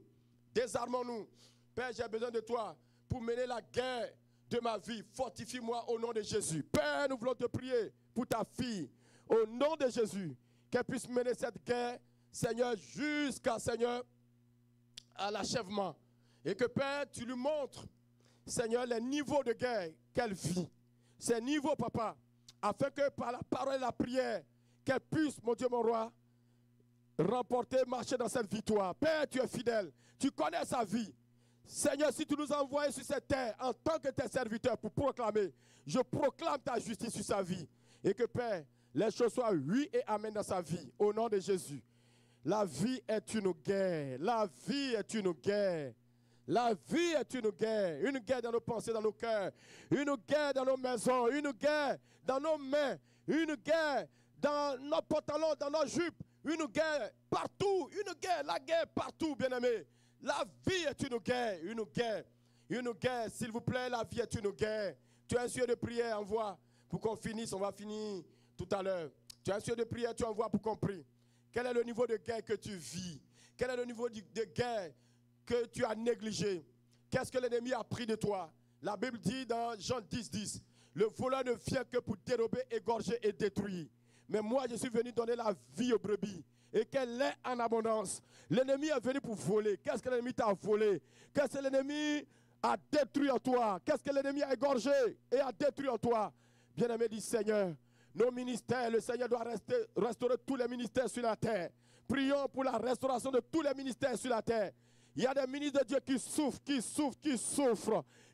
Désarmons-nous. Père, j'ai besoin de toi pour mener la guerre de ma vie. Fortifie-moi au nom de Jésus. Père, nous voulons te prier pour ta fille. Au nom de Jésus. Qu'elle puisse mener cette guerre, Seigneur, jusqu'à, Seigneur, à l'achèvement. Et que, Père, tu lui montres, Seigneur, les niveaux de guerre qu'elle vit. Ces niveaux, Papa, afin que par la parole et la prière, qu'elle puisse, mon Dieu, mon roi, remporter, marcher dans cette victoire. Père, tu es fidèle. Tu connais sa vie. Seigneur, si tu nous as envoyés sur cette terre en tant que tes serviteurs pour proclamer, je proclame ta justice sur sa vie. Et que, Père, les choses soient oui et amen dans sa vie. Au nom de Jésus. La vie est une guerre. La vie est une guerre. La vie est une guerre. Une guerre dans nos pensées, dans nos cœurs. Une guerre dans nos maisons. Une guerre dans nos mains. Une guerre dans nos pantalons, dans nos jupes. Une guerre partout. Une guerre. La guerre partout, bien-aimés. La vie est une guerre. Une guerre. Une guerre. S'il vous plaît, la vie est une guerre. Tu as un sujet de prière, envoie pour qu'on finisse. On va finir tout à l'heure. Tu as un sujet de prière, tu envoies pour qu'on prie. Quel est le niveau de guerre que tu vis? Quel est le niveau de guerre que tu as négligé? Qu'est-ce que l'ennemi a pris de toi? La Bible dit dans Jean 10, 10, le voleur ne vient que pour dérober, égorger et détruire. Mais moi, je suis venu donner la vie aux brebis et qu'elle est en abondance. L'ennemi est venu pour voler. Qu'est-ce que l'ennemi t'a volé? Qu'est-ce que l'ennemi a détruit en toi? Qu'est-ce que l'ennemi a égorgé et a détruit en toi? Bien-aimé du Seigneur, nos ministères, le Seigneur doit restaurer tous les ministères sur la terre. Prions pour la restauration de tous les ministères sur la terre. Il y a des ministres de Dieu qui souffrent.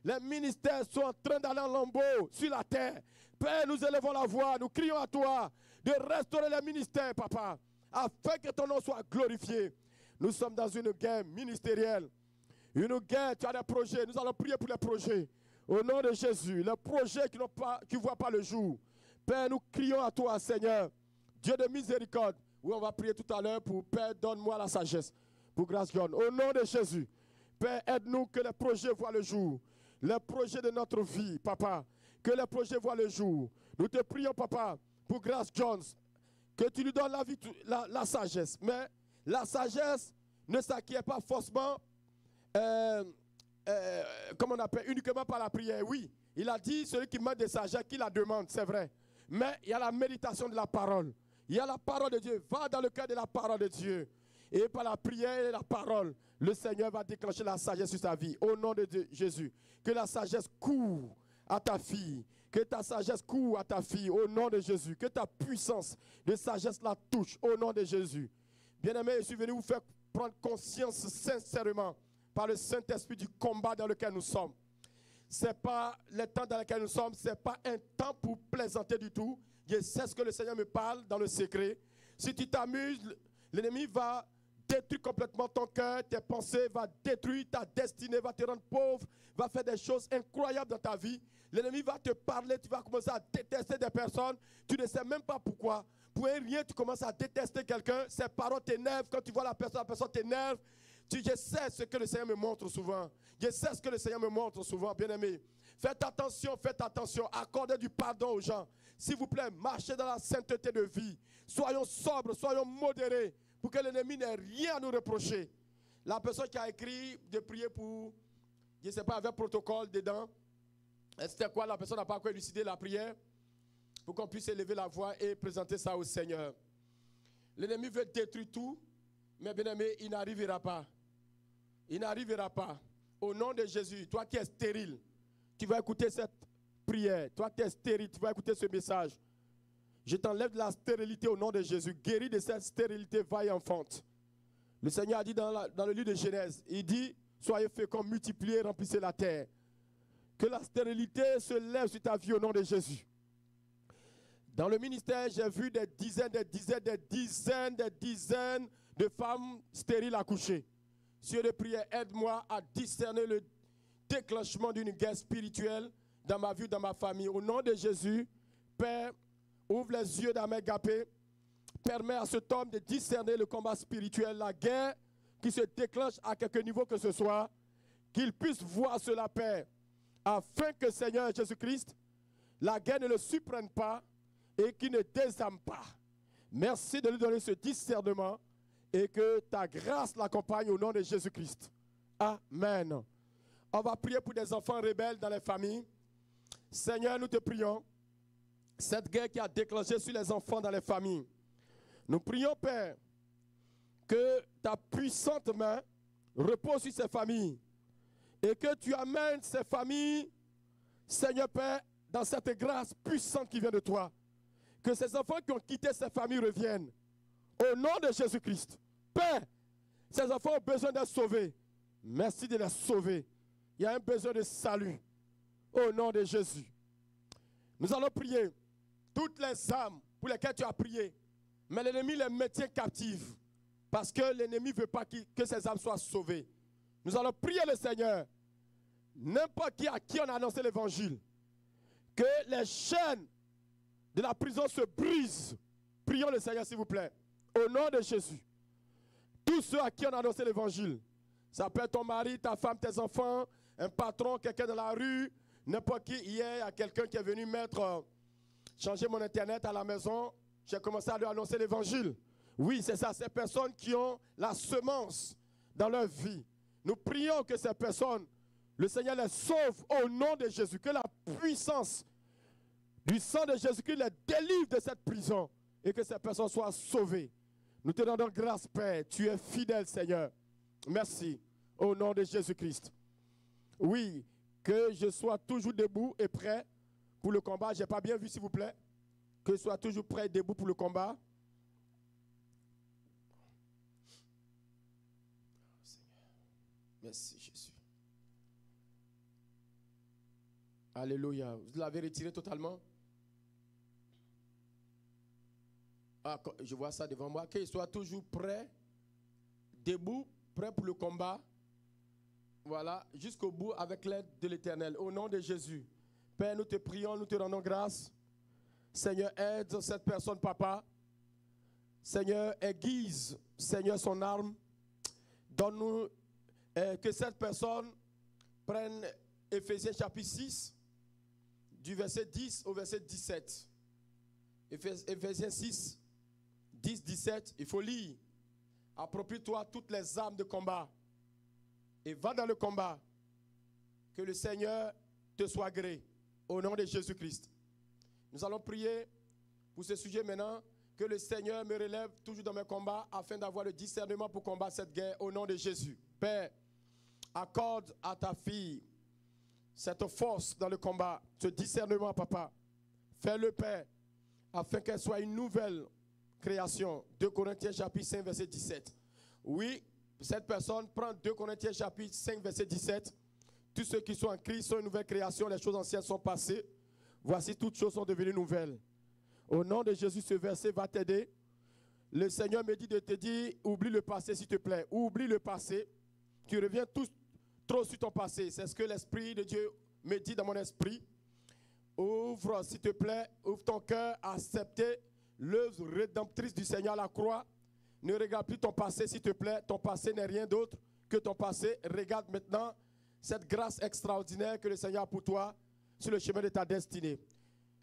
Les ministères sont en train d'aller en lambeaux sur la terre. Père, nous élevons la voix, nous crions à toi de restaurer les ministères, papa, afin que ton nom soit glorifié. Nous sommes dans une guerre ministérielle. Une guerre, tu as des projets, nous allons prier pour les projets. Au nom de Jésus, les projets qui ne voient pas le jour. Père, nous crions à toi, Seigneur, Dieu de miséricorde. Oui, on va prier tout à l'heure pour Père, donne-moi la sagesse. Pour grâce John. Au nom de Jésus, Père, aide-nous que les projets voient le jour. Les projets de notre vie, papa, que les projets voient le jour. Nous te prions, papa, pour grâce Jones, que tu lui donnes la sagesse. Mais la sagesse ne s'acquiert pas forcément, comme on appelle, uniquement par la prière. Oui, il a dit, celui qui manque de sagesse, qui la demande, c'est vrai. Mais il y a la méditation de la parole. Il y a la parole de Dieu. Va dans le cœur de la parole de Dieu. Et par la prière et la parole, le Seigneur va déclencher la sagesse sur sa vie. Au nom de Jésus. Que la sagesse court à ta fille. Que ta sagesse court à ta fille. Au nom de Jésus. Que ta puissance de sagesse la touche. Au nom de Jésus. Bien-aimés, je suis venu vous faire prendre conscience sincèrement par le Saint-Esprit du combat dans lequel nous sommes. Ce n'est pas le temps dans lequel nous sommes. Ce n'est pas un temps pour plaisanter du tout. Je sais ce que le Seigneur me parle dans le secret. Si tu t'amuses, l'ennemi va détruire complètement ton cœur, tes pensées, va détruire ta destinée, va te rendre pauvre, va faire des choses incroyables dans ta vie. L'ennemi va te parler, tu vas commencer à détester des personnes, tu ne sais même pas pourquoi. Pour rien, tu commences à détester quelqu'un, ses paroles t'énervent, quand tu vois la personne t'énerve. Je sais ce que le Seigneur me montre souvent. Je sais ce que le Seigneur me montre souvent, bien-aimé. Faites attention, accordez du pardon aux gens. S'il vous plaît, marchez dans la sainteté de vie. Soyons sobres, soyons modérés, pour que l'ennemi n'ait rien à nous reprocher. La personne qui a écrit de prier pour, je ne sais pas, avec protocole dedans, c'était quoi? La personne n'a pas encore élucidé la prière, pour qu'on puisse élever la voix et présenter ça au Seigneur. L'ennemi veut détruire tout, mais bien aimé, il n'arrivera pas. Il n'arrivera pas. Au nom de Jésus, toi qui es stérile, tu vas écouter cette prière. Toi qui es stérile, tu vas écouter ce message. Je t'enlève de la stérilité au nom de Jésus. Guéris de cette stérilité, va et enfante. Le Seigneur a dit dans le livre de Genèse, il dit, soyez féconds, multipliez, remplissez la terre. Que la stérilité se lève sur ta vie au nom de Jésus. Dans le ministère, j'ai vu des dizaines de femmes stériles accoucher. Dieu de prière, aide-moi à discerner le déclenchement d'une guerre spirituelle dans ma vie, dans ma famille. Au nom de Jésus, Père, ouvre les yeux d'Ahmed Gapé. Permets à cet homme de discerner le combat spirituel, la guerre qui se déclenche à quelque niveau que ce soit, qu'il puisse voir cela, Père, afin que Seigneur Jésus-Christ, la guerre ne le surprenne pas et qu'il ne désarme pas. Merci de lui donner ce discernement et que ta grâce l'accompagne au nom de Jésus-Christ. Amen. On va prier pour des enfants rebelles dans les familles. Seigneur, nous te prions. Cette guerre qui a déclenché sur les enfants dans les familles. Nous prions, Père, que ta puissante main repose sur ces familles et que tu amènes ces familles, Seigneur Père, dans cette grâce puissante qui vient de toi. Que ces enfants qui ont quitté ces familles reviennent. Au nom de Jésus-Christ. Père, ces enfants ont besoin d'être sauvés. Merci de les sauver. Il y a un besoin de salut. Au nom de Jésus. Nous allons prier. Toutes les âmes pour lesquelles tu as prié, mais l'ennemi les maintient captives Parce que l'ennemi ne veut pas que ces âmes soient sauvées. Nous allons prier le Seigneur. N'importe qui à qui on a annoncé l'évangile. Que les chaînes de la prison se brisent. Prions le Seigneur s'il vous plaît. Au nom de Jésus. Tous ceux à qui on a annoncé l'évangile. Ça peut être ton mari, ta femme, tes enfants, un patron, quelqu'un dans la rue, n'importe qui. Hier, il y a quelqu'un qui est venu changer mon internet à la maison. J'ai commencé à lui annoncer l'évangile. Oui, c'est ça, ces personnes qui ont la semence dans leur vie. Nous prions que ces personnes, le Seigneur les sauve au nom de Jésus. Que la puissance du sang de Jésus-Christ les délivre de cette prison et que ces personnes soient sauvées. Nous te rendons grâce, Père. Tu es fidèle, Seigneur. Merci. Au nom de Jésus-Christ. Oui, que je sois toujours debout et prêt pour le combat. Je n'ai pas bien vu, s'il vous plaît. Que je sois toujours prêt et debout pour le combat. Merci, Jésus. Alléluia. Vous l'avez retiré totalement? Ah, je vois ça devant moi. Qu'il soit toujours prêt, debout, prêt pour le combat. Voilà, jusqu'au bout avec l'aide de l'Éternel. Au nom de Jésus. Père, nous te prions, nous te rendons grâce. Seigneur, aide cette personne, papa. Seigneur, aiguise, Seigneur, son arme. Donne-nous que cette personne prenne Éphésiens chapitre 6, du verset 10 au verset 17. Éphésiens 6, 10, 17, il faut lire. Approprie-toi toutes les armes de combat et va dans le combat. Que le Seigneur te soit gré au nom de Jésus-Christ. Nous allons prier pour ce sujet maintenant. Que le Seigneur me relève toujours dans mes combats afin d'avoir le discernement pour combattre cette guerre au nom de Jésus. Père, accorde à ta fille cette force dans le combat, ce discernement, papa. Fais-le, Père, afin qu'elle soit une nouvelle création. 2 Corinthiens chapitre 5, verset 17. Oui, cette personne prend 2 Corinthiens chapitre 5, verset 17. Tous ceux qui sont en Christ sont une nouvelle création. Les choses anciennes sont passées. Voici, toutes choses sont devenues nouvelles. Au nom de Jésus, ce verset va t'aider. Le Seigneur me dit de te dire, oublie le passé s'il te plaît. Oublie le passé. Tu reviens trop sur ton passé. C'est ce que l'Esprit de Dieu me dit dans mon esprit. Ouvre, s'il te plaît, ouvre ton cœur à accepter l'œuvre rédemptrice du Seigneur à la croix. Ne regarde plus ton passé, s'il te plaît. Ton passé n'est rien d'autre que ton passé. Regarde maintenant cette grâce extraordinaire que le Seigneur a pour toi sur le chemin de ta destinée.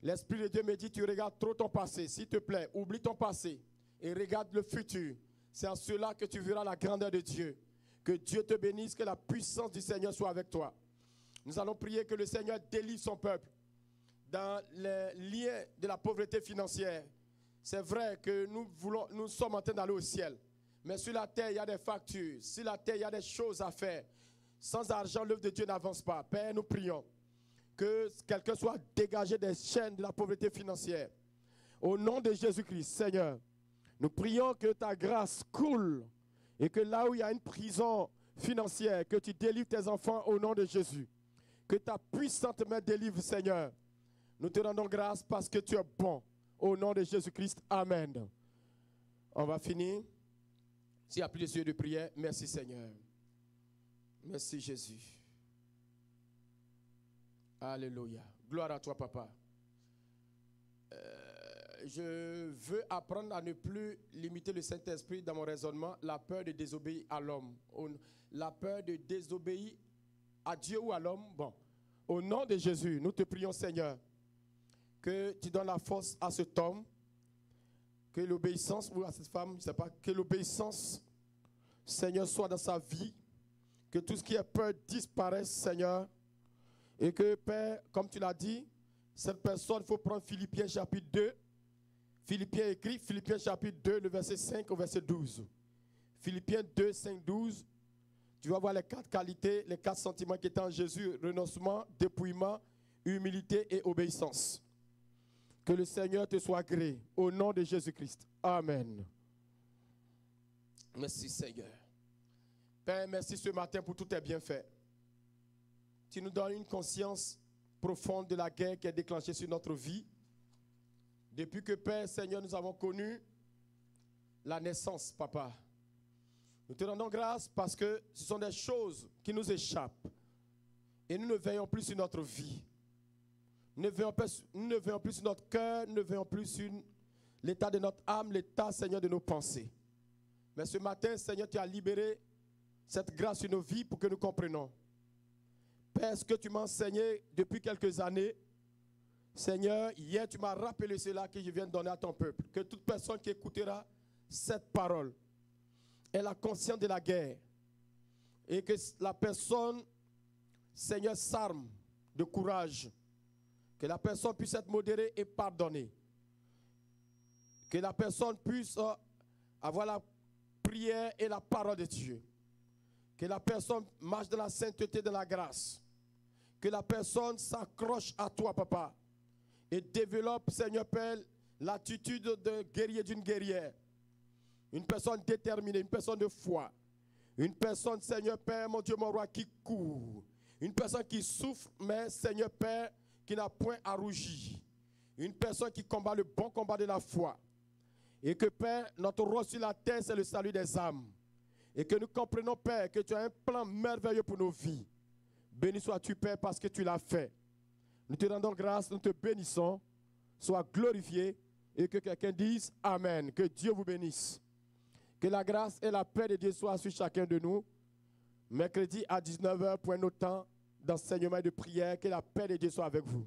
L'Esprit de Dieu me dit, tu regardes trop ton passé. S'il te plaît, oublie ton passé et regarde le futur. C'est en cela que tu verras la grandeur de Dieu. Que Dieu te bénisse, que la puissance du Seigneur soit avec toi. Nous allons prier que le Seigneur délivre son peuple dans les liens de la pauvreté financière. C'est vrai que nous sommes en train d'aller au ciel. Mais sur la terre, il y a des factures. Sur la terre, il y a des choses à faire. Sans argent, l'œuvre de Dieu n'avance pas. Père, nous prions que quelqu'un soit dégagé des chaînes de la pauvreté financière. Au nom de Jésus-Christ, Seigneur, nous prions que ta grâce coule et que là où il y a une prison financière, que tu délivres tes enfants au nom de Jésus. Que ta puissante main délivre, Seigneur. Nous te rendons grâce parce que tu es bon. Au nom de Jésus-Christ, Amen. On va finir. S'il n'y a plus de sujets de prière, merci Seigneur. Merci Jésus. Alléluia. Gloire à toi, papa. Je veux apprendre à ne plus limiter le Saint-Esprit dans mon raisonnement, la peur de désobéir à l'homme. La peur de désobéir à Dieu ou à l'homme. Bon, au nom de Jésus, nous te prions, Seigneur, que tu donnes la force à cet homme, que l'obéissance, ou à cette femme, je ne sais pas, que l'obéissance, Seigneur, soit dans sa vie, que tout ce qui est peur disparaisse, Seigneur, et que, Père, comme tu l'as dit, cette personne, il faut prendre Philippiens chapitre 2. Philippiens écrit, Philippiens chapitre 2, le verset 5 au verset 12. Philippiens 2, 5, 12. Tu vas voir les 4 qualités, les 4 sentiments qui étaient en Jésus: renoncement, dépouillement, humilité et obéissance. Que le Seigneur te soit gré au nom de Jésus-Christ. Amen. Merci Seigneur. Père, merci ce matin pour tous tes bienfaits. Tu nous donnes une conscience profonde de la guerre qui est déclenchée sur notre vie. Depuis que, Père, Seigneur, nous avons connu la naissance, Papa. Nous te rendons grâce parce que ce sont des choses qui nous échappent. Et nous ne veillons plus sur notre vie. Nous ne veillons plus sur notre cœur, nous ne veillons plus sur l'état de notre âme, l'état, Seigneur, de nos pensées. Mais ce matin, Seigneur, tu as libéré cette grâce sur nos vies pour que nous comprenions. Père, ce que tu m'as enseigné depuis quelques années, Seigneur, hier tu m'as rappelé cela que je viens de donner à ton peuple. Que toute personne qui écoutera cette parole ait la conscience de la guerre. Et que la personne, Seigneur, s'arme de courage. Que la personne puisse être modérée et pardonnée. Que la personne puisse avoir la prière et la parole de Dieu. Que la personne marche dans la sainteté, de la grâce. Que la personne s'accroche à toi, Papa. Et développe, Seigneur Père, l'attitude de guerrier, d'une guerrière. Une personne déterminée, une personne de foi. Une personne, Seigneur Père, mon Dieu, mon roi, qui court. Une personne qui souffre, mais, Seigneur Père, qui n'a point à rougir. Une personne qui combat le bon combat de la foi. Et que, Père, notre rôle sur la terre, c'est le salut des âmes. Et que nous comprenons, Père, que tu as un plan merveilleux pour nos vies. Béni sois-tu, Père, parce que tu l'as fait. Nous te rendons grâce, nous te bénissons. Sois glorifié et que quelqu'un dise Amen. Que Dieu vous bénisse. Que la grâce et la paix de Dieu soient sur chacun de nous. Mercredi à 19h, point notre temps d'enseignement et de prière. Que la paix de Dieu soit avec vous.